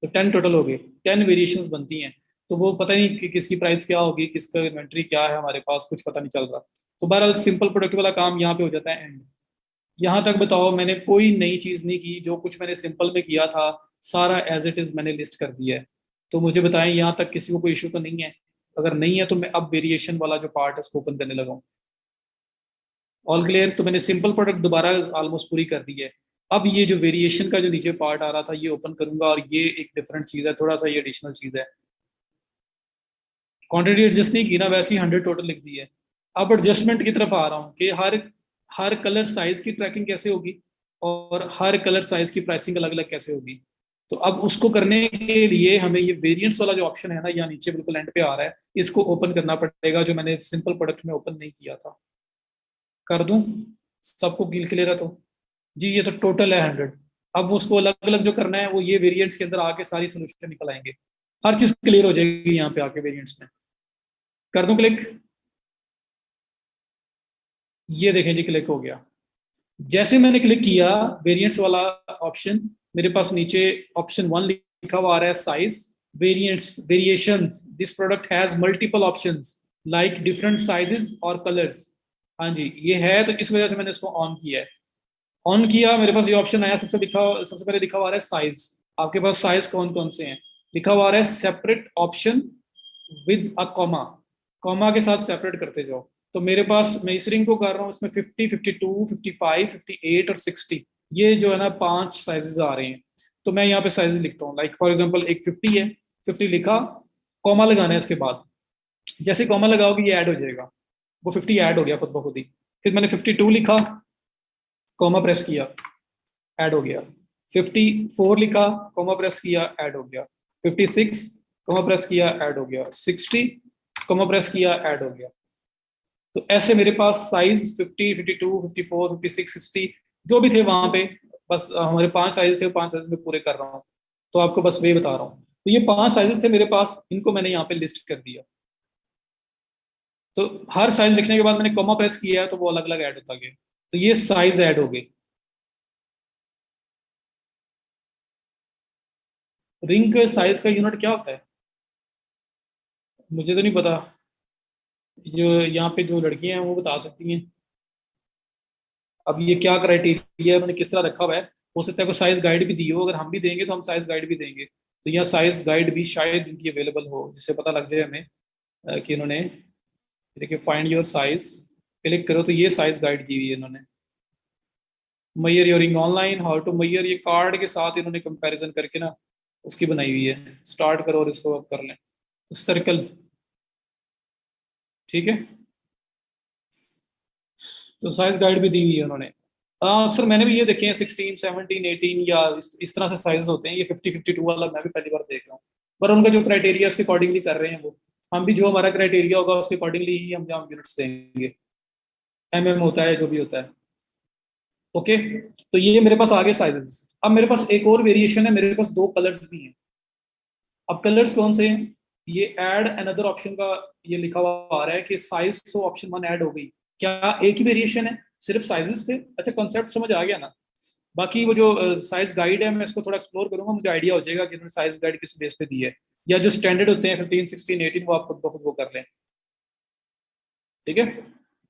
तो 10 टोटल हो गए, 10 वेरिएशंस बनती हैं। तो वो पता नहीं कि किसकी प्राइस क्या होगी, किसका इन्वेंट्री क्या है, हमारे पास कुछ पता नहीं चल रहा। तो बहरहाल सिंपल प्रोडक्ट वाला काम यहाँ पे हो जाता है एंड। यहाँ तक बताओ, मैंने कोई नई चीज़ नहीं की, जो कुछ मैंने सिंपल में किया था सारा एज इट इज़ मैंने लिस्ट कर दिया है। तो मुझे बताएं यहाँ तक किसी को कोई इशू तो नहीं है? अगर नहीं है तो मैं अब वेरिएशन वाला जो पार्ट है उसको ओपन करने लगा हूँ। All clear? तो मैंने सिंपल प्रोडक्ट दोबारा ऑलमोस्ट पूरी कर दी है। अब ये जो वेरिएशन का जो नीचे पार्ट आ रहा था ये ओपन करूंगा, और ये एक डिफरेंट चीज़ है, थोड़ा सा ये एडिशनल चीज़ है। क्वांटिटी एडजस्ट नहीं की ना, वैसे ही 100 टोटल लिख दी है। अब एडजस्टमेंट की तरफ आ रहा हूँ कि हर हर कलर साइज की ट्रैकिंग कैसे होगी, और हर कलर साइज की प्राइसिंग अलग अलग कैसे होगी। तो अब उसको करने के लिए हमें ये वेरिएंट्स वाला जो ऑप्शन है ना, यहाँ नीचे बिल्कुल एंड पे आ रहा है, इसको ओपन करना पड़ेगा, जो मैंने सिंपल प्रोडक्ट में ओपन नहीं किया था। कर दूं? सबको क्लियर है तो? जी, ये तो टोटल है 100। अब उसको अलग अलग जो करना है वो ये वेरिएंट्स के अंदर आके सारी सोल्यूशन निकल आएंगे, हर चीज क्लियर हो जाएगी यहाँ पे आके वेरिएंट्स में। कर दूं क्लिक? ये देखें जी, क्लिक हो गया। जैसे मैंने क्लिक किया वेरिएंट्स वाला ऑप्शन, मेरे पास नीचे ऑप्शन 1 लिखा हुआ आ रहा है, size variants variations, this product has multiple options like different sizes और कलर्स। हाँ जी, ये है, तो इस वजह से मैंने इसको ऑन किया है। ऑन किया, मेरे पास ये ऑप्शन आया, सबसे पहले लिखा हुआ आ रहा है साइज। आपके पास साइज कौन कौन से हैं? लिखा हुआ आ रहा है separate option with a comma, comma के साथ सेपरेट करते जाओ। तो मेरे पास, मैं इस रिंग को कर रहा हूँ, इसमें 50, 52, 55, 58 और 60, ये जो है ना 5 साइजेस आ रहे हैं। तो मैं यहाँ पे साइज लिखता हूँ, लाइक फॉर एग्जांपल एक 50 है, 50 लिखा, कॉमा लगाना है इसके बाद। जैसे कॉमा लगाओगे ये ऐड हो जाएगा, वो 50 ऐड हो गया खुद ब खुद ही। फिर मैंने 52 लिखा, कॉमा प्रेस किया, ऐड हो गया। 54 लिखा, कॉमा प्रेस किया, ऐड हो गया। 56 कॉमा प्रेस किया, ऐड हो गया। 60 कॉमा प्रेस किया, ऐड हो गया। तो ऐसे मेरे पास साइज 50, 52, 54, 56, 60 जो भी थे वहां पे, बस हमारे 5 साइज थे, 5 साइज में पूरे कर रहा हूँ। तो आपको बस वही बता रहा हूँ। तो ये 5 साइजेस थे मेरे पास, इनको मैंने यहाँ पे लिस्ट कर दिया। तो हर साइज लिखने के बाद मैंने कॉमा प्रेस किया, तो वो अलग अलग ऐड होता गया। तो ये साइज ऐड हो गई। रिंग साइज का यूनिट क्या होता है? मुझे तो नहीं पता, जो यहाँ पे जो लड़कियां हैं वो बता सकती हैं। अब ये क्या क्राइटेरिया है, मैंने किस तरह रखा हुआ है? हो सकता है कोई साइज गाइड भी दी हो, अगर हम भी देंगे तो हम साइज गाइड भी देंगे। तो यहाँ साइज गाइड भी शायद इनकी अवेलेबल हो, जिससे पता लग जाए हमें कि इन्होंने, देखिए फाइंड योर साइज, क्लिक करो तो ये साइज गाइड दी हुई है इन्होंने। Maihar योरिंग online, how to Maihar, ये कार्ड के साथ इन्होंने कंपैरिजन करके ना उसकी बनाई हुई है। स्टार्ट करो और इसको अब कर लें। तो सर्कल, ठीक है, तो साइज गाइड भी दी हुई है उन्होंने। अक्सर मैंने भी ये देखे हैं 16, 17, 18, या इस तरह से साइज होते हैं। ये 50, 52 वाला मैं भी पहली बार देख रहा हूँ। पर उनका जो क्राइटेरिया उसके अकॉर्डिंगली कर रहे हैं वो। हम भी जो हमारा क्राइटेरिया होगा उसके अकॉर्डिंगली ही हम जहाँ यूनिट्स देंगे, होता है जो भी होता है। ओके, तो ये मेरे पास आगे साइजेस। अब मेरे पास एक और वेरिएशन है, मेरे पास दो कलर्स भी हैं। अब कलर्स कौन से हैं? ये ऐड अनदर ऑप्शन का ये लिखा हुआ आ रहा है कि साइज सो ऑप्शन 1 ऐड हो गई। क्या एक ही वेरिएशन है, सिर्फ साइजेस थे? अच्छा, कॉन्सेप्ट समझ आ गया ना? बाकी वो जो साइज गाइड है मैं इसको थोड़ा एक्सप्लोर करूंगा, मुझे आइडिया हो जाएगा कि इन्होंने साइज गाइड किस बेस पे दी है। या जो स्टैंडर्ड होते हैं 15, 16, 18, वो आप खुद ब खुद वो कर लें। ठीक है,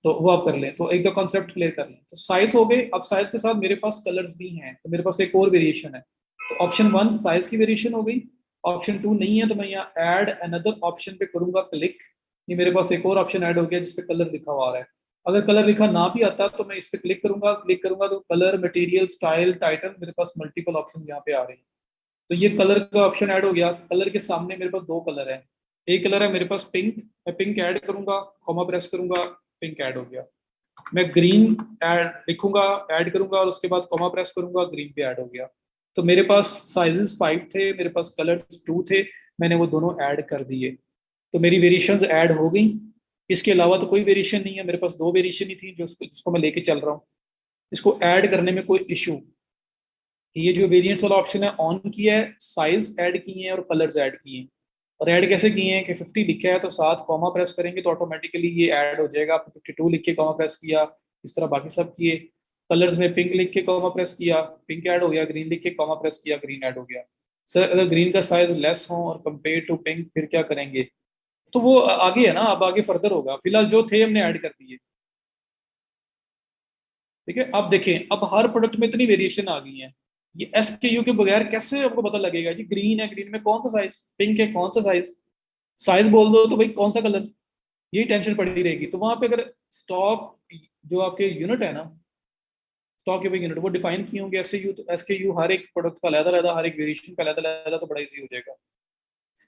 तो वो आप कर लें, तो एक दो कॉन्सेप्ट क्लियर कर लें। तो साइज हो गए, अब साइज के साथ मेरे पास कलर्स भी हैं, तो मेरे पास एक और वेरिएशन है। तो ऑप्शन 1 साइज की वेरिएशन हो गई। ऑप्शन 2 नहीं है, तो मैं यहाँ ऐड अनदर ऑप्शन पे करूंगा क्लिक। ये मेरे पास एक और ऑप्शन ऐड हो गया जिसपे कलर लिखा हुआ आ रहा है। अगर कलर लिखा ना भी आता तो मैं इस पे क्लिक करूंगा तो कलर, मटेरियल, स्टाइल, टाइटल, मेरे पास मल्टीपल ऑप्शन यहाँ पे आ रहे हैं। तो ये कलर का ऑप्शन ऐड हो गया। कलर के सामने मेरे पास दो कलर है। एक कलर है मेरे पास पिंक, मैं पिंक ऐड करूंगा, कॉमा प्रेस करूंगा, पिंक ऐड हो गया। मैं ग्रीन ऐड लिखूंगा, ऐड करूंगा और उसके बाद कॉमा प्रेस करूंगा, ग्रीन भी ऐड हो गया। तो मेरे पास साइजेस 5 थे, मेरे पास कलर्स 2 थे, मैंने वो दोनों ऐड कर दिए। तो मेरी वेरिएशंस ऐड हो गई। इसके अलावा तो कोई वेरिएशन नहीं है, मेरे पास दो वेरिएशन ही थी जो जिसको मैं लेके चल रहा हूँ। इसको ऐड करने में कोई इशू? ये जो वेरिएंट्स वाला ऑप्शन है ऑन किया है, साइज ऐड किए हैं और कलर्स ऐड किए हैं। और ऐड कैसे किए हैं कि 50 लिखा है तो साथ कॉमा प्रेस करेंगे तो ऑटोमेटिकली ये ऐड हो जाएगा। 52 लिख के कॉमा प्रेस किया, इस तरह बाकी सब किए। कलर्स में पिंक लिख के कॉमा प्रेस किया, पिंक ऐड हो गया। ग्रीन लिख के कॉमा प्रेस किया, ग्रीन ऐड हो गया। सर अगर ग्रीन का साइज लेस हो और कंपेयर टू पिंक फिर क्या करेंगे? तो वो आगे है ना, अब आगे फर्दर होगा। फिलहाल जो थे हमने ऐड कर दिए। ठीक है, अब देखें, अब हर प्रोडक्ट में इतनी वेरिएशन आ गई है। ये SKU के बगैर कैसे आपको पता लगेगा जी ग्रीन है, ग्रीन में कौन सा साइज, पिंक है कौन सा साइज? साइज बोल दो तो भाई कौन सा कलर, यही टेंशन पड़ी रहेगी। तो वहां पे अगर स्टॉक, जो आपके यूनिट है ना, स्टॉक कीपिंग यूनिट, वो डिफाइन किए होंगे SKU हर एक प्रोडक्ट का अलग अलग, हर एक वेरिएशन का अलग अलग, तो बड़ा इजी हो जाएगा।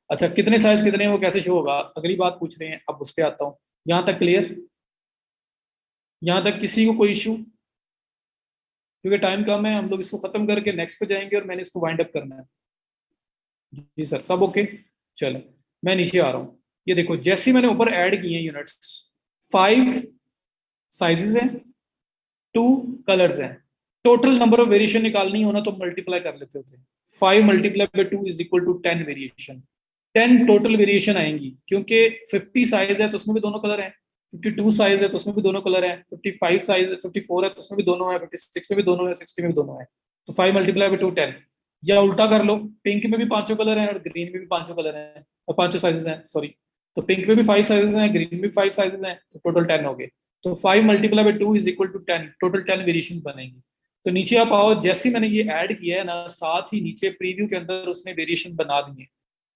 अच्छा, कितने साइज कितने हैं वो कैसे शो होगा, अगली बात पूछ रहे हैं, अब उस पर आता हूँ। यहाँ तक क्लियर? यहाँ तक किसी को कोई इशू? क्योंकि टाइम कम है, हम लोग इसको खत्म करके नेक्स्ट पे जाएंगे और मैंने इसको वाइंड अप करना है। जी सर, सब ओके? चलो, मैं नीचे आ रहा हूँ। ये देखो, जैसे ही मैंने ऊपर ऐड किए हैं यूनिट्स, 5 साइजेस हैं, 2 कलर्स हैं। टोटल नंबर ऑफ वेरिएशन निकालनी हो ना तो मल्टीप्लाई कर लेते होते हैं। 5 multiply by 2 is equal to 10 variation. 10 total variation आएंगी, क्योंकि 50 साइज है तो उसमें भी दोनों कलर हैं, 52 साइज है तो उसमें भी दोनों कलर हैं, 55 साइज 54 है तो उसमें भी दोनों है, 56 में भी दोनों है, 60 में भी दोनों है। तो 5 मल्टीप्लाई बाई 2 10। या उल्टा कर लो, पिंक में भी पांचों कलर हैं और ग्रीन में भी पांचों कलर हैं, और पांचों साइजेस हैं, सॉरी। तो पिंक में भी 5 साइजेस हैं, ग्रीन में भी 5 साइजेस हैं, तो टोटल 10 हो गए। तो 5 multiply by 2 is equal to 10, total 10 variation बनेंगी। तो नीचे आप आओ, जैसे ही मैंने ये ऐड किया है ना, साथ ही नीचे प्रीव्यू के अंदर उसने वेरिएशन बना दिए।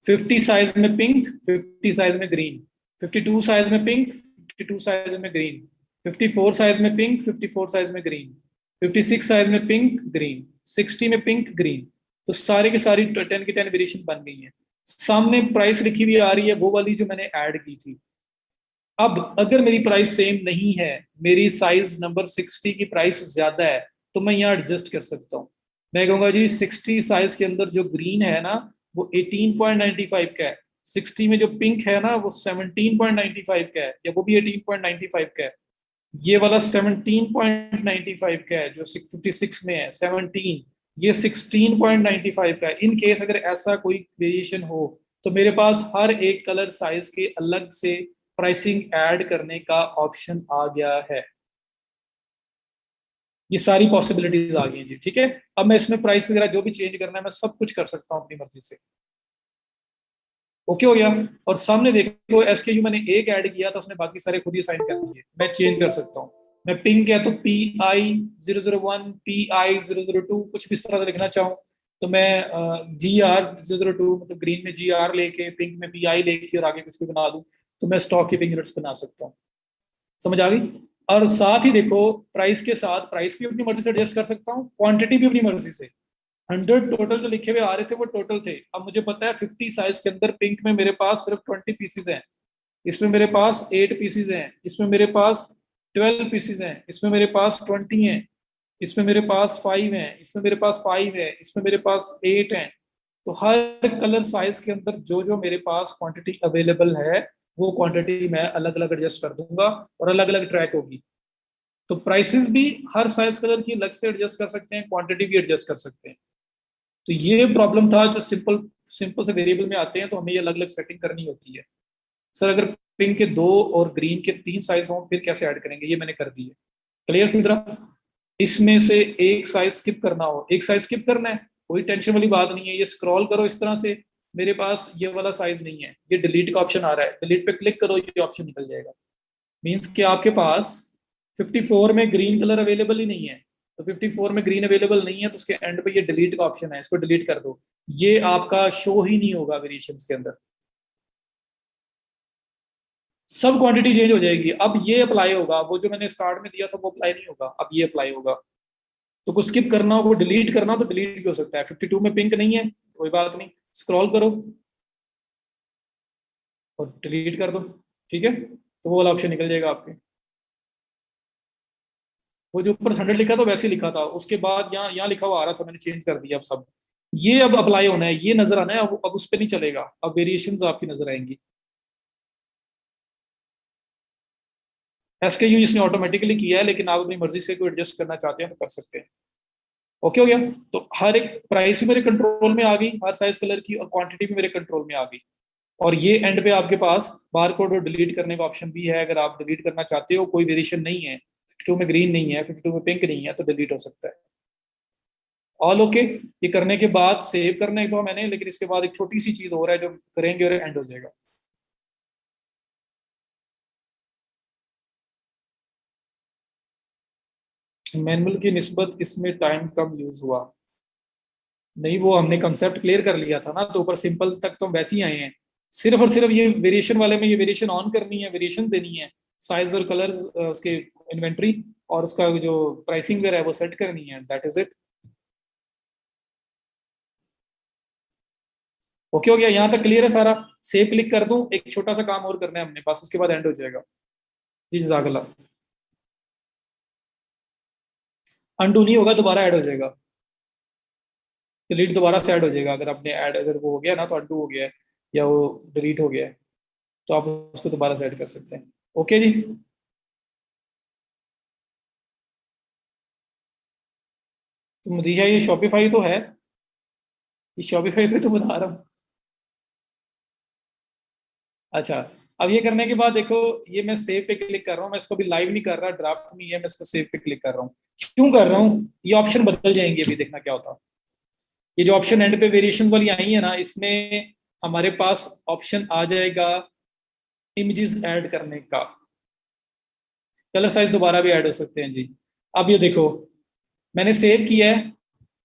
50 साइज में पिंक, 50 साइज में ग्रीन, 52 साइज में पिंक, 52 साइज में ग्रीन, 54 साइज में पिंक, 54 साइज में ग्रीन, 56 साइज में पिंक ग्रीन, 60 में पिंक ग्रीन। तो सारे की सारी 10 की 10 वेरिएशन बन गई है। सामने प्राइस लिखी हुई आ रही है, वो वाली जो मैंने ऐड की थी। अब अगर मेरी प्राइस सेम नहीं है, मेरी साइज नंबर 60 की प्राइस ज्यादा है, तो मैं यहाँ एडजस्ट कर सकता हूँ। मैं कहूंगा जी 60 साइज के अंदर जो ग्रीन है ना, वो 18.95 का है। 60 में जो पिंक है ना, वो 17.95 का है, या वो भी 18.95 का है। ये वाला 17.95 का है, जो 656 में है 17, ये 16.95 का है। इन केस अगर ऐसा कोई वेरिएशन हो, तो मेरे पास हर एक कलर साइज के अलग से प्राइसिंग ऐड करने का ऑप्शन आ गया है। ये सारी पॉसिबिलिटीज आ गई हैं जी। ठीक है, अब मैं इसमें प्राइस वगैरह जो भी चेंज करना है, मैं सब कुछ कर सकता हूँ अपनी मर्जी से। ओके हो गया? और सामने देखो, SKU मैंने एक ऐड किया था, उसने बाकी सारे खुद ही साइन कर दिए। मैं चेंज कर सकता हूँ। मैं पिंक है तो PI 001, PI 002, कुछ भी इस तरह से लिखना चाहूँ तो मैं GR 002, मतलब ग्रीन में GR लेके, पिंक में PI लेके और आगे कुछ भी बना दूँ। तो मैं स्टॉक कीपिंग यूनिट्स बना सकता हूँ। समझ आ गई? और साथ ही देखो, प्राइस के साथ प्राइस भी अपनी मर्जी से एडजस्ट कर सकता हूँ, क्वांटिटी भी अपनी मर्जी से। 100 टोटल जो लिखे हुए आ रहे थे वो टोटल थे। अब मुझे पता है 50 साइज के अंदर पिंक में मेरे पास सिर्फ 20 पीसेज हैं, इसमें मेरे पास 8 पीसेज हैं, इसमें मेरे पास 12 पीसेज हैं, इसमें मेरे पास 20 हैं, इसमें मेरे पास 5 हैं, इसमें मेरे पास 5 है, इसमें मेरे पास 8 हैं। तो हर कलर साइज के अंदर जो जो मेरे पास क्वांटिटी अवेलेबल है, वो क्वांटिटी मैं अलग अलग एडजस्ट कर दूंगा और अलग अलग ट्रैक होगी। तो प्राइसेस भी हर साइज कलर की अलग से एडजस्ट कर सकते हैं, क्वांटिटी भी एडजस्ट कर सकते हैं। तो ये प्रॉब्लम था, जो सिंपल सिंपल से वेरिएबल में आते हैं तो हमें ये अलग अलग सेटिंग करनी होती है। सर अगर पिंक के 2 और ग्रीन के 3 साइज हों फिर कैसे ऐड करेंगे? ये मैंने कर दी है। क्लियर सी तरह? इसमें से एक साइज स्किप करना हो, एक साइज स्किप करना है, कोई टेंशन वाली बात नहीं है। ये स्क्रॉल करो इस तरह से, मेरे पास ये वाला साइज नहीं है, ये डिलीट का ऑप्शन आ रहा है, डिलीट पे क्लिक करो, ये ऑप्शन निकल जाएगा। मीन्स कि आपके पास 54 में ग्रीन कलर अवेलेबल ही नहीं है। तो 54 में ग्रीन अवेलेबल नहीं है तो उसके एंड पे ये डिलीट का ऑप्शन है, इसको डिलीट कर दो। ये आपका शो ही नहीं होगा वेरिएशंस के अंदर, सब क्वांटिटी चेंज हो जाएगी। अब ये अप्लाई होगा, वो जो मैंने स्टार्ट में दिया था वो अप्लाई नहीं होगा, अब ये अप्लाई होगा। तो कुछ स्किप करना हो, को डिलीट करना हो तो डिलीट भी हो सकता है। 52 में पिंक नहीं है, कोई बात नहीं, स्क्रॉल करो और डिलीट कर दो। ठीक है, तो वो वाला ऑप्शन निकल जाएगा आपके। वो जो ऊपर 100 लिखा था वैसे ही लिखा था, उसके बाद यहाँ यहाँ लिखा हुआ आ रहा था, मैंने चेंज कर दिया अब सब। ये अब अप्लाई होना है, ये नजर आना है, अब उस पर नहीं चलेगा, अब वेरिएशंस आपकी नजर आएंगी। SKU इसने ऑटोमेटिकली किया है, लेकिन आप अपनी मर्जी से कोई एडजस्ट करना चाहते हैं तो कर सकते हैं। ओके हो गया? तो हर एक प्राइस भी मेरे कंट्रोल में आ गई, हर साइज कलर की, और क्वांटिटी भी मेरे कंट्रोल में आ गई। और ये एंड पे आपके पास बार कोड और डिलीट करने का ऑप्शन भी है। अगर आप डिलीट करना चाहते हो, कोई वेरिएशन नहीं है, 52 में ग्रीन नहीं है, 52 में पिंक नहीं है, तो डिलीट हो सकता है। All okay. ये करने के बाद सेव करने को मैंने, लेकिन इसके बाद एक छोटी सी चीज हो रहा है जो करेंगे और एंड हो जाएगा। मैनुअल की निस्बत इसमें टाइम कम यूज हुआ। नहीं, वो हमने कंसेप्ट क्लियर कर लिया था ना, तो ऊपर सिंपल तक तो हम वैसे ही आए हैं। सिर्फ और सिर्फ ये वेरिएशन वाले में ये वेरिएशन ऑन करनी है, वेरिएशन देनी है, साइज और कलर उसके इन्वेंट्री और उसका जो प्राइसिंग वगैरह है वो सेट करनी है, दैट इज इट। ओके हो गया, यहाँ तक क्लियर है सारा। सेव क्लिक कर दूं, एक छोटा सा काम और करना है हमने पास, उसके बाद एंड हो जाएगा। जी जजाकल्ला। अनडू नहीं होगा, दोबारा ऐड हो जाएगा। डिलीट दोबारा से ऐड हो जाएगा। अगर आपने ऐड, अगर वो हो गया ना तो अनडू हो गया है, या वो डिलीट हो गया है, तो आप उसको दोबारा से ऐड कर सकते हैं। ओके जी। तो मुझे ये शॉपिफाई तो है, ये शॉपिफाई पे तो बता रहा हूँ। अच्छा, अब ये करने के बाद देखो, ये मैं सेव पे क्लिक कर रहा हूँ, मैं इसको भी लाइव नहीं कर रहा, ड्राफ्ट में ही है, मैं इसको सेव पे क्लिक कर रहा हूँ। क्यों कर रहा हूँ? ये ऑप्शन बदल जाएंगे, अभी देखना क्या होता है। ये जो ऑप्शन एंड पे वेरिएशन वाली आई है ना, इसमें हमारे पास ऑप्शन आ जाएगा इमेजेस ऐड करने का। कलर साइज दोबारा भी ऐड हो सकते हैं जी। अब ये देखो, मैंने सेव किया है,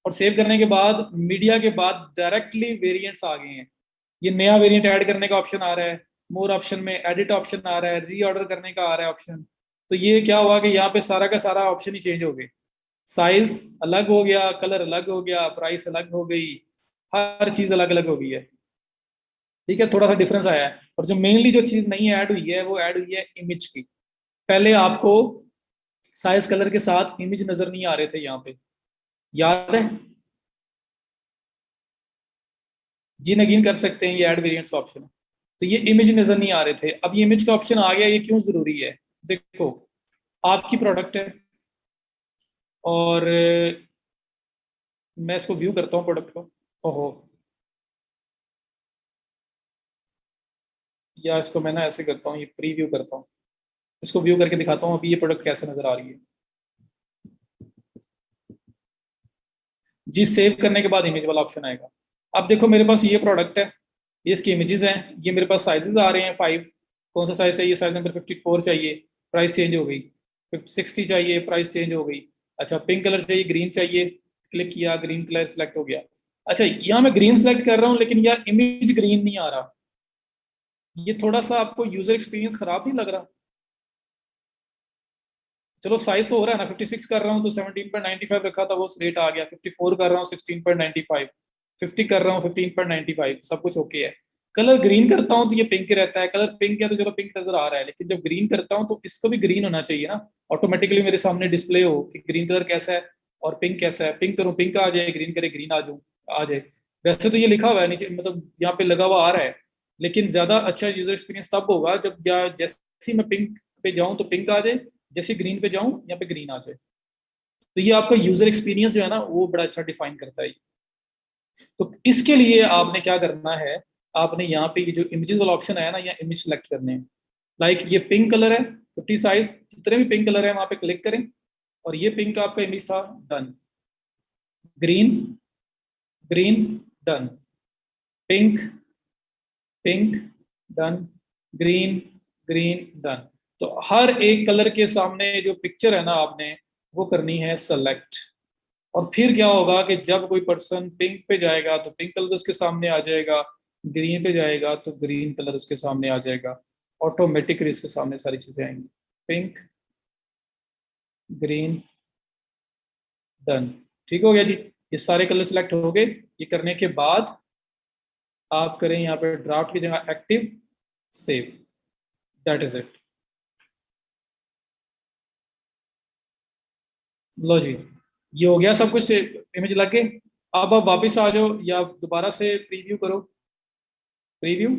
और सेव करने के बाद मीडिया के बाद डायरेक्टली वेरिएंट्स आ गए हैं। ये नया वेरिएंट ऐड करने का ऑप्शन आ रहा है, मोर ऑप्शन में एडिट ऑप्शन आ रहा है, रीऑर्डर करने का आ रहा है ऑप्शन। तो ये क्या हुआ कि यहाँ पे सारा का सारा ऑप्शन ही चेंज हो गए। साइज अलग हो गया, कलर अलग हो गया, प्राइस अलग हो गई, हर चीज अलग अलग हो गई है। ठीक है, थोड़ा सा डिफरेंस आया है। और जो मेनली जो चीज नहीं ऐड हुई है, वो ऐड हुई है इमेज की। पहले आपको साइज कलर के साथ इमेज नजर नहीं आ रहे थे यहाँ पे, याद है? जी नगीन कर सकते हैं, ये ऐड वेरिएंट्स का ऑप्शन है। तो ये इमेज नजर नहीं आ रहे थे, अब ये इमेज का ऑप्शन आ गया। ये क्यों जरूरी है? देखो, आपकी प्रोडक्ट है, और मैं इसको व्यू करता हूँ प्रोडक्ट को। ओहो, या इसको मैं ना ऐसे करता हूँ, ये प्रीव्यू करता हूँ, इसको व्यू करके दिखाता हूँ अभी ये प्रोडक्ट कैसे नजर आ रही है। जी, सेव करने के बाद इमेज वाला ऑप्शन आएगा। अब देखो, मेरे पास ये प्रोडक्ट है, ये इसकी इमेजेस हैं, ये मेरे पास साइजेस आ रहे हैं 5। कौन सा साइज चाहिए? साइज नंबर 54 चाहिए, प्राइस चेंज हो गई। 60 चाहिए, प्राइस चेंज हो गई। अच्छा, पिंक कलर चाहिए, ग्रीन चाहिए, क्लिक किया, ग्रीन कलर सेलेक्ट हो गया। अच्छा, यहाँ मैं ग्रीन सेलेक्ट कर रहा हूँ, लेकिन यार इमेज ग्रीन नहीं आ रहा। ये थोड़ा सा आपको यूजर एक्सपीरियंस खराब नहीं लग रहा? चलो, साइज तो हो रहा है ना, 56 कर रहा हूँ तो 17.95 रखा था, वो रेट आ गया। 54 कर रहा हूँ, 16.95। 50 कर रहा हूँ, 15.95, सब कुछ ओके है। कलर ग्रीन करता हूँ तो ये पिंक रहता है, कलर पिंक है तो चलो पिंक नजर आ रहा है, लेकिन जब ग्रीन करता हूँ तो इसको भी ग्रीन होना चाहिए ना। ऑटोमेटिकली मेरे सामने डिस्प्ले हो कि ग्रीन कलर कैसा है और पिंक कैसा है। पिंक करूँ पिंक आ जाए, ग्रीन करे ग्रीन आ जाए। वैसे तो ये लिखा हुआ है नीचे, मतलब यहाँ पे लगा हुआ आ रहा है, लेकिन ज्यादा अच्छा यूजर एक्सपीरियंस तब होगा जब जैसे ही मैं पिंक पे जाऊँ तो पिंक आ जाए, जैसे ग्रीन पे जाऊं यहाँ पे ग्रीन आ जाए। तो ये आपका यूजर एक्सपीरियंस जो है ना, वो बड़ा अच्छा डिफाइन करता है। तो इसके लिए आपने क्या करना है, आपने यहाँ पे ये जो इमेजेस वाला ऑप्शन है ना, या इमेज सेलेक्ट करने हैं। लाइक ये पिंक कलर है, 50 साइज, जितने भी पिंक कलर है वहां पे क्लिक करें, और ये पिंक आपका इमेज था, done. Green, green, done. Pink, pink, done. Green, green, done. तो हर एक कलर के सामने जो पिक्चर है ना, आपने वो करनी है सेलेक्ट। और फिर क्या होगा कि जब कोई पर्सन पिंक पे जाएगा तो पिंक कलर उसके सामने आ जाएगा, ग्रीन पे जाएगा तो ग्रीन कलर उसके सामने आ जाएगा। ऑटोमेटिकली इसके सामने सारी चीजें आएंगी। Pink, green, done. ठीक हो गया जी। ये सारे कलर सिलेक्ट हो गए। ये करने के बाद आप करें यहाँ पे ड्राफ्ट की जगह active, save, that is it. लो जी, ये हो गया सब कुछ, इमेज लग गए। अब आप वापस आ जाओ, या दोबारा से प्रीव्यू करो। प्रीव्यू,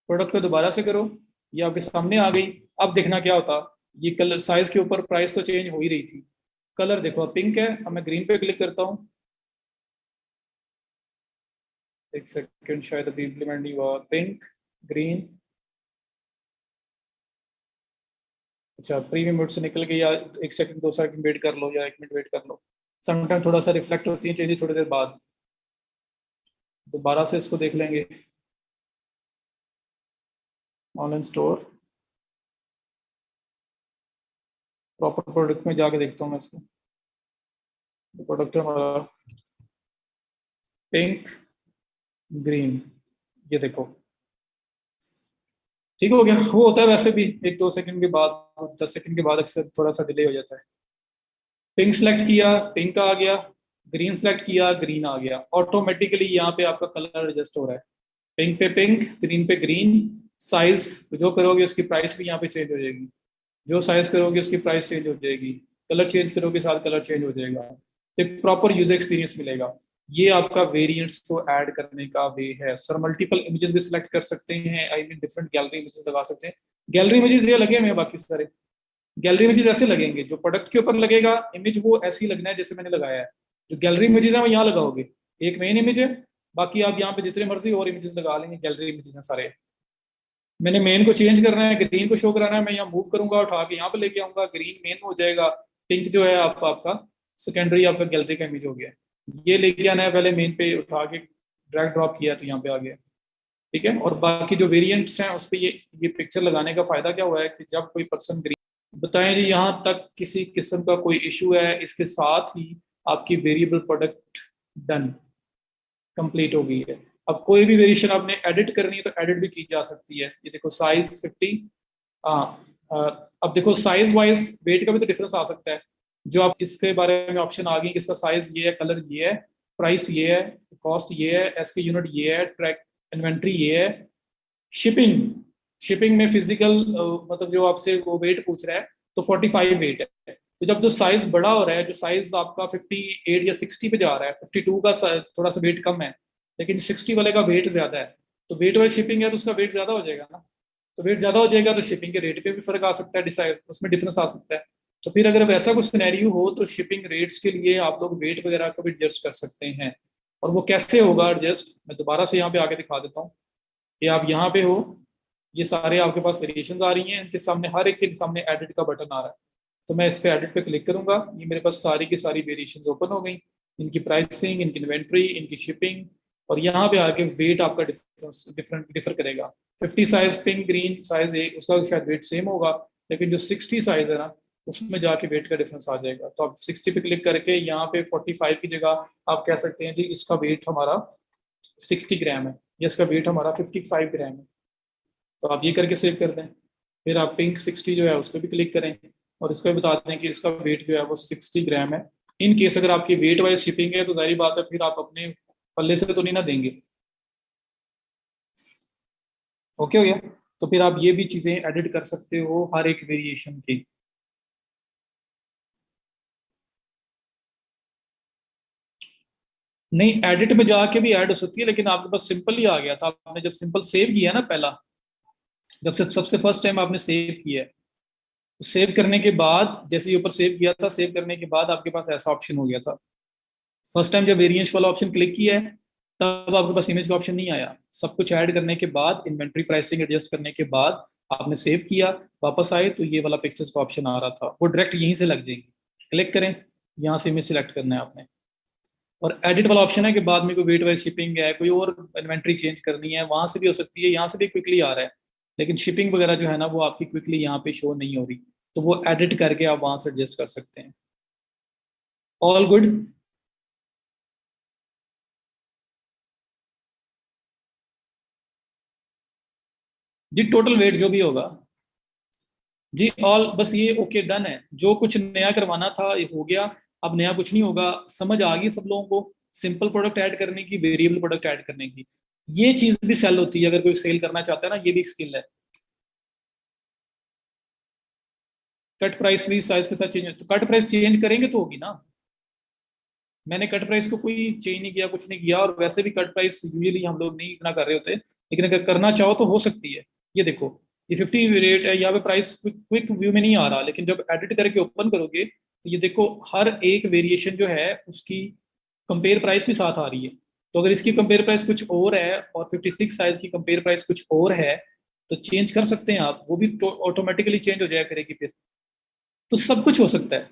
प्रोडक्ट को दोबारा से करो, ये आपके सामने आ गई। अब देखना क्या होता, ये कलर साइज के ऊपर प्राइस तो चेंज हो ही रही थी। कलर देखो, अब पिंक है। अब मैं ग्रीन पे क्लिक करता हूँ, एक सेकंड, शायद अभी इम्प्लीमेंट नहीं हुआ। Pink, green. अच्छा, प्रीमियम मोड से निकल गई, या 1 सेकंड 2 सेकंड वेट कर लो, या 1 मिनट वेट कर लो। समटाइम थोड़ा सा रिफ्लेक्ट होती है चेंजेस थोड़ी देर बाद। दोबारा से इसको देख लेंगे। ऑनलाइन स्टोर, प्रॉपर प्रोडक्ट में जाके देखता हूँ मैं इसको। प्रोडक्ट हमारा पिंक ग्रीन, ये देखो ठीक हो गया। वो होता है वैसे भी 1-2 सेकंड के बाद, 10 सेकंड के बाद अक्सर थोड़ा सा डिले हो जाता है। पिंक सेलेक्ट किया, पिंक आ गया। ग्रीन सेलेक्ट किया, ग्रीन आ गया। ऑटोमेटिकली यहाँ पे आपका कलर एडजस्ट हो रहा है। पिंक पे पिंक, ग्रीन पे ग्रीन। साइज जो करोगे उसकी प्राइस भी यहाँ पे चेंज हो जाएगी। जो साइज करोगे उसकी प्राइस चेंज हो जाएगी। कलर चेंज करोगे साथ कलर चेंज हो जाएगा। तो एक प्रॉपर यूजर एक्सपीरियंस मिलेगा। ये आपका वेरिएंट्स को ऐड करने का वे है सर। मल्टीपल इमेजेस भी सिलेक्ट कर सकते हैं, I mean different gallery images लगा सकते हैं। गैलरी इमेजेस ये लगे हुए हैं बाकी सारे। गैलरी इमेजेस ऐसे लगेंगे, जो प्रोडक्ट के ऊपर लगेगा इमेज वो ऐसी लगना है जैसे मैंने लगाया है। जो गैलरी इमेजेस है वो यहाँ लगाओगे। एक मेन इमेज है, बाकी आप यहाँ पे जितने मर्जी और इमेजेस लगा लेंगे, गैलरी इमेजेस हैं सारे। मैंने मेन को चेंज करना है, ग्रीन को शो कराना है, मैं यहाँ मूव करूंगा, उठा के यहाँ पे लेके आऊंगा, ग्रीन मेन हो जाएगा। पिंक जो है आपका सेकेंडरी आपका गैलरी का इमेज हो गया। ये लेके आना है पहले मेन पे, उठा के ड्रैग ड्रॉप किया तो यहाँ पे आ गया। ठीक है। और बाकी जो वेरिएंट्स हैं उस पर ये पिक्चर लगाने का फायदा क्या हुआ है कि जब कोई पर्सन ग्रीन बताएं जी, यहाँ तक किसी किस्म का कोई इशू है, इसके साथ ही आपकी वेरिएबल प्रोडक्ट डन, कंप्लीट हो गई है। अब कोई भी वेरिएशन आपने एडिट करनी है तो एडिट भी की जा सकती है। ये देखो साइज 50। हाँ। अब देखो साइज वाइज वेट का भी तो डिफरेंस आ सकता है। जो आप इसके बारे में ऑप्शन आ गई कि इसका साइज ये है, कलर ये है, प्राइस ये है, कॉस्ट ये है, एसके यूनिट ये है, ट्रैक इन्वेंट्री ये है। शिपिंग, शिपिंग में फिजिकल मतलब जो आपसे वो वेट पूछ रहा है तो 45 वेट है। तो जब जो साइज बड़ा हो रहा है, जो साइज आपका 58 या 60 पे जा रहा है, 52 का थोड़ा सा वेट कम है, लेकिन 60 वाले का वेट ज्यादा है, तो वेट वाइज शिपिंग है तो उसका वेट ज्यादा हो जाएगा ना। तो वेट ज्यादा हो जाएगा तो शिपिंग के रेट पे भी फर्क आ सकता है, डिसाइड उसमें डिफरेंस आ सकता है। तो फिर अगर वैसा कुछ सिनेरियो हो तो शिपिंग रेट्स के लिए आप लोग वेट वगैरह का भी एडजस्ट कर सकते हैं। और वो कैसे होगा एडजस्ट, मैं दोबारा से यहाँ पे आके दिखा देता हूँ कि आप यहाँ पे हो। ये सारे आपके पास वेरिएशंस आ रही हैं, इनके सामने हर एक के सामने एडिट का बटन आ रहा है। तो मैं इस पे एडिट पे क्लिक करूंगा, ये मेरे पास सारी की सारी वेरिएशंस ओपन हो गई। इनकी प्राइसिंग, इनकी इन्वेंट्री, इनकी शिपिंग। और यहाँ पे आके वेट आपका डिफरेंस डिफरेंट डिफर करेगा। 50 साइज पिंक ग्रीन साइज एक उसका शायद वेट सेम होगा, लेकिन जो 60 साइज है ना उसमें जाके वेट का डिफरेंस आ जाएगा। तो आप 60 पे क्लिक करके यहाँ पे 45 की जगह आप कह सकते हैं जी इसका वेट हमारा 60 ग्राम है, या इसका वेट हमारा 55 ग्राम है। तो आप ये करके सेव कर दें। फिर आप पिंक 60 जो है उस पर भी क्लिक करें, और इसका भी बता दें कि इसका वेट जो है वो 60 ग्राम है। इन केस अगर आपकी वेट वाइज शिपिंग है तो जाहिर बात है फिर आप अपने पल्ले से तो नहीं ना देंगे। ओके हो गया। तो फिर आप ये भी चीज़ें एडिट कर सकते हो हर एक वेरिएशन की। नहीं, एडिट में जाके भी ऐड हो सकती है, लेकिन आपके पास सिंपल ही आ गया था। आपने जब सिंपल सेव किया ना पहला, जब से सबसे फर्स्ट टाइम आपने सेव किया है, सेव करने के बाद जैसे ये ऊपर सेव किया था, सेव करने के बाद आपके पास ऐसा ऑप्शन हो गया था। फर्स्ट टाइम जब वेरिएंस वाला ऑप्शन क्लिक किया है तब आपके पास इमेज का ऑप्शन नहीं आया। सब कुछ ऐड करने के बाद, इन्वेंट्री प्राइसिंग एडजस्ट करने के बाद आपने सेव किया, वापस आए तो ये वाला पिक्चर्स का ऑप्शन आ रहा था, वो डायरेक्ट यहीं से लग जाएंगे। क्लिक करें, यहाँ से इमेज सिलेक्ट करना है आपने। और एडिट वाला ऑप्शन है कि बाद में कोई वेट वाइज शिपिंग है, कोई और इन्वेंट्री चेंज करनी है, वहां से भी हो सकती है, यहाँ से भी क्विकली आ रहा है। लेकिन शिपिंग वगैरह जो है ना वो आपकी क्विकली यहाँ पे शो नहीं हो रही, तो वो एडिट करके आप वहां से एडजस्ट कर सकते हैं। All good. जी टोटल वेट जो भी होगा जी, ऑल बस ये ओके डन है। जो कुछ नया करवाना था ये हो गया। अब नया कुछ नहीं होगा। समझ आ गई सब लोगों को सिंपल प्रोडक्ट ऐड करने की, वेरिएबल प्रोडक्ट ऐड करने की। ये चीज भी सेल होती है, अगर कोई सेल करना चाहता है ना, ये भी स्किल है। कट प्राइस भी साइज के साथ चेंज, तो कट प्राइस चेंज करेंगे तो होगी ना। मैंने कट प्राइस को कोई चेंज नहीं किया, कुछ नहीं किया। और वैसे भी कट प्राइस यूजुअली हम लोग नहीं इतना कर रहे होते, लेकिन अगर करना चाहो तो हो सकती है। ये देखो, ये 50 रेट है, यहाँ पे प्राइस क्विक व्यू में नहीं आ रहा, लेकिन जब एडिट करके ओपन करोगे तो ये देखो हर एक वेरिएशन जो है उसकी कंपेयर प्राइस भी साथ आ रही है। तो अगर इसकी कंपेयर प्राइस कुछ और है और 56 साइज की कंपेयर प्राइस कुछ और है तो चेंज कर सकते हैं आप, वो भी तो ऑटोमेटिकली चेंज हो जाया करेगी फिर। तो सब कुछ हो सकता है।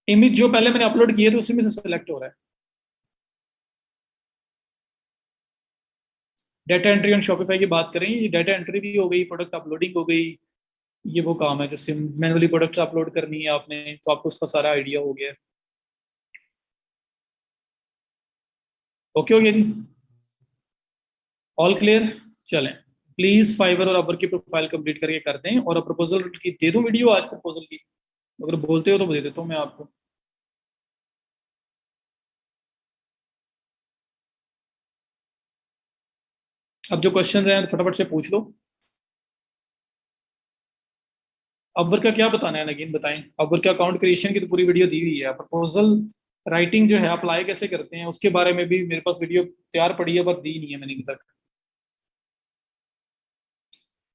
इमेज जो पहले मैंने अपलोड की है तो उसी में से सेलेक्ट हो रहा है। डाटा एंट्री ऑन शॉपिफाई की बात करें, ये डाटा एंट्री भी हो गई, प्रोडक्ट अपलोडिंग हो गई, ये वो काम है जो सिम मैनुअली प्रोडक्ट्स अपलोड करनी है आपने, तो आपको उसका सारा आइडिया हो गया। ओके हो गया जी, ऑल क्लियर। चलें, प्लीज फाइवर और अबर की प्रोफाइल कंप्लीट करके कर दें, और प्रपोजल की दे दूं वीडियो आज प्रपोजल की, अगर बोलते हो तो दे देता हूँ मैं आपको। अब जो क्वेश्चन हैं तो फटाफट से पूछ लो। अबर का क्या बताना है नगीन, बताएं। अबर के अकाउंट क्रिएशन की तो पूरी वीडियो दी हुई है, प्रपोजल राइटिंग जो है अप्लाई कैसे करते हैं उसके बारे में भी मेरे पास वीडियो तैयार पड़ी है, पर दी नहीं है मैंने अभी तक।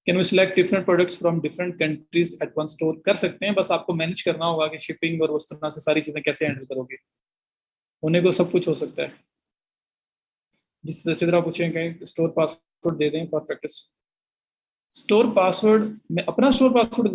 Can we select different products from different countries at one store, कर सकते हैं, बस आपको मैनेज करना होगा कि शिपिंग और उस तरह से सारी चीजें कैसे हैंडल करोगे। होने को सब कुछ हो सकता है। जिस तरह से तरह पूछेंगे स्टोर पासवर्ड दे दें फॉर प्रैक्टिस। स्टोर पासवर्ड, मैं अपना स्टोर पासवर्ड